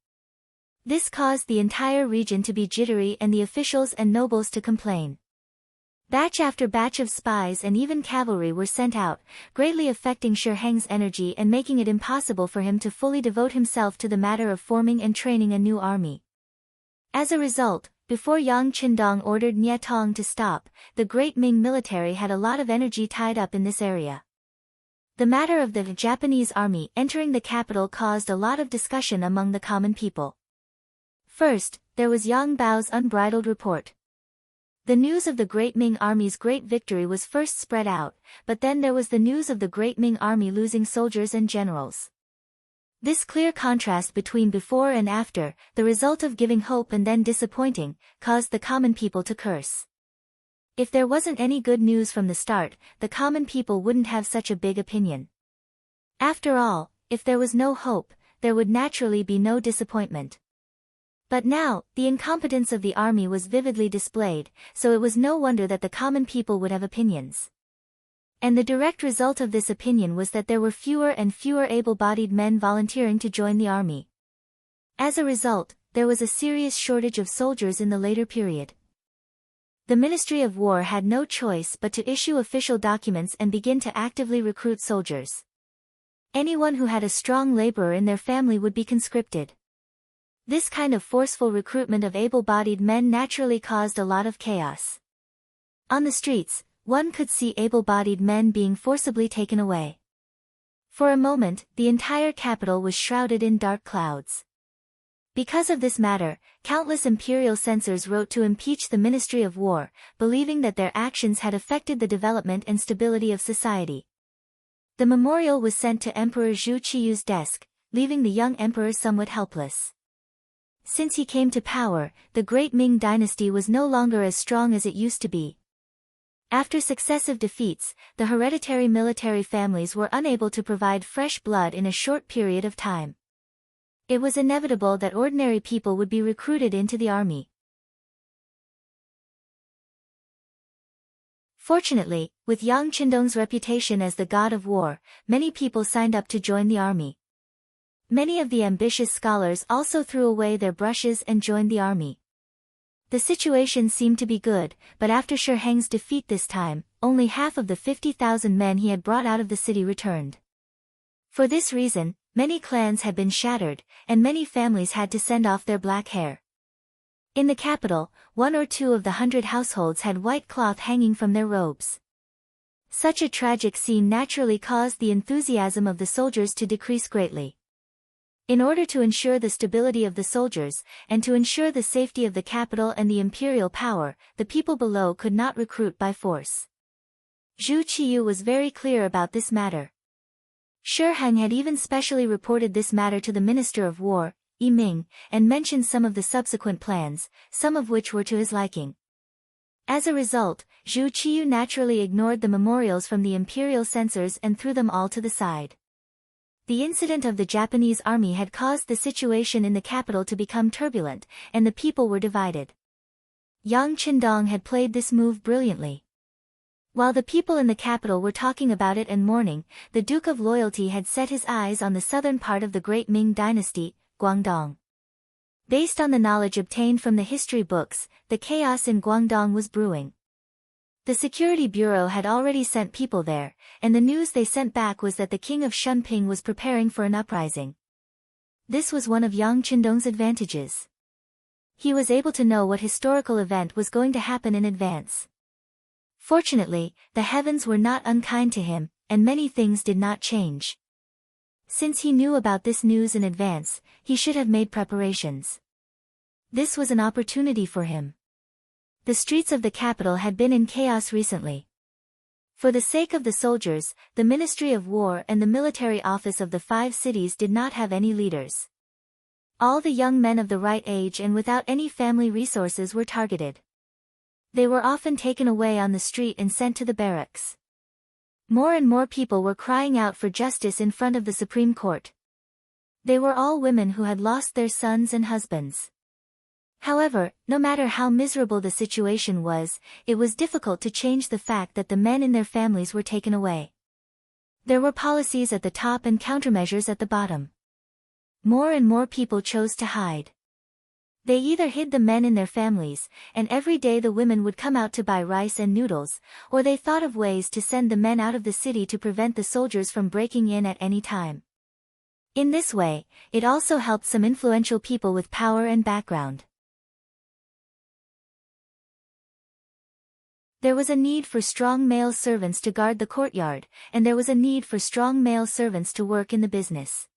S1: This caused the entire region to be jittery and the officials and nobles to complain. Batch after batch of spies and even cavalry were sent out, greatly affecting Shi Heng's energy and making it impossible for him to fully devote himself to the matter of forming and training a new army. As a result, before Yang Qindong ordered Nie Tong to stop, the great Ming military had a lot of energy tied up in this area. The matter of the Japanese army entering the capital caused a lot of discussion among the common people. First, there was Yang Bao's unbridled report. The news of the Great Ming Army's great victory was first spread out, but then there was the news of the Great Ming Army losing soldiers and generals. This clear contrast between before and after, the result of giving hope and then disappointing, caused the common people to curse. If there wasn't any good news from the start, the common people wouldn't have such a big opinion. After all, if there was no hope, there would naturally be no disappointment. But now, the incompetence of the army was vividly displayed, so it was no wonder that the common people would have opinions. And the direct result of this opinion was that there were fewer and fewer able-bodied men volunteering to join the army. As a result, there was a serious shortage of soldiers in the later period. The Ministry of War had no choice but to issue official documents and begin to actively recruit soldiers. Anyone who had a strong laborer in their family would be conscripted. This kind of forceful recruitment of able-bodied men naturally caused a lot of chaos. On the streets, one could see able-bodied men being forcibly taken away. For a moment, the entire capital was shrouded in dark clouds. Because of this matter, countless imperial censors wrote to impeach the Ministry of War, believing that their actions had affected the development and stability of society. The memorial was sent to Emperor Zhu Qiyu's desk, leaving the young emperor somewhat helpless. Since he came to power, the Great Ming dynasty was no longer as strong as it used to be. After successive defeats, the hereditary military families were unable to provide fresh blood in a short period of time. It was inevitable that ordinary people would be recruited into the army. Fortunately, with Yang Qindong's reputation as the god of war, many people signed up to join the army. Many of the ambitious scholars also threw away their brushes and joined the army. The situation seemed to be good, but after Shi Heng's defeat this time, only half of the 50,000 men he had brought out of the city returned. For this reason, many clans had been shattered, and many families had to send off their black hair. In the capital, 1 or 2 of the 100 households had white cloth hanging from their robes. Such a tragic scene naturally caused the enthusiasm of the soldiers to decrease greatly. In order to ensure the stability of the soldiers, and to ensure the safety of the capital and the imperial power, the people below could not recruit by force. Zhu Qiyu was very clear about this matter. Shi Heng had even specially reported this matter to the Minister of War, Yi Ming, and mentioned some of the subsequent plans, some of which were to his liking. As a result, Zhu Qiyu naturally ignored the memorials from the imperial censors and threw them all to the side. The incident of the Japanese army had caused the situation in the capital to become turbulent, and the people were divided. Yang Qindong had played this move brilliantly. While the people in the capital were talking about it and mourning, the Duke of Loyalty had set his eyes on the southern part of the Great Ming dynasty, Guangdong. Based on the knowledge obtained from the history books, the chaos in Guangdong was brewing. The Security Bureau had already sent people there, and the news they sent back was that the king of Shunping was preparing for an uprising. This was one of Yang Qindong's advantages. He was able to know what historical event was going to happen in advance. Fortunately, the heavens were not unkind to him, and many things did not change. Since he knew about this news in advance, he should have made preparations. This was an opportunity for him. The streets of the capital had been in chaos recently. For the sake of the soldiers, the Ministry of War and the military office of the 5 cities did not have any leaders. All the young men of the right age and without any family resources were targeted. They were often taken away on the street and sent to the barracks. More and more people were crying out for justice in front of the Supreme Court. They were all women who had lost their sons and husbands. However, no matter how miserable the situation was, it was difficult to change the fact that the men in their families were taken away. There were policies at the top and countermeasures at the bottom. More and more people chose to hide. They either hid the men in their families, and every day the women would come out to buy rice and noodles, or they thought of ways to send the men out of the city to prevent the soldiers from breaking in at any time. In this way, it also helped some influential people with power and background. There was a need for strong male servants to guard the courtyard, and there was a need for strong male servants to work in the business.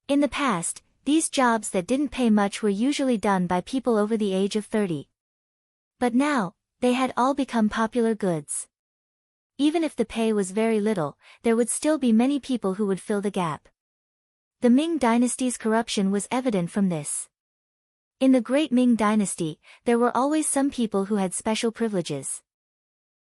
S1: In the past, these jobs that didn't pay much were usually done by people over the age of 30. But now, they had all become popular goods. Even if the pay was very little, there would still be many people who would fill the gap. The Ming dynasty's corruption was evident from this. In the Great Ming Dynasty, there were always some people who had special privileges.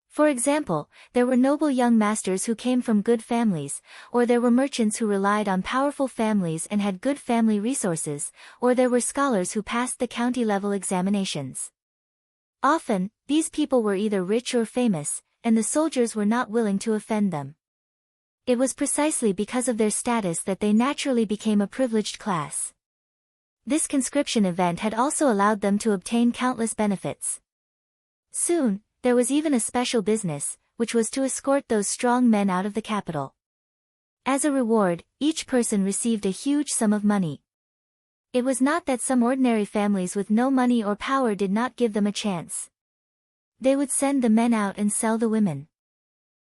S1: For example, there were noble young masters who came from good families, or there were merchants who relied on powerful families and had good family resources, or there were scholars who passed the county-level examinations. Often, these people were either rich or famous, and the soldiers were not willing to offend them. It was precisely because of their status that they naturally became a privileged class. This conscription event had also allowed them to obtain countless benefits. Soon, there was even a special business, which was to escort those strong men out of the capital. As a reward, each person received a huge sum of money. It was not that some ordinary families with no money or power did not give them a chance. They would send the men out and sell the women.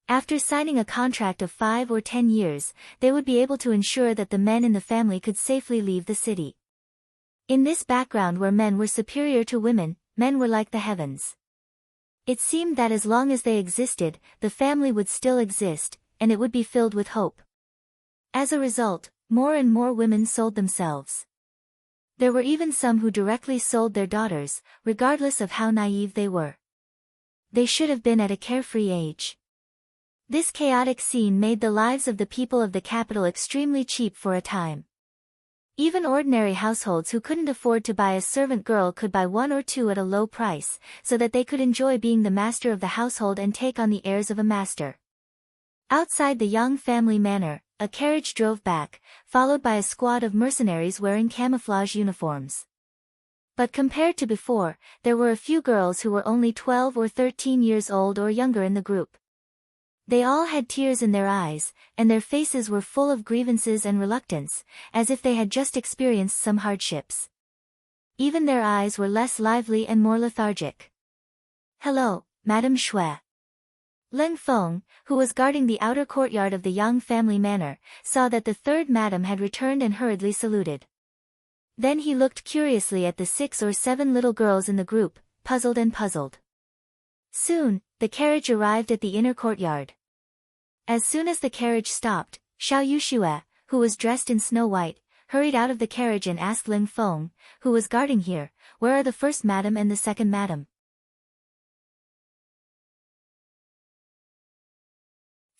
S1: After signing a contract of 5 or 10 years, they would be able to ensure that the men in the family could safely leave the city. In this background where men were superior to women, men were like the heavens. It seemed that as long as they existed, the family would still exist, and it would be filled with hope. As a result, more and more women sold themselves. There were even some who directly sold their daughters, regardless of how naive they were. They should have been at a carefree age. This chaotic scene made the lives of the people of the capital extremely cheap for a time. Even ordinary households who couldn't afford to buy a servant girl could buy one or two at a low price, so that they could enjoy being the master of the household and take on the airs of a master. Outside the Yang family manor, a carriage drove back, followed by a squad of mercenaries wearing camouflage uniforms. But compared to before, there were a few girls who were only 12 or 13 years old or younger in the group. They all had tears in their eyes, and their faces were full of grievances and reluctance, as if they had just experienced some hardships. Even their eyes were less lively and more lethargic. "Hello, Madame Shui." Leng Feng, who was guarding the outer courtyard of the Yang family manor, saw that the third madam had returned and hurriedly saluted. Then he looked curiously at the 6 or 7 little girls in the group, puzzled and puzzled. Soon, the carriage arrived at the inner courtyard. As soon as the carriage stopped, Xiao Yuxue, who was dressed in snow white, hurried out of the carriage and asked Ling Feng, who was guarding here, "Where are the first madam and the second madam?"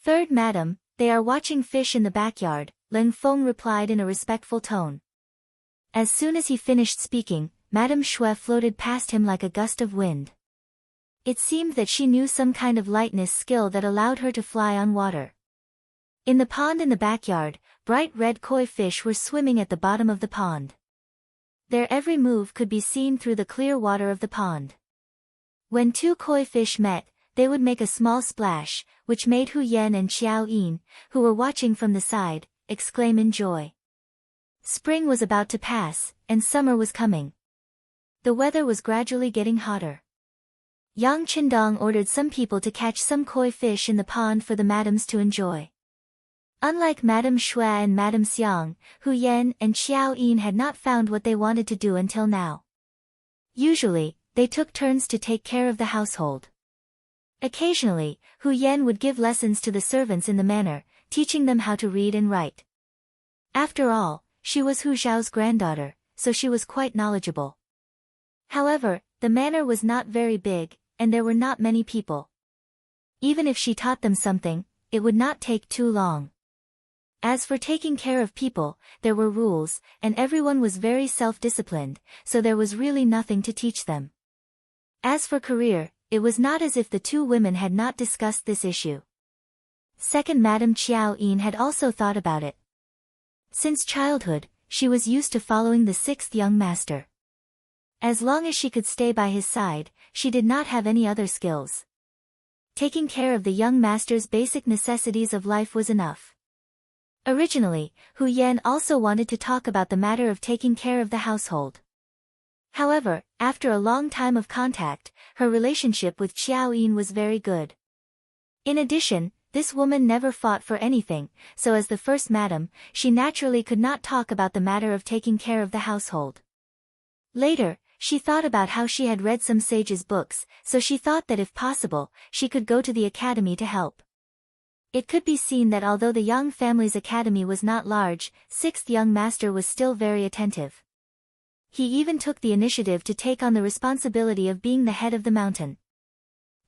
S1: "Third madam, they are watching fish in the backyard," Ling Feng replied in a respectful tone. As soon as he finished speaking, Madame Shui floated past him like a gust of wind. It seemed that she knew some kind of lightness skill that allowed her to fly on water. In the pond in the backyard, bright red koi fish were swimming at the bottom of the pond. Their every move could be seen through the clear water of the pond. When 2 koi fish met, they would make a small splash, which made Hu Yan and Xiao Yin, who were watching from the side, exclaim in joy. Spring was about to pass, and summer was coming. The weather was gradually getting hotter. Yang Qindong ordered some people to catch some koi fish in the pond for the madams to enjoy. Unlike Madame Shui and Madame Xiang, Hu Yan and Xiao Yin had not found what they wanted to do until now. Usually, they took turns to take care of the household. Occasionally, Hu Yan would give lessons to the servants in the manor, teaching them how to read and write. After all, she was Hu Zhao's granddaughter, so she was quite knowledgeable. However, the manor was not very big, and there were not many people. Even if she taught them something, it would not take too long. As for taking care of people, there were rules, and everyone was very self-disciplined, so there was really nothing to teach them. As for career, it was not as if the 2 women had not discussed this issue. Second Madame Qiao Yin had also thought about it. Since childhood, she was used to following the 6th young master. As long as she could stay by his side, she did not have any other skills. Taking care of the young master's basic necessities of life was enough. Originally, Hu Yan also wanted to talk about the matter of taking care of the household. However, after a long time of contact, her relationship with Qiao Yin was very good. In addition, this woman never fought for anything, so as the first madam, she naturally could not talk about the matter of taking care of the household. Later, she thought about how she had read some sage's books, so she thought that if possible, she could go to the academy to help. It could be seen that although the young family's academy was not large, sixth young master was still very attentive. He even took the initiative to take on the responsibility of being the head of the mountain.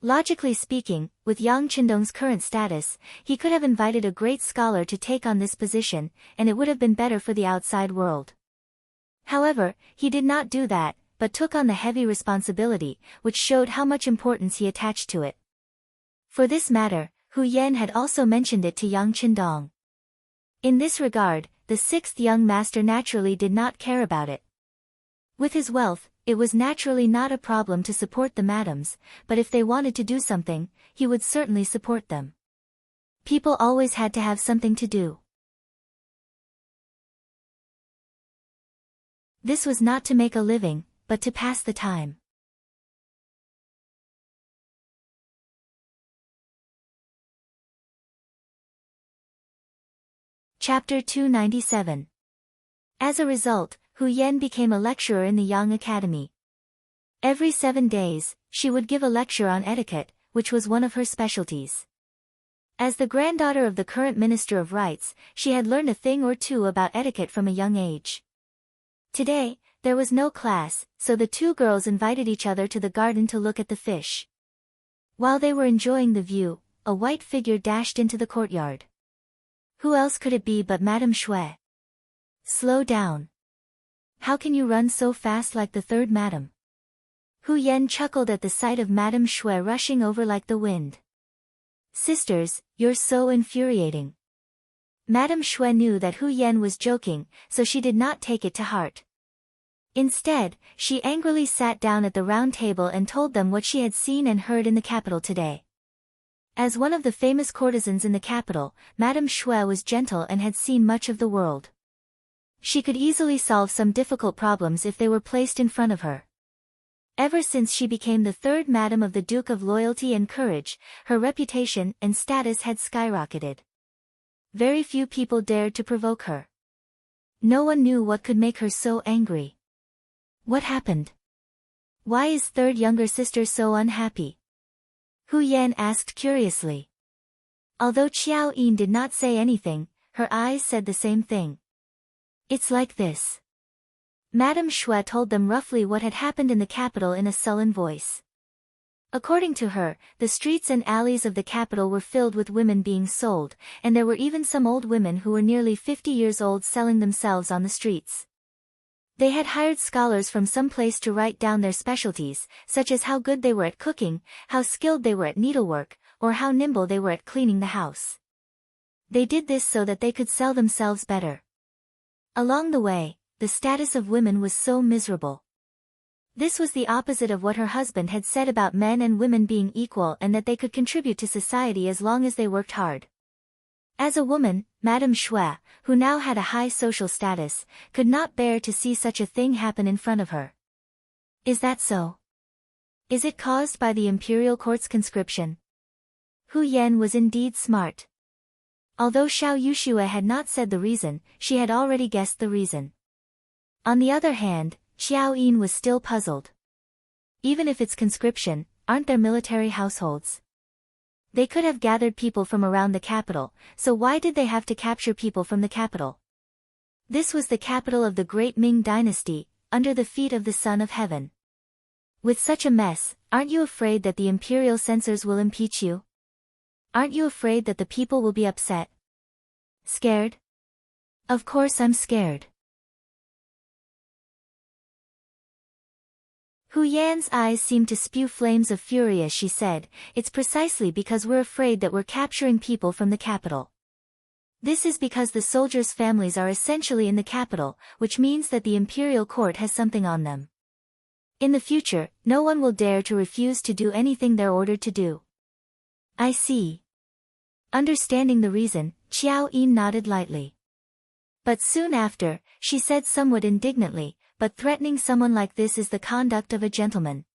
S1: Logically speaking, with Yang Qindong's current status, he could have invited a great scholar to take on this position, and it would have been better for the outside world. However, he did not do that, but took on the heavy responsibility, which showed how much importance he attached to it. For this matter, Hu Yan had also mentioned it to Yang Qindong. In this regard, the sixth young master naturally did not care about it. With his wealth, it was naturally not a problem to support the madams, but if they wanted to do something, he would certainly support them. People always had to have something to do. This was not to make a living, but to pass the time. Chapter 297. As a result, Hu Yan became a lecturer in the Yang Academy. Every 7 days, she would give a lecture on etiquette, which was one of her specialties. As the granddaughter of the current Minister of Rites, she had learned a thing or two about etiquette from a young age. Today, there was no class, so the two girls invited each other to the garden to look at the fish. While they were enjoying the view, a white figure dashed into the courtyard. Who else could it be but Madame Shui? Slow down. How can you run so fast like the third madam? Hu Yan chuckled at the sight of Madame Shui rushing over like the wind. Sisters, you're so infuriating. Madame Shui knew that Hu Yan was joking, so she did not take it to heart. Instead, she angrily sat down at the round table and told them what she had seen and heard in the capital today. As one of the famous courtesans in the capital, Madame Shui was gentle and had seen much of the world. She could easily solve some difficult problems if they were placed in front of her. Ever since she became the third madam of the Duke of Loyalty and Courage, her reputation and status had skyrocketed. Very few people dared to provoke her. No one knew what could make her so angry. What happened? Why is third younger sister so unhappy? Hu Yan asked curiously. Although Qiao Yin did not say anything, her eyes said the same thing. It's like this. Madame Shui told them roughly what had happened in the capital in a sullen voice. According to her, the streets and alleys of the capital were filled with women being sold, and there were even some old women who were nearly 50 years old selling themselves on the streets. They had hired scholars from some place to write down their specialties, such as how good they were at cooking, how skilled they were at needlework, or how nimble they were at cleaning the house. They did this so that they could sell themselves better. Along the way, the status of women was so miserable. This was the opposite of what her husband had said about men and women being equal and that they could contribute to society as long as they worked hard. As a woman, Madame Shui, who now had a high social status, could not bear to see such a thing happen in front of her. Is that so? Is it caused by the imperial court's conscription? Hu Yan was indeed smart. Although Xiao Yushue had not said the reason, she had already guessed the reason. On the other hand, Qiao Yin was still puzzled. Even if it's conscription, aren't there military households? They could have gathered people from around the capital, so why did they have to capture people from the capital? This was the capital of the great Ming dynasty, under the feet of the Son of Heaven. With such a mess, aren't you afraid that the imperial censors will impeach you? Aren't you afraid that the people will be upset? Scared? Of course I'm scared. Hu Yan's eyes seemed to spew flames of fury as she said, "It's precisely because we're afraid that we're capturing people from the capital. This is because the soldiers' families are essentially in the capital, which means that the imperial court has something on them. In the future, no one will dare to refuse to do anything they're ordered to do." I see. Understanding the reason, Qiao Yin nodded lightly. But soon after, she said somewhat indignantly, "But threatening someone like this is the conduct of a gentleman.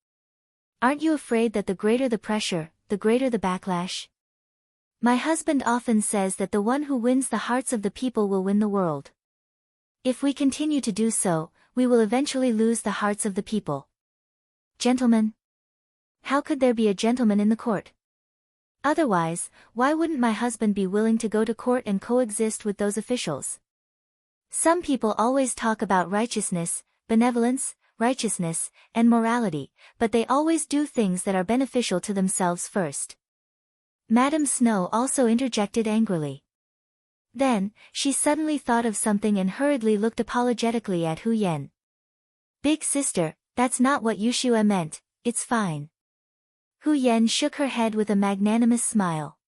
S1: Aren't you afraid that the greater the pressure, the greater the backlash?" My husband often says that the one who wins the hearts of the people will win the world. If we continue to do so, we will eventually lose the hearts of the people. Gentlemen? How could there be a gentleman in the court? Otherwise, why wouldn't my husband be willing to go to court and coexist with those officials? Some people always talk about righteousness, benevolence, righteousness, and morality, but they always do things that are beneficial to themselves first. Madame Snow also interjected angrily. Then, she suddenly thought of something and hurriedly looked apologetically at Hu Yan. Big sister, that's not what Yushua meant, it's fine. Hu Yan shook her head with a magnanimous smile.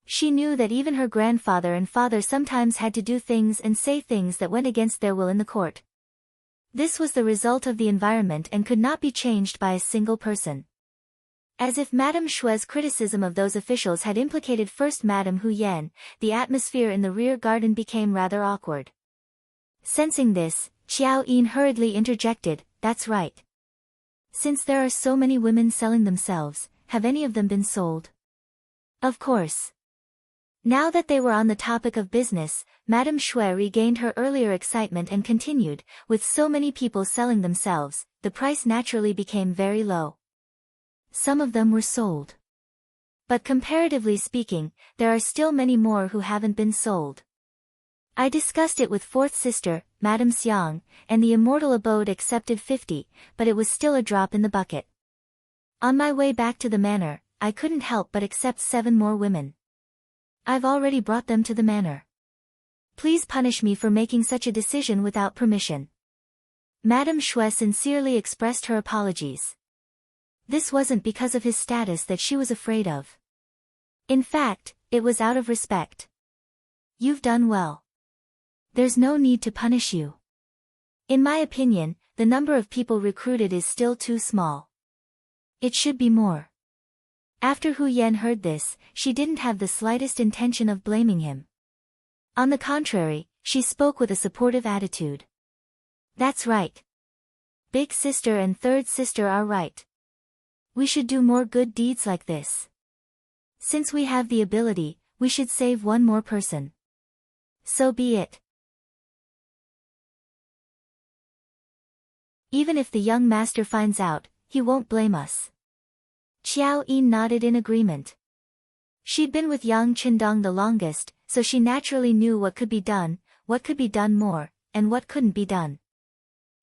S1: She knew that even her grandfather and father sometimes had to do things and say things that went against their will in the court. This was the result of the environment and could not be changed by a single person. As if Madame Shui's criticism of those officials had implicated first Madame Hu Yan, the atmosphere in the rear garden became rather awkward. Sensing this, Qiao Yin hurriedly interjected, "That's right. Since there are so many women selling themselves, have any of them been sold?" Of course. Now that they were on the topic of business, Madame Shui regained her earlier excitement and continued, "With so many people selling themselves, the price naturally became very low. Some of them were sold. But comparatively speaking, there are still many more who haven't been sold. I discussed it with fourth sister, Madame Xiang, and the immortal abode accepted 50, but it was still a drop in the bucket. On my way back to the manor, I couldn't help but accept 7 more women. I've already brought them to the manor. Please punish me for making such a decision without permission." Madame Shui sincerely expressed her apologies. This wasn't because of his status that she was afraid of. In fact, it was out of respect. "You've done well. There's no need to punish you. In my opinion, the number of people recruited is still too small. It should be more." After Hu Yan heard this, she didn't have the slightest intention of blaming him. On the contrary, she spoke with a supportive attitude. "That's right. Big sister and third sister are right. We should do more good deeds like this. Since we have the ability, we should save one more person. So be it. Even if the young master finds out, he won't blame us." Qiao Yin nodded in agreement. She'd been with Yang Qindong the longest, so she naturally knew what could be done more, and what couldn't be done.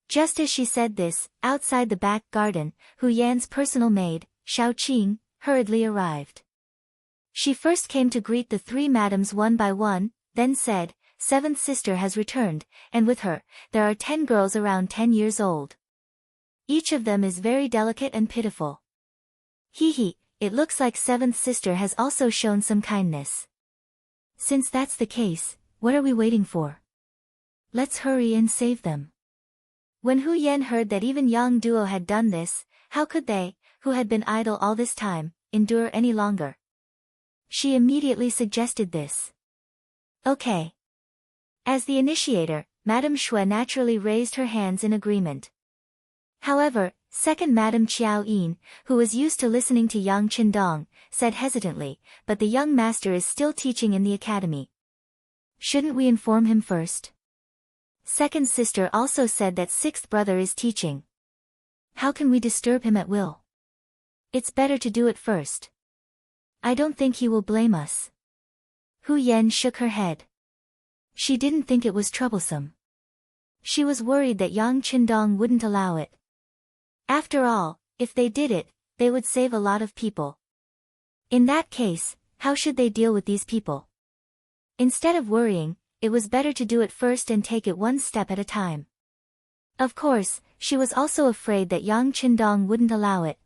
S1: Just as she said this, outside the back garden, Hu Yan's personal maid, Shao Qing, hurriedly arrived. She first came to greet the 3 madams one by one, then said, "Seventh sister has returned, and with her, there are 10 girls around 10 years old. Each of them is very delicate and pitiful. Hee, it looks like 7th sister has also shown some kindness. Since that's the case, what are we waiting for? Let's hurry and save them." When Hu Yan heard that even Yang Duo had done this, how could they, who had been idle all this time, endure any longer? She immediately suggested this. "Okay." As the initiator, Madame Shui naturally raised her hands in agreement. However, second Madame Qiao Yin, who was used to listening to Yang Qindong, said hesitantly, "But the young master is still teaching in the academy. Shouldn't we inform him first?" Second sister also said that 6th brother is teaching. "How can we disturb him at will? It's better to do it first. I don't think he will blame us." Hu Yan shook her head. She didn't think it was troublesome. She was worried that Yang Qindong wouldn't allow it. After all, if they did it, they would save a lot of people. In that case, how should they deal with these people? Instead of worrying, it was better to do it first and take it one step at a time. Of course, she was also afraid that Yang Qindong wouldn't allow it.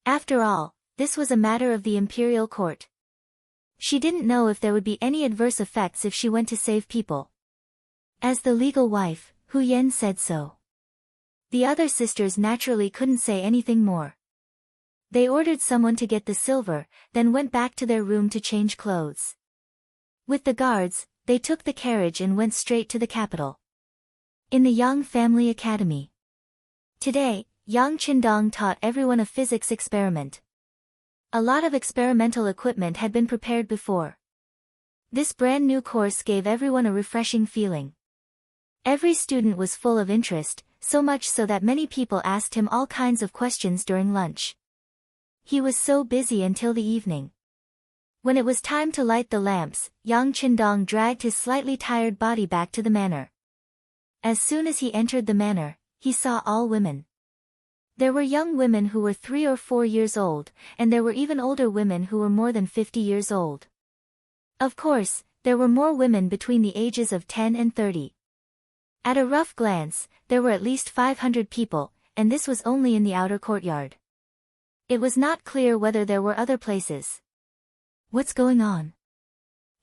S1: After all, this was a matter of the imperial court. She didn't know if there would be any adverse effects if she went to save people. As the legal wife, Hu Yan said so. The other sisters naturally couldn't say anything more. They ordered someone to get the silver, then went back to their room to change clothes. With the guards, they took the carriage and went straight to the capital. In the Yang Family Academy. Today, Yang Qindong taught everyone a physics experiment. A lot of experimental equipment had been prepared before. This brand new course gave everyone a refreshing feeling. Every student was full of interest, so much so that many people asked him all kinds of questions during lunch. He was so busy until the evening. When it was time to light the lamps, Yang Qindong dragged his slightly tired body back to the manor. As soon as he entered the manor, he saw all women. There were young women who were 3 or 4 years old, and there were even older women who were more than 50 years old. Of course, there were more women between the ages of 10 and 30. At a rough glance, there were at least 500 people, and this was only in the outer courtyard. It was not clear whether there were other places. What's going on?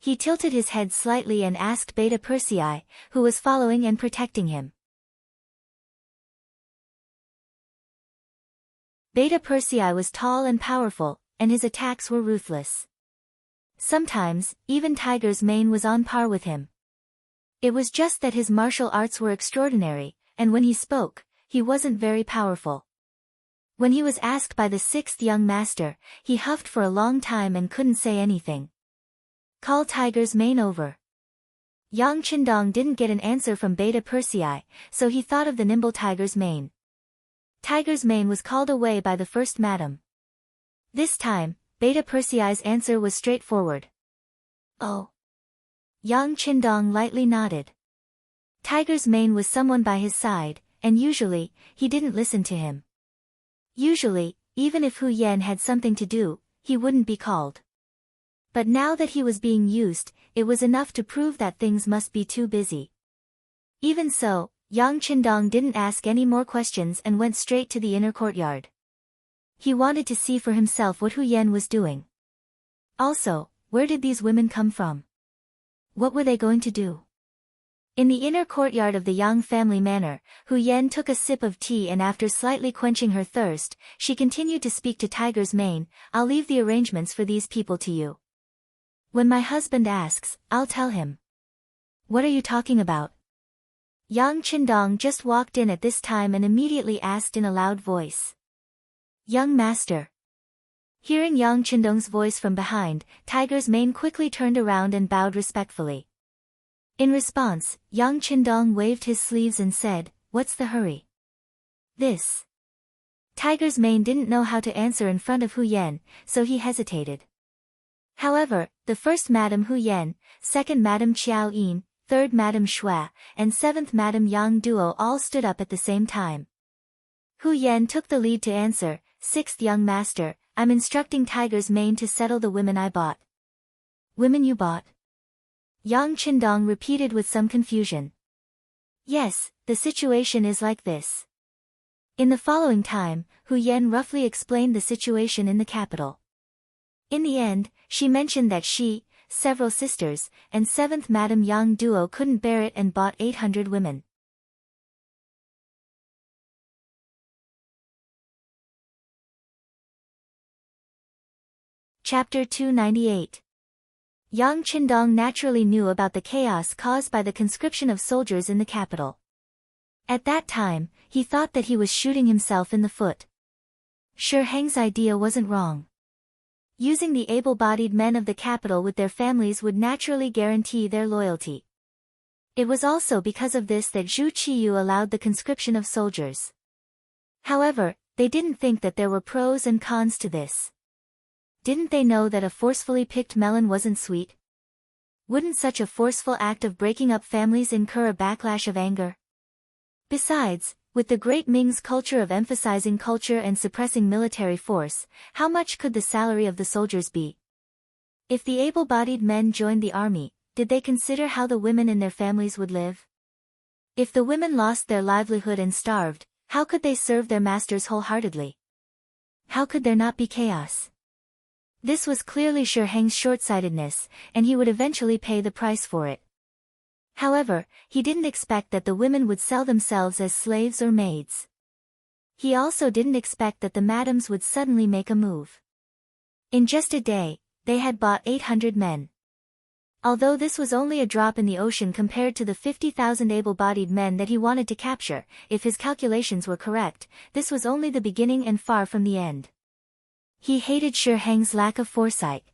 S1: He tilted his head slightly and asked Beta Persei, who was following and protecting him. Beta Persei was tall and powerful, and his attacks were ruthless. Sometimes, even Tiger's mane was on par with him. It was just that his martial arts were extraordinary, and when he spoke, he wasn't very powerful. When he was asked by the 6th young master, he huffed for a long time and couldn't say anything. Call Tiger's mane over. Yang Qindong didn't get an answer from Beta Persei, so he thought of the nimble Tiger's mane. Tiger's mane was called away by the first madam. This time, Beta Persei's answer was straightforward. Oh. Yang Qindong lightly nodded. Tiger's mane was someone by his side, and usually, he didn't listen to him. Usually, even if Hu Yan had something to do, he wouldn't be called. But now that he was being used, it was enough to prove that things must be too busy. Even so, Yang Qindong didn't ask any more questions and went straight to the inner courtyard. He wanted to see for himself what Hu Yan was doing. Also, where did these women come from? What were they going to do? In the inner courtyard of the Yang family manor, Hu Yan took a sip of tea and after slightly quenching her thirst, she continued to speak to Tiger's mane. I'll leave the arrangements for these people to you. When my husband asks, I'll tell him. What are you talking about? Yang Qindong just walked in at this time and immediately asked in a loud voice. Young master. Hearing Yang Qindong's voice from behind, Tiger's mane quickly turned around and bowed respectfully. In response, Yang Qindong waved his sleeves and said, What's the hurry? This. Tiger's mane didn't know how to answer in front of Hu Yan, so he hesitated. However, the first Madam Hu Yan, second Madam Qiao Yin, third Madam Shua, and seventh Madam Yang Duo all stood up at the same time. Hu Yan took the lead to answer, 6th young master, I'm instructing Tiger's mane to settle the women I bought. Women you bought? Yang Qindong repeated with some confusion. Yes, the situation is like this. In the following time, Hu Yan roughly explained the situation in the capital. In the end, she mentioned that she, several sisters, and 7th Madam Yang Duo couldn't bear it and bought 800 women. Chapter 298. Yang Qindong naturally knew about the chaos caused by the conscription of soldiers in the capital. At that time, he thought that he was shooting himself in the foot. Shi Heng's idea wasn't wrong. Using the able-bodied men of the capital with their families would naturally guarantee their loyalty. It was also because of this that Zhu Qiyu allowed the conscription of soldiers. However, they didn't think that there were pros and cons to this. Didn't they know that a forcefully picked melon wasn't sweet? Wouldn't such a forceful act of breaking up families incur a backlash of anger? Besides, with the great Ming's culture of emphasizing culture and suppressing military force, how much could the salary of the soldiers be? If the able-bodied men joined the army, did they consider how the women and their families would live? If the women lost their livelihood and starved, how could they serve their masters wholeheartedly? How could there not be chaos? This was clearly Shi Heng's short-sightedness, and he would eventually pay the price for it. However, he didn't expect that the women would sell themselves as slaves or maids. He also didn't expect that the madams would suddenly make a move. In just a day, they had bought 800 men. Although this was only a drop in the ocean compared to the 50,000 able-bodied men that he wanted to capture, if his calculations were correct, this was only the beginning and far from the end. He hated Shi Heng's lack of foresight.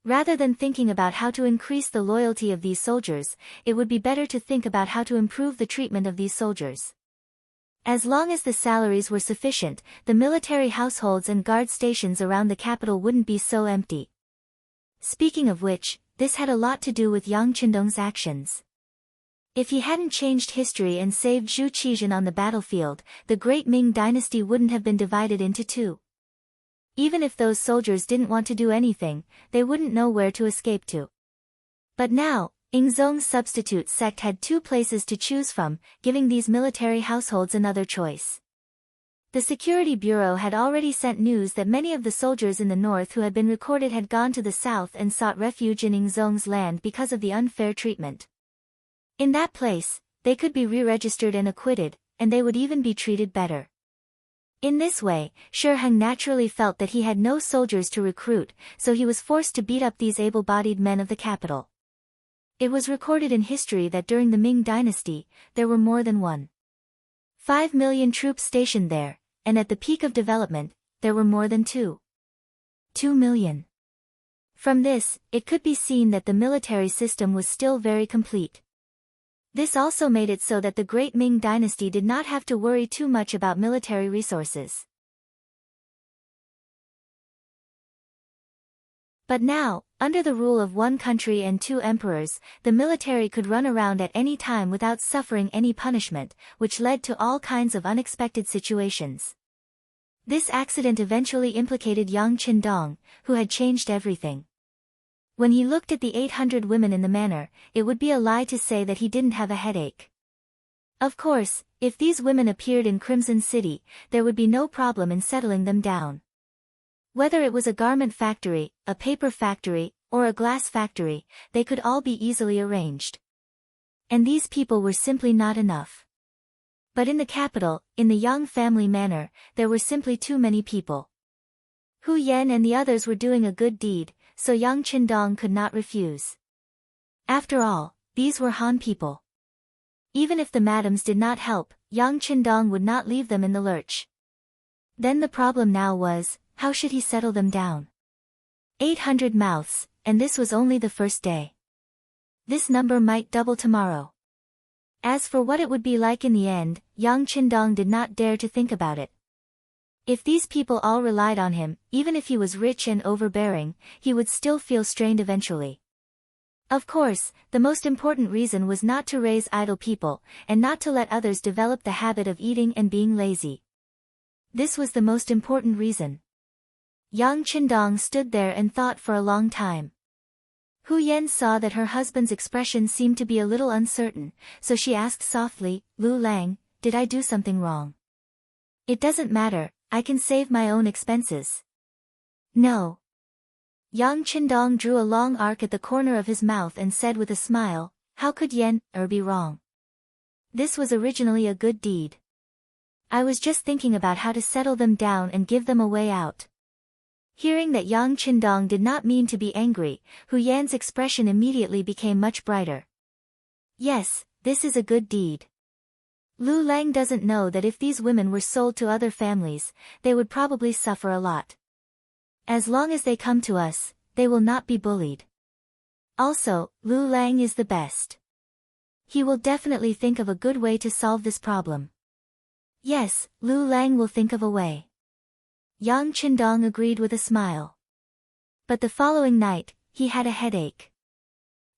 S1: Rather than thinking about how to increase the loyalty of these soldiers, it would be better to think about how to improve the treatment of these soldiers. As long as the salaries were sufficient, the military households and guard stations around the capital wouldn't be so empty. Speaking of which, this had a lot to do with Yang Qindong's actions. If he hadn't changed history and saved Zhu Qizhen on the battlefield, the great Ming dynasty wouldn't have been divided into two. Even if those soldiers didn't want to do anything, they wouldn't know where to escape to. But now, Yingzong's substitute sect had two places to choose from, giving these military households another choice. The Security Bureau had already sent news that many of the soldiers in the north who had been recorded had gone to the south and sought refuge in Yingzong's land because of the unfair treatment. In that place, they could be re-registered and acquitted, and they would even be treated better. In this way, Shi Heng naturally felt that he had no soldiers to recruit, so he was forced to beat up these able-bodied men of the capital. It was recorded in history that during the Ming dynasty, there were more than 1.5 million troops stationed there, and at the peak of development, there were more than 2 million. From this, it could be seen that the military system was still very complete. This also made it so that the great Ming dynasty did not have to worry too much about military resources. But now, under the rule of one country and two emperors, the military could run around at any time without suffering any punishment, which led to all kinds of unexpected situations. This accident eventually implicated Yang Qindong, who had changed everything. When he looked at the 800 women in the manor, it would be a lie to say that he didn't have a headache. Of course, if these women appeared in Crimson City, there would be no problem in settling them down. Whether it was a garment factory, a paper factory, or a glass factory, they could all be easily arranged. And these people were simply not enough. But in the capital, in the Yang family manor, there were simply too many people. Hu Yan and the others were doing a good deed, so Yang Qindong could not refuse. After all, these were Han people. Even if the madams did not help, Yang Qindong would not leave them in the lurch. Then the problem now was, how should he settle them down? 800 mouths, and this was only the first day. This number might double tomorrow. As for what it would be like in the end, Yang Qindong did not dare to think about it. If these people all relied on him, even if he was rich and overbearing, he would still feel strained eventually. Of course, the most important reason was not to raise idle people, and not to let others develop the habit of eating and being lazy. This was the most important reason. Yang Qindong stood there and thought for a long time. Hu Yan saw that her husband's expression seemed to be a little uncertain, so she asked softly, "Lu Lang, did I do something wrong?" "It doesn't matter, I can save my own expenses." "No." Yang Qindong drew a long arc at the corner of his mouth and said with a smile, "How could Yan be wrong? This was originally a good deed. I was just thinking about how to settle them down and give them a way out." Hearing that Yang Qindong did not mean to be angry, Hu Yan's expression immediately became much brighter. "Yes, this is a good deed. Lu Lang doesn't know that if these women were sold to other families, they would probably suffer a lot. As long as they come to us, they will not be bullied. Also, Lu Lang is the best. He will definitely think of a good way to solve this problem." "Yes, Lu Lang will think of a way." Yang Qindong agreed with a smile. But the following night, he had a headache.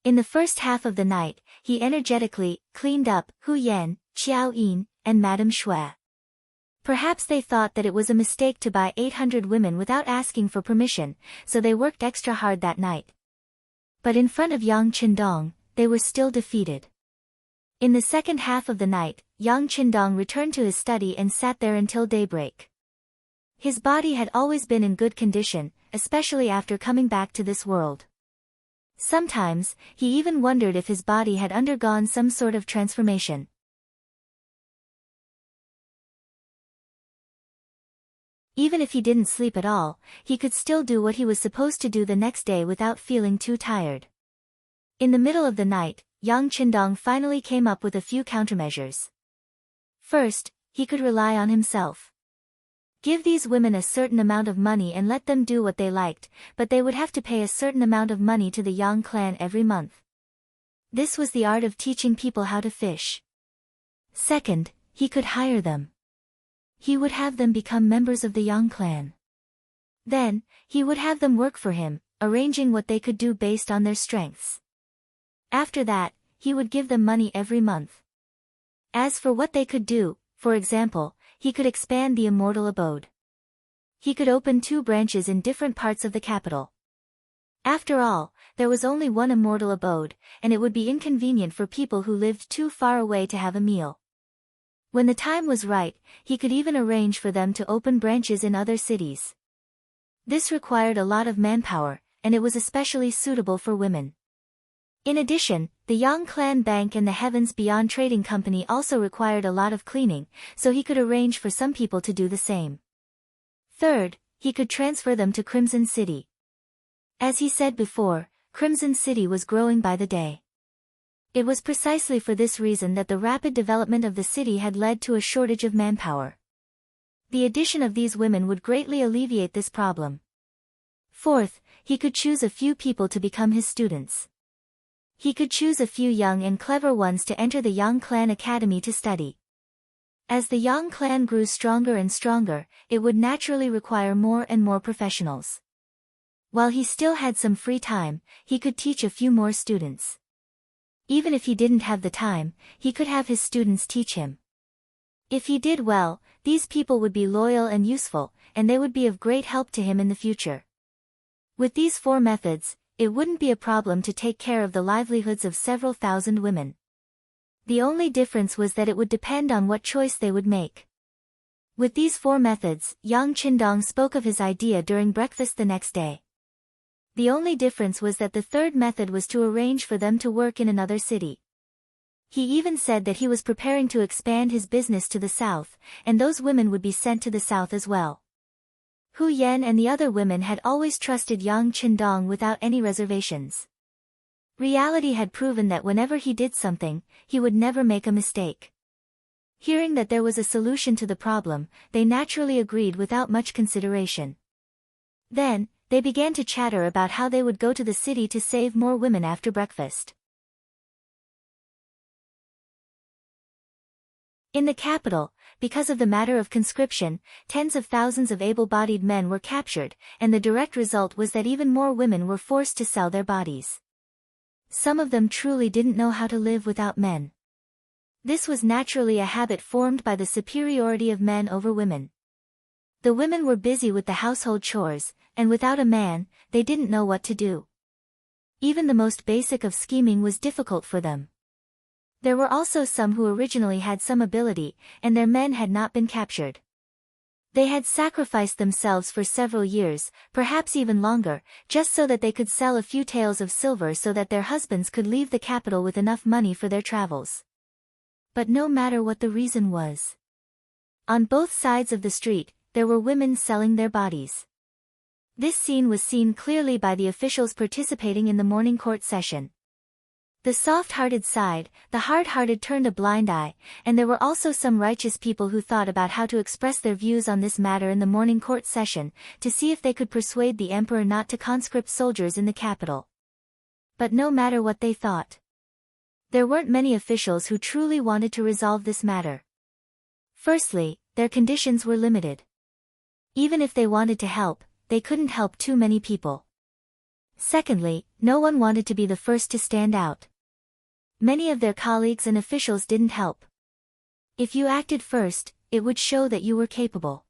S1: In the first half of the night, he energetically cleaned up Hu Yan, Qiao Yin, and Madame Xue. Perhaps they thought that it was a mistake to buy 800 women without asking for permission, so they worked extra hard that night. But in front of Yang Qindong, they were still defeated. In the second half of the night, Yang Qindong returned to his study and sat there until daybreak. His body had always been in good condition, especially after coming back to this world. Sometimes, he even wondered if his body had undergone some sort of transformation. Even if he didn't sleep at all, he could still do what he was supposed to do the next day without feeling too tired. In the middle of the night, Yang Qindong finally came up with a few countermeasures. First, he could rely on himself. Give these women a certain amount of money and let them do what they liked, but they would have to pay a certain amount of money to the Yang clan every month. This was the art of teaching people how to fish. Second, he could hire them. He would have them become members of the Yang clan. Then, he would have them work for him, arranging what they could do based on their strengths. After that, he would give them money every month. As for what they could do, for example, he could expand the immortal abode. He could open 2 branches in different parts of the capital. After all, there was only one immortal abode, and it would be inconvenient for people who lived too far away to have a meal. When the time was right, he could even arrange for them to open branches in other cities. This required a lot of manpower, and it was especially suitable for women. In addition, the Yang Clan Bank and the Heavens Beyond Trading Company also required a lot of cleaning, so he could arrange for some people to do the same. Third, he could transfer them to Crimson City. As he said before, Crimson City was growing by the day. It was precisely for this reason that the rapid development of the city had led to a shortage of manpower. The addition of these women would greatly alleviate this problem. Fourth, he could choose a few people to become his students. He could choose a few young and clever ones to enter the Yang Clan Academy to study. As the Yang Clan grew stronger and stronger, it would naturally require more and more professionals. While he still had some free time, he could teach a few more students. Even if he didn't have the time, he could have his students teach him. If he did well, these people would be loyal and useful, and they would be of great help to him in the future. With these 4 methods, it wouldn't be a problem to take care of the livelihoods of several thousand women. The only difference was that it would depend on what choice they would make. With these 4 methods, Yang Qindong spoke of his idea during breakfast the next day. The only difference was that the 3rd method was to arrange for them to work in another city. He even said that he was preparing to expand his business to the south, and those women would be sent to the south as well. Hu Yan and the other women had always trusted Yang Qindong without any reservations. Reality had proven that whenever he did something, he would never make a mistake. Hearing that there was a solution to the problem, they naturally agreed without much consideration. Then, they began to chatter about how they would go to the city to save more women after breakfast. In the capital, because of the matter of conscription, tens of thousands of able-bodied men were captured, and the direct result was that even more women were forced to sell their bodies. Some of them truly didn't know how to live without men. This was naturally a habit formed by the superiority of men over women. The women were busy with the household chores, and without a man, they didn't know what to do. Even the most basic of scheming was difficult for them. There were also some who originally had some ability, and their men had not been captured. They had sacrificed themselves for several years, perhaps even longer, just so that they could sell a few taels of silver so that their husbands could leave the capital with enough money for their travels. But no matter what the reason was, on both sides of the street, there were women selling their bodies. This scene was seen clearly by the officials participating in the morning court session. The soft-hearted sighed, the hard-hearted turned a blind eye, and there were also some righteous people who thought about how to express their views on this matter in the morning court session, to see if they could persuade the emperor not to conscript soldiers in the capital. But no matter what they thought, there weren't many officials who truly wanted to resolve this matter. Firstly, their conditions were limited. Even if they wanted to help, they couldn't help too many people. Secondly, no one wanted to be the first to stand out. Many of their colleagues and officials didn't help. If you acted first, it would show that you were capable.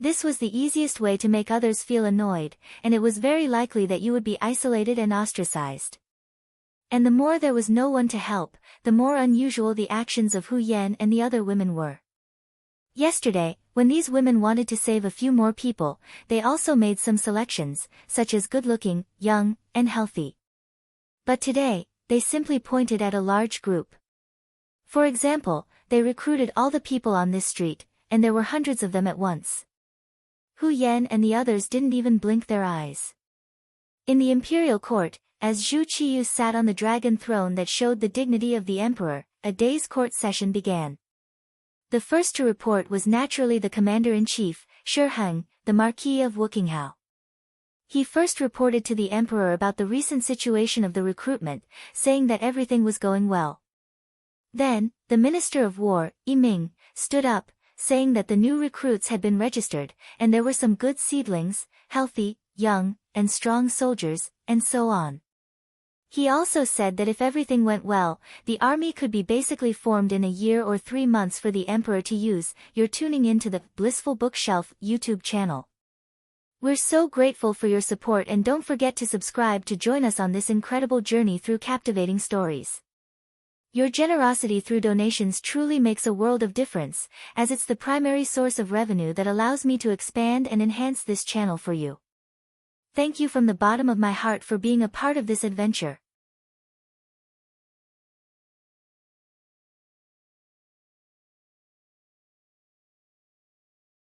S1: This was the easiest way to make others feel annoyed, and it was very likely that you would be isolated and ostracized. And the more there was no one to help, the more unusual the actions of Hu Yan and the other women were. Yesterday, when these women wanted to save a few more people, they also made some selections, such as good-looking, young, and healthy. But today, they simply pointed at a large group. For example, they recruited all the people on this street, and there were hundreds of them at once. Hu Yan and the others didn't even blink their eyes. In the imperial court, as Zhu Qiyu sat on the dragon throne that showed the dignity of the emperor, a day's court session began. The first to report was naturally the commander-in-chief, Shiheng, the Marquis of Wuqinghao. He first reported to the emperor about the recent situation of the recruitment, saying that everything was going well. Then, the Minister of War, Yiming, stood up, saying that the new recruits had been registered, and there were some good seedlings, healthy, young, and strong soldiers, and so on. He also said that if everything went well, the army could be basically formed in a year or 3 months for the emperor to use. You're tuning into the Blissful Bookshelf YouTube channel. We're so grateful for your support, and don't forget to subscribe to join us on this incredible journey through captivating stories. Your generosity through donations truly makes a world of difference, as it's the primary source of revenue that allows me to expand and enhance this channel for you. Thank you from the bottom of my heart for being a part of this adventure.